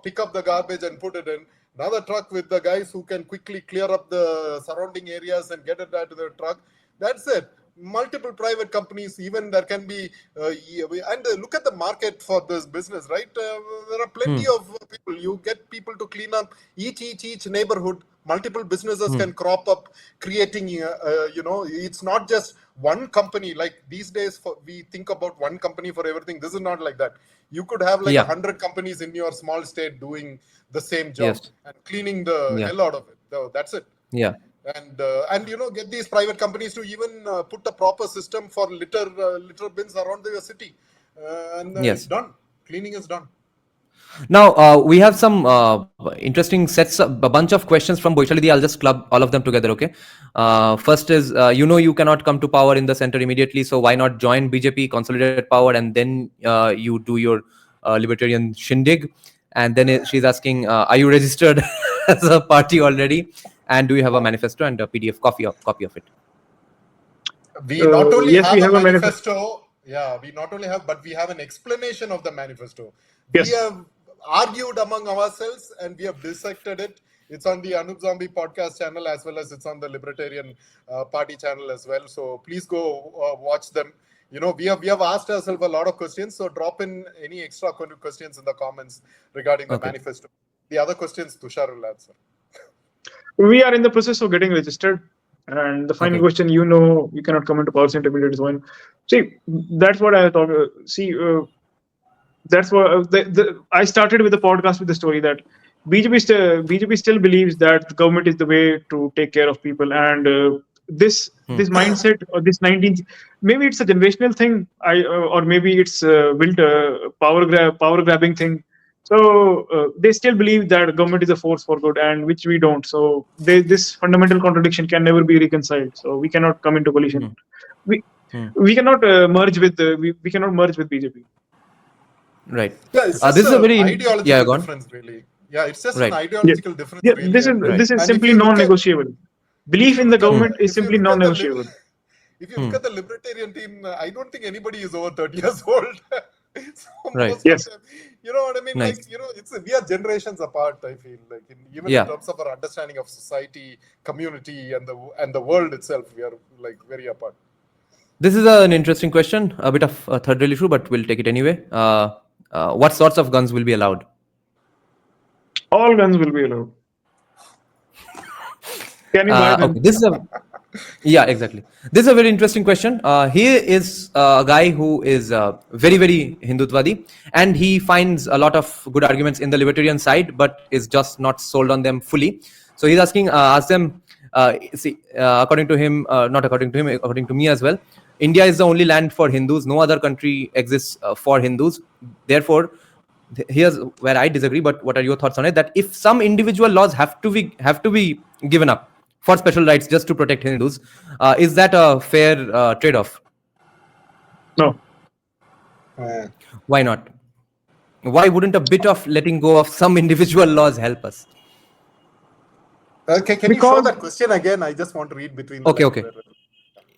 pick up the garbage and put it in. Another truck with the guys who can quickly clear up the surrounding areas and get it out to the truck. That's it. Multiple private companies, even there can be, and look at the market for this business, right? There are plenty of people. You get people to clean up each neighborhood. Multiple businesses can crop up, creating, it's not just one company. Like these days, we think about one company for everything. This is not like that. You could have 100 companies in your small state doing the same job and cleaning the hell out of it. So that's it.
Yeah.
And get these private companies to even put a proper system for litter bins around the city, and it's done. Cleaning is done.
Now we have some interesting sets, a bunch of questions from Boishalidi. I'll just club all of them together. Okay. First is you cannot come to power in the center immediately, so why not join BJP, consolidate power, and then you do your libertarian shindig? And then she's asking, are you registered as a party already? And do you have a manifesto and a PDF copy of it?
We not only have a manifesto. We not only have, but we have an explanation of the manifesto. Yes. We have argued among ourselves and we have dissected it. It's on the Anoop Zombie podcast channel as well as it's on the Libertarian Party channel as well. So please go watch them. We have asked ourselves a lot of questions. So drop in any extra questions in the comments regarding the manifesto. The other questions Tushar will answer.
We are in the process of getting registered, and the final question, you cannot come into power center immediately. When that's what I thought. That's what I started with the podcast with the story that BJP still believes that the government is the way to take care of people, and this mindset or this 19th, maybe it's a generational thing, or maybe it's built a power grabbing thing. So they still believe that government is a force for good, and which we don't. So this fundamental contradiction can never be reconciled. So we cannot come into coalition. We cannot merge with we cannot merge with BJP.
Right.
Yeah, it's
this is a very
ideological difference, really. Yeah, it's just an ideological difference. Really.
This is simply non-negotiable. Belief in the government is simply non-negotiable.
If you look at the Libertarian team, I don't think anybody is over 30 years old. So
Right.
most
Yes.
of them, you know what I mean?
Nice.
Like, you know, we are generations apart, I feel. Like, even
Yeah.
in terms of our understanding of society, community, and the world itself, we are like very apart.
This is an interesting question, a bit of a third rail issue, but we'll take it anyway. What sorts of guns will be allowed?
All guns will be allowed. Can you buy them?
Okay, this is a yeah, exactly. This is a very interesting question. He is a guy who is very, very Hindutvadi, and he finds a lot of good arguments in the libertarian side, but is just not sold on them fully. So he's asking, ask them. According to him, not according to him, according to me as well, India is the only land for Hindus. No other country exists for Hindus. Therefore, here's where I disagree. But what are your thoughts on it? That if some individual laws have to be given up for special rights just to protect Hindus, is that a fair trade-off?
No.
Why not? Why wouldn't a bit of letting go of some individual laws help us?
Okay, can you show that question again? I just want to read between the
Okay.
lines.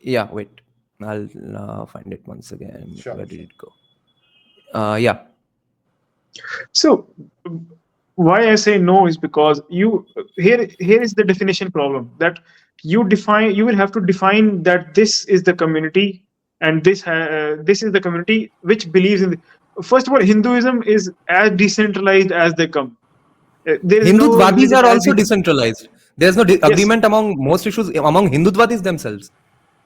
Yeah, wait. I'll find it once again.
Sure,
Where did it go? Yeah.
So why I say no is because here is the definition problem, that you will have to define that this is the community, and this is the community which believes in first of all, Hinduism is as decentralized as they come. There is no
Hindutvadis
religion
are
as
also decentralized. There's no agreement among most issues among Hindutvadis themselves.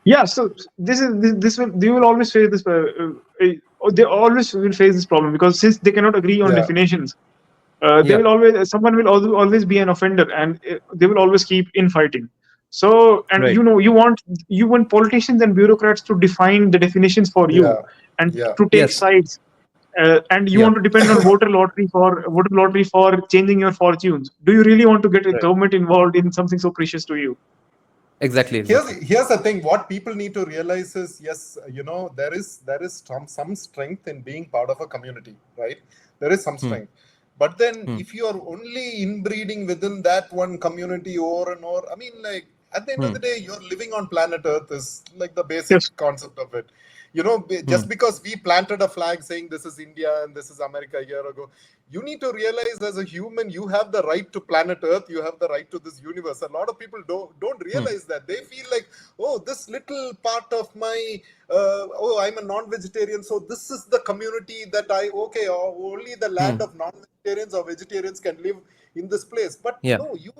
Yeah, so they will always face this. They always will face this problem, because since they cannot agree on definitions, they will always, someone will always be an offender, and they will always keep infighting. So, and
Right.
you want politicians and bureaucrats to define the definitions for you, and to take sides. And you want to depend on voter lottery for changing your fortunes. Do you really want to get a government involved in something so precious to you?
Exactly.
Here's the thing. What people need to realize is, yes, there is some strength in being part of a community, right? There is some strength. But then if you are only inbreeding within that one community over and over, I mean, like, at the end of the day, you're living on planet Earth is like the basic concept of it. Just because we planted a flag saying this is India and this is America a year ago, you need to realize as a human, you have the right to planet Earth. You have the right to this universe. A lot of people don't realize that. They feel like, oh, this little part of my, I'm a non-vegetarian, so this is the community that only the land of non-vegetarians or vegetarians can live in this place. But no, you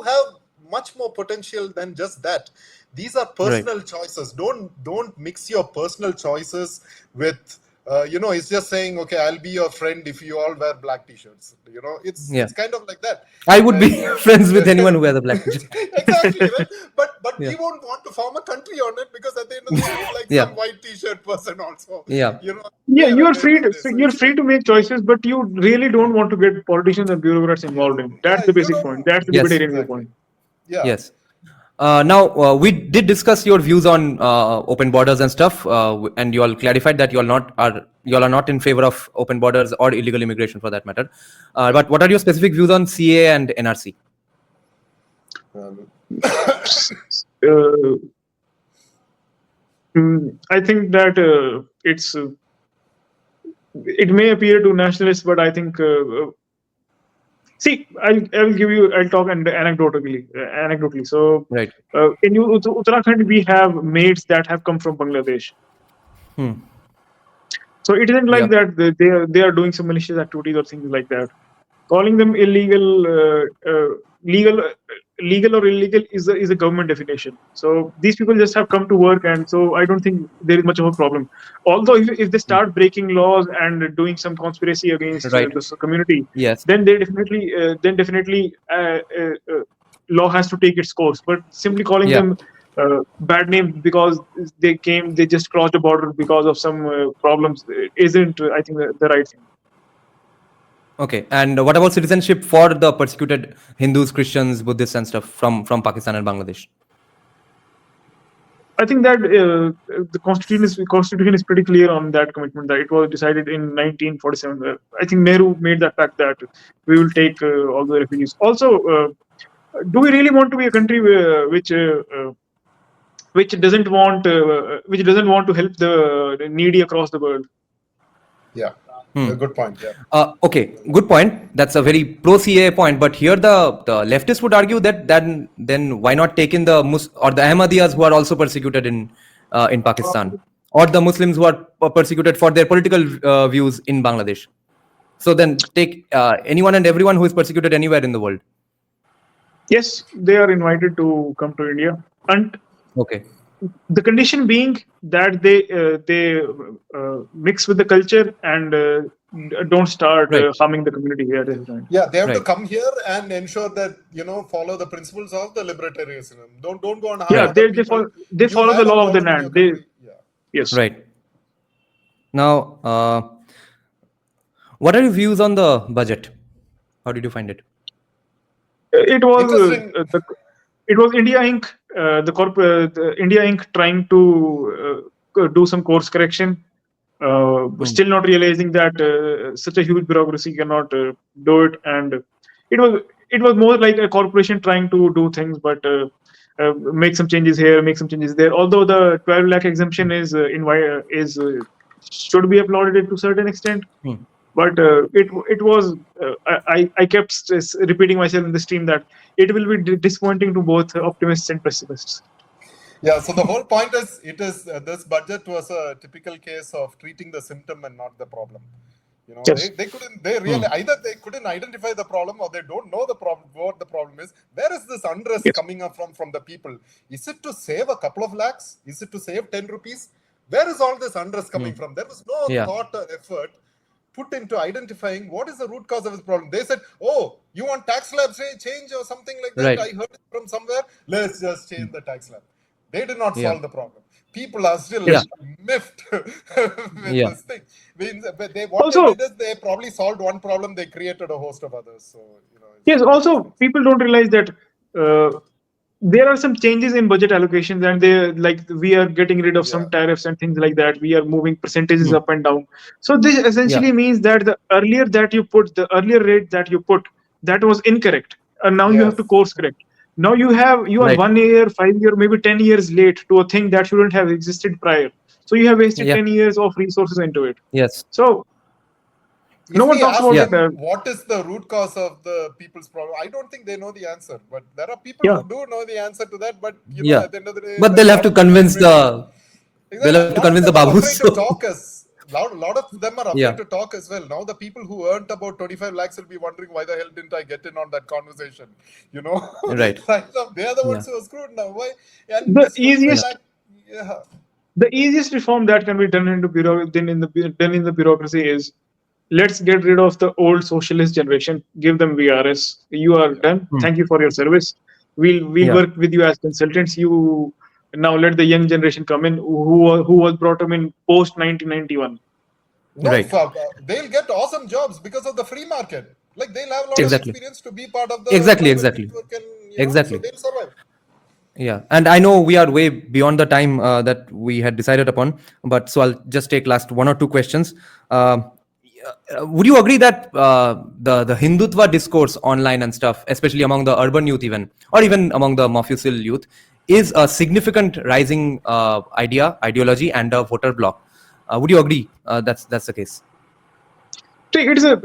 have much more potential than just that. These are personal choices. Don't mix your personal choices with it's just saying, okay, I'll be your friend if you all wear black t-shirts. It's kind of like that.
I would be friends with anyone who wears a black t-shirt.
Exactly, right? But we won't want to form a country on it, because at the end of the day, we like some white t-shirt person also.
You're free to make choices, but you really don't want to get politicians and bureaucrats involved in. That's the basic point. That's the libertarian viewpoint.
Yes. Now, we did discuss your views on open borders and stuff, and you all clarified that you all are not in favor of open borders or illegal immigration for that matter. But what are your specific views on CA and NRC?
I think that it may appear to nationalists, but I think. See, I'll talk anecdotally. So, in Uttarakhand, we have maids that have come from Bangladesh. So it isn't like that they are doing some malicious activities or things like that. Calling them illegal, legal or illegal is a government definition. So these people just have come to work, and so I don't think there is much of a problem. Although if they start breaking laws and doing some conspiracy against the community, then definitely law has to take its course. But simply calling them bad names because they just crossed the border because of some problems isn't, I think, the right thing.
Okay, and what about citizenship for the persecuted Hindus, Christians, Buddhists and stuff from Pakistan and Bangladesh?
I think that the constitution is pretty clear on that commitment, that it was decided in 1947. I think Nehru made that fact that we will take all the refugees. Also, do we really want to be a country which which doesn't want to help the needy across the world.
Yeah, a good point. Yeah.
Okay, good point. That's a very pro CAA point. But here the leftists would argue that then why not take in the or the Ahmadiyas who are also persecuted in Pakistan, or the Muslims who are persecuted for their political views in Bangladesh. So then take anyone and everyone who is persecuted anywhere in the world.
Yes, they are invited to come to India, and
Okay.
the condition being that they mix with the culture and don't start
Right.
harming the community here.
Yeah, they have to
Right.
come here and ensure that follow the principles of the libertarianism. Don't go and harm
Yeah,
other
they
people.
they
You
follow the
had a
law of the
problem in your
land. They
country. Yeah.
yes.
Right. Now, what are your views on the budget? How did you find it?
It was
Interesting.
it was India Inc. The India Inc. trying to do some course correction, still not realizing that such a huge bureaucracy cannot do it, and it was more like a corporation trying to do things, but make some changes here, make some changes there. Although the 12 lakh exemption is should be applauded to a certain extent. But it was I kept repeating myself in the stream that it will be disappointing to both optimists and pessimists.
Yeah, so the whole point is this budget was a typical case of treating the symptom and not the problem.
Yes.
They really either they couldn't identify the problem or they don't know the problem, what the problem is. Where is this unrest
Yes.
coming up from the people? Is it to save a couple of lakhs? Is it to save 10 rupees? Where is all this unrest coming from? There was no thought or effort put into identifying what is the root cause of this problem. They said, oh, you want tax slab change or something like that?
Right.
I heard it from somewhere. Let's just change the tax slab. They did not solve the problem. People are still miffed with this thing. What they did is they probably solved one problem, they created a host of others. So,
yes, also people don't realize that there are some changes in budget allocations, and they like we are getting rid of some tariffs and things like that. We are moving percentages up and down. So this essentially means that the earlier rate that you put, that was incorrect, and now you have to course correct. Now you are 1 year, 5 year, maybe 10 years late to a thing that shouldn't have existed prior. So you have wasted 10 years of resources into it.
Yes.
So no one talks about
what is the root cause of the people's problem. I don't think they know the answer, but there are people who do know the answer to that. But at the end of the day,
but they'll have to convince the babus.
To talk us. Lot of them are afraid to talk as well. Now the people who earned about 25 lakhs will be wondering why the hell didn't I get in on that conversation?
Right.
They are the ones who are screwed now. Why?
And the easiest reform that can be done in the bureaucracy is, let's get rid of the old socialist generation. Give them VRS. You are done. Thank you for your service. We'll work with you as consultants. You now let the young generation come in who was brought up in post 1991.
They'll get awesome jobs because of the free market. Like they'll have a lot of experience to be part of the
exactly.
So they'll survive.
Yeah, and I know we are way beyond the time that we had decided upon, but so I'll just take last one or two questions. Would you agree that the Hindutva discourse online and stuff, especially among the urban youth or even among the Mofussil youth, is a significant rising ideology and a voter bloc? Would you agree that's the case?
It's a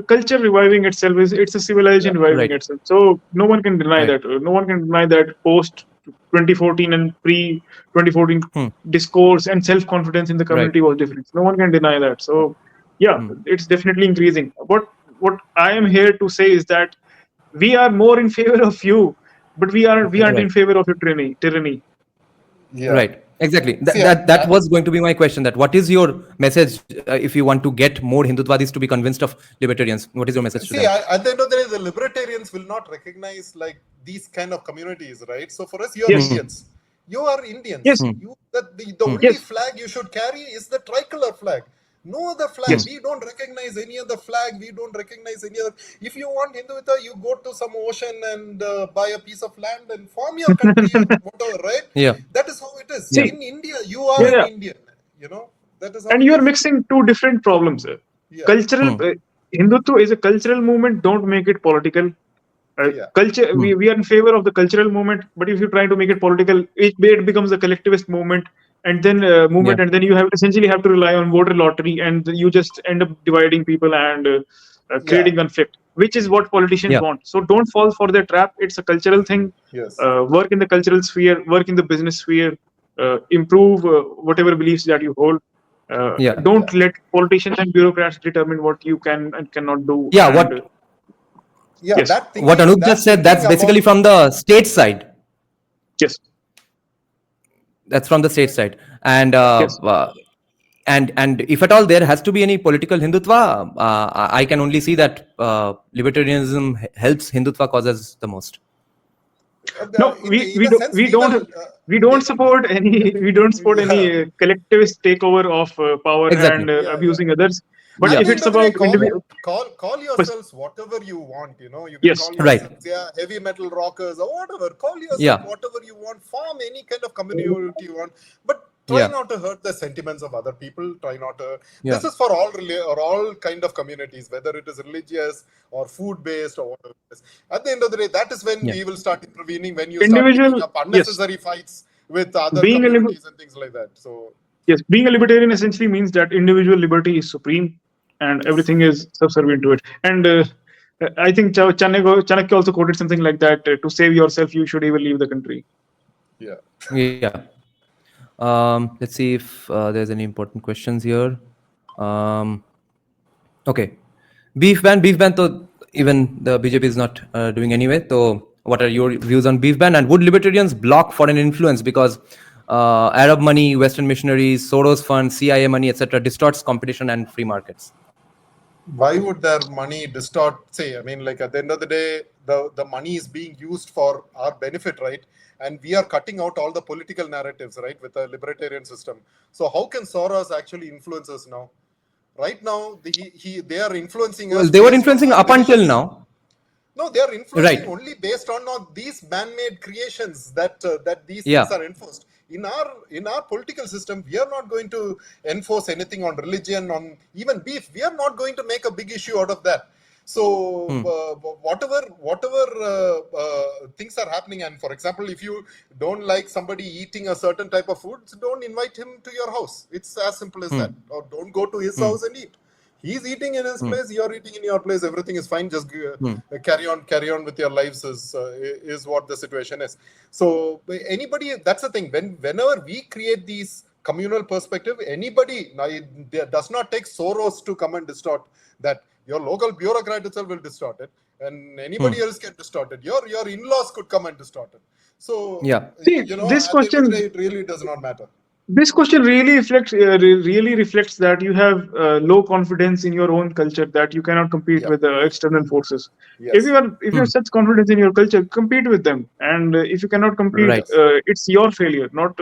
culture reviving itself. It's a civilization reviving itself. So no one can deny that. No one can deny that post 2014 and pre 2014 discourse and self confidence in the community was different. No one can deny that. So it's definitely increasing. What I am here to say is that we are more in favor of you, but we aren't in favor of your tyranny.
Yeah.
Right. Exactly. That was going to be my question. That what is your message if you want to get more Hindutvadis to be convinced of libertarians? What is your message to them?
At the end of the day, the libertarians will not recognize like these kind of communities, right? So for us, you are Indians. You are Indians.
Yes.
The only flag you should carry is the tricolor flag. No other flag.
Yes.
We don't recognize any other flag. We don't recognize any other. If you want Hindutva, you go to some ocean and buy a piece of land and form your country and whatever, right?
Yeah.
That is how it is.
Yeah.
In India, you are an Indian. That is how
and you are mixing two different problems. Cultural Hindutva is a cultural movement. Don't make it political. Culture. We are in favor of the cultural movement, but if you try to make it political, it becomes a collectivist movement, and then movement, and then you have essentially have to rely on voter lottery, and you just end up dividing people and creating conflict, which is what politicians want. So don't fall for their trap. It's a cultural thing.
Yes.
Work in the cultural sphere, work in the business sphere, improve whatever beliefs that you hold. Don't let politicians and bureaucrats determine what you can and cannot do. Yes.
That thinking,
what Anoop just said, that's basically from the state side.
Yes.
That's from the state side. And
Yes.
and if at all there has to be any political Hindutva, I can only see that libertarianism helps Hindutva causes the most.
No, we don't support any any collectivist takeover of power and abusing others. But if it's about individual,
call yourselves whatever you want, you know, you can call yourselves heavy metal rockers or whatever. Call yourself whatever you want. Form any kind of community you want, but try not to hurt the sentiments of other people. Try not to. This is for all kind of communities, whether it is religious or food based or whatever it is. At the end of the day, that is when we will start intervening. When you start picking up unnecessary fights with other communities and things like that. So
yes, being a libertarian essentially means that individual liberty is supreme, and everything is subservient to it. And I think Chanakya also quoted something like that: "To save yourself, you should even leave the country."
Yeah. Let's see if there's any important questions here. Okay, beef ban. So even the BJP is not doing anyway. So what are your views on beef ban? And would libertarians block foreign influence because Arab money, Western missionaries, Soros funds, CIA money, etc., distorts competition and free markets?
Why would their money distort? I mean, like at the end of the day, the money is being used for our benefit, right? And we are cutting out all the political narratives, right, with the libertarian system. So how can Soros actually influence us now? Right now, they are influencing us.
Well, they were influencing up until now.
No, they are influencing only based on these man-made creations that these things are enforced. In our political system, we are not going to enforce anything on religion, on even beef. We are not going to make a big issue out of that. So whatever things are happening, and for example, if you don't like somebody eating a certain type of food, don't invite him to your house. It's as simple as that. Or don't go to his house and eat. He's eating in his place, you're eating in your place, everything is fine, just carry on with your lives is what the situation is. So anybody, that's the thing, whenever we create these communal perspective, anybody, now it does not take Soros to come and distort that. Your local bureaucrat itself will distort it, and anybody else can distort it. Your in-laws could come and distort it. So
see, this question,
it really does not matter.
This question really reflects that you have low confidence in your own culture, that you cannot compete with external forces. If you have such confidence in your culture, compete with them. And if you cannot compete, it's your failure, not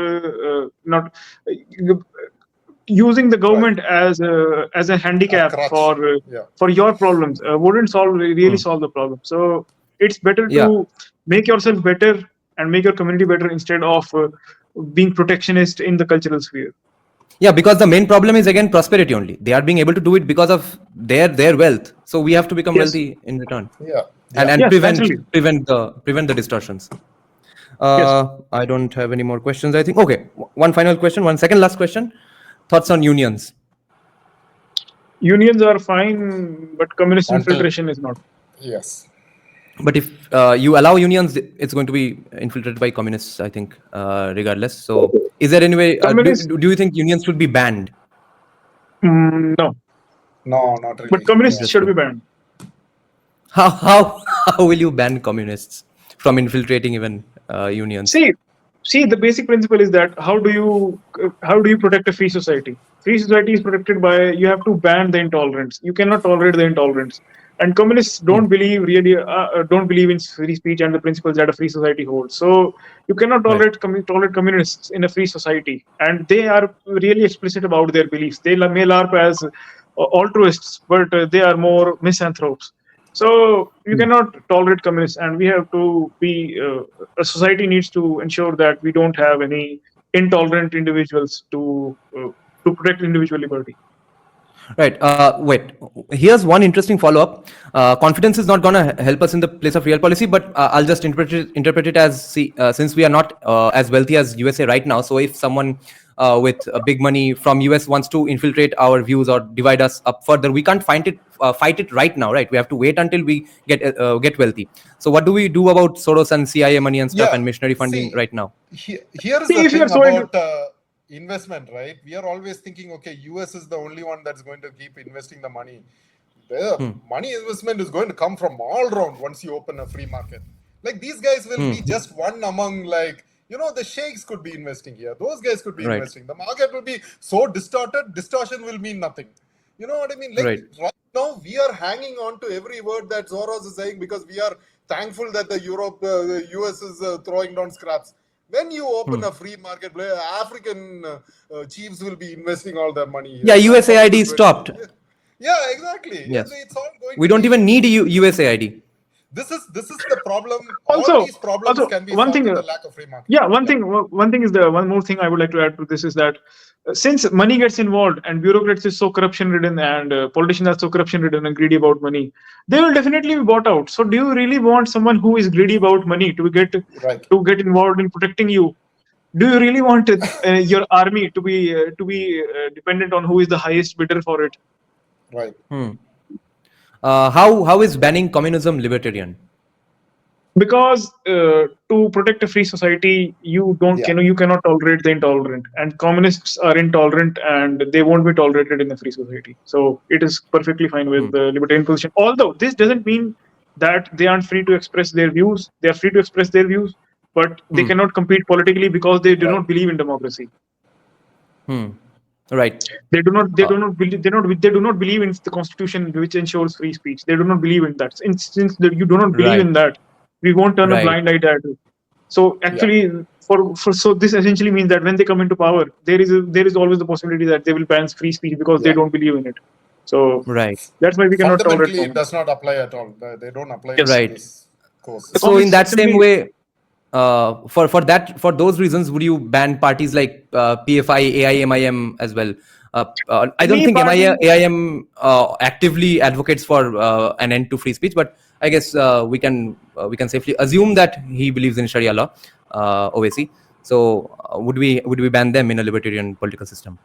using the government as a handicap for your problems wouldn't really solve the problem. So it's better to make yourself better and make your community better instead of being protectionist in the cultural sphere.
Yeah, because the main problem is again prosperity only. They are being able to do it because of their wealth. So we have to become wealthy in return. And prevent the distortions. I don't have any more questions, I think. Okay, one final question, one second last question. Thoughts on unions?
Unions are fine, but communist infiltration is not.
Yes.
But if you allow unions, it's going to be infiltrated by communists, I think, regardless. So is there any way, do you think unions should be banned?
No.
No, not really.
But communists should be banned.
How will you ban communists from infiltrating even unions?
See, the basic principle is that how do you protect a free society? Free society is protected by, you have to ban the intolerance. You cannot tolerate the intolerance. And communists don't believe in free speech and the principles that a free society holds. So you cannot tolerate communists in a free society. And they are really explicit about their beliefs. They may LARP as altruists, but they are more misanthropes. So you cannot tolerate communists, and we have to be. A society needs to ensure that we don't have any intolerant individuals to protect individual liberty.
Right. Wait. Here's one interesting follow-up. Confidence is not going to help us in the place of real policy, but I'll just interpret it as since we are not as wealthy as USA right now. So if someone with big money from US wants to infiltrate our views or divide us up further, we can't fight it right now, right? We have to wait until we get wealthy. So what do we do about Soros and CIA money and stuff
Yeah.
and missionary funding
See,
right now?
here is
See,
the
if you are
thing
so into
about investment, right? We are always thinking, okay, US is the only one that's going to keep investing the money. The money investment is going to come from all around once you open a free market. Like these guys will be just one among, like, the sheikhs could be investing here. Those guys could be
Right.
investing. The market will be so distorted. Distortion will mean nothing. You know what I mean? Like
Right.
right now, we are hanging on to every word that Soros is saying because we are thankful that the US is throwing down scraps. When you open a free market, African chiefs will be investing all their money here.
Yeah,
That's how it
USAID
is going to
stopped.
be. Yeah, exactly.
Yes.
It's all going
We
to
don't
be.
even need USAID.
This is the problem. All
also
these problems can be
one
solved
thing.
with the lack of free market.
Yeah, one thing is the one more thing I would like to add to this is that since money gets involved and bureaucrats is so corruption ridden and politicians are so corruption ridden and greedy about money, they will definitely be bought out. So do you really want someone who is greedy about money
Right.
to get involved in protecting you? Do you really want your army to be dependent on who is the highest bidder for it?
Right.
How is banning communism libertarian?
Because to protect a free society
Yeah.
you cannot tolerate the intolerant, and communists are intolerant and they won't be tolerated in a free society. So it is perfectly fine with the libertarian position, although this doesn't mean that they aren't free to express their views. They are free to express their views, but they cannot compete politically because they do
Right.
not believe in democracy.
Right.
They do not believe in the constitution which ensures free speech. They do not believe in that. Since you do not believe
Right.
in that, we won't turn a
Right.
blind eye to it. So actually, so this essentially means that when they come into power, there is always the possibility that they will ban free speech because they
Yeah.
don't believe in it. So
Right.
that's why we cannot tolerate
Fundamentally, it
communism.
does not apply at all. They don't apply
Yes.
to
Right.
this course.
The
So in that
communists
same
simply
way, for those reasons, would you ban parties like PFI, AIMIM as well? I don't
any
think
party.
AIM actively advocates for an end to free speech, but I guess we can safely assume that he believes in Sharia law, OAC. So would we ban them in a libertarian political system?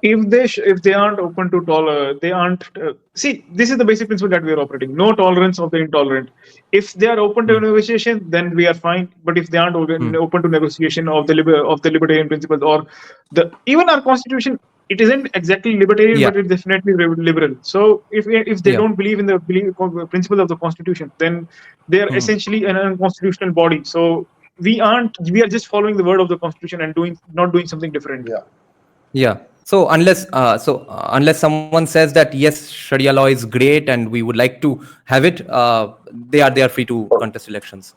If they aren't open to they aren't see, this is the basic principle that we are operating: no tolerance of the intolerant. If they are open to negotiation, then we are fine. But if they aren't open to negotiation of the libertarian principles, or the even our constitution, it isn't exactly libertarian,
Yeah.
but it's definitely liberal. So if they
Yeah.
don't believe in the principles of the constitution, then they are essentially an unconstitutional body. So we are just following the word of the constitution and not doing something different.
Yeah.
Yeah. So unless someone says that yes, Sharia law is great and we would like to have it, they are free to contest elections.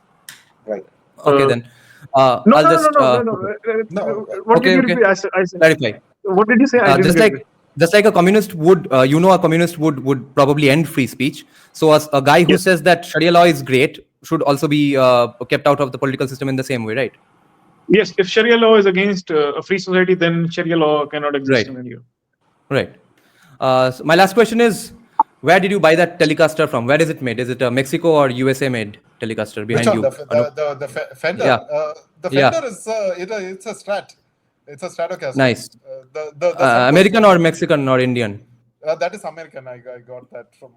Right.
Okay, then.
No,
I'll
no,
just
no, no, no,
okay.
no.
No.
What did
Okay,
you
okay.
repeat? I said,
Clarify.
what did you say? I didn't get it.
Just like a communist would, a communist would probably end free speech. So as a guy who
Yes.
says that Sharia law is great should also be kept out of the political system in the same way, right?
Yes, if Sharia law is against a free society, then Sharia law cannot exist
Right.
in India.
Right. So my last question is, where did you buy that Telecaster from? Where is it made? Is it a Mexico or USA made Telecaster
Which
behind
one?
you?
The Fender.
Yeah.
The
Yeah.
Fender is it's a Strat. It's a Stratocaster.
Nice.
The front
American
was,
or Mexican or Indian?
that is American. I got that from.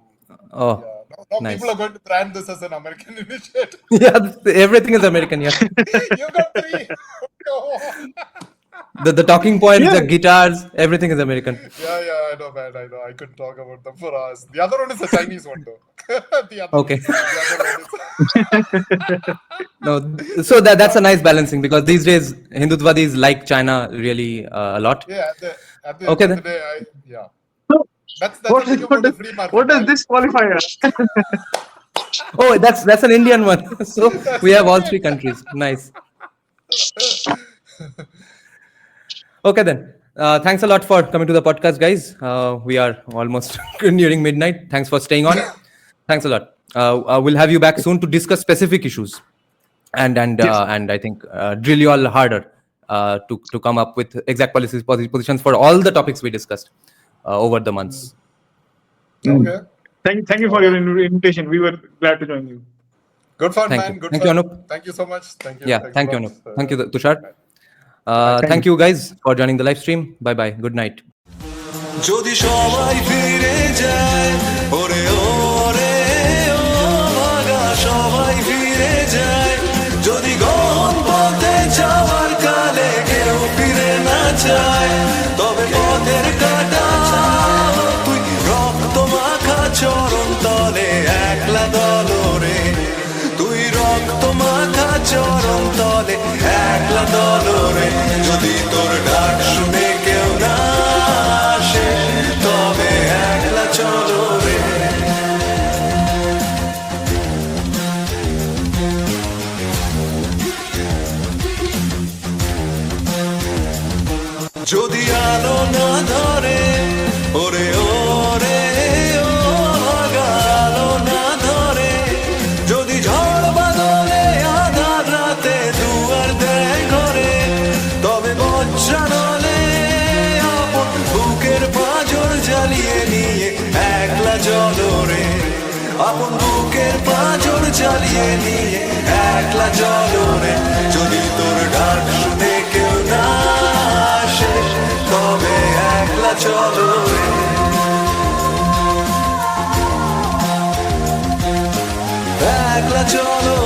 Oh,
Yeah. Now
nice.
people are going to brand this as an American initiative.
Yeah, everything is American. Yeah.
You got three.
The talking points,
Yeah.
the guitars, everything is American.
Yeah, I know, man. I know. I couldn't talk about them for hours. The other one is a Chinese one, though.
Okay.
The other one is.
No, so that's a nice balancing because these days Hindutvadis like China really a lot.
Yeah, at the
Okay,
end of the
then.
day, yeah.
So,
That's
what
the thing
is-
about the free market.
what does this qualify as?
Oh, that's an Indian one. So we have all three countries. Nice. Okay, then. Thanks a lot for coming to the podcast, guys. We are almost nearing midnight. Thanks for staying on. Thanks a lot. We'll have you back soon to discuss specific issues and I think drill you all harder to come up with exact positions for all the topics we discussed over the months.
Okay.
Thank you for your invitation. We were glad to join you.
Good fun,
Thank
man.
you.
Good
Thank you,
fun.
Anoop.
Thank you so much. Thank you.
Yeah,
Thanks
thank
a
you,
lot.
Anoop. Thank you, Tushar.
Thank
Thank you guys for joining the live stream. Bye bye. Good night.
যদি সবাই ফিরে যায় ওরে ওরে ও ভাগা সবাই ফিরে যায় যদি গহন পথে যাওয়ার কালে কেউ ফিরে না যায় তবে পথের কাটা তুই রক্ত মাখা চরণ তলে একলা দলরে তুই রক্ত মাখা চরণ তলে একলা দলরে যদি তোর ডাক শুনে কেউ না আসে তবে একলা চলো রে যদি আলো না ধরে ওরে ওরে ও ভাগা আলো না ধরে যদি ঝড় বাদলে আধার রাতে দুয়ার দেয় ঘরে তবে বজ্রানলে আপন বুকের পাঁজর জ্বালিয়ে নিয়ে একলা জলরে আপন বুকের পাঁজর জ্বালিয়ে নিয়ে একলা জলরে যদি তোর ডাক শুনে কেউ না আসে তবে একলা চলো রে একলা চলো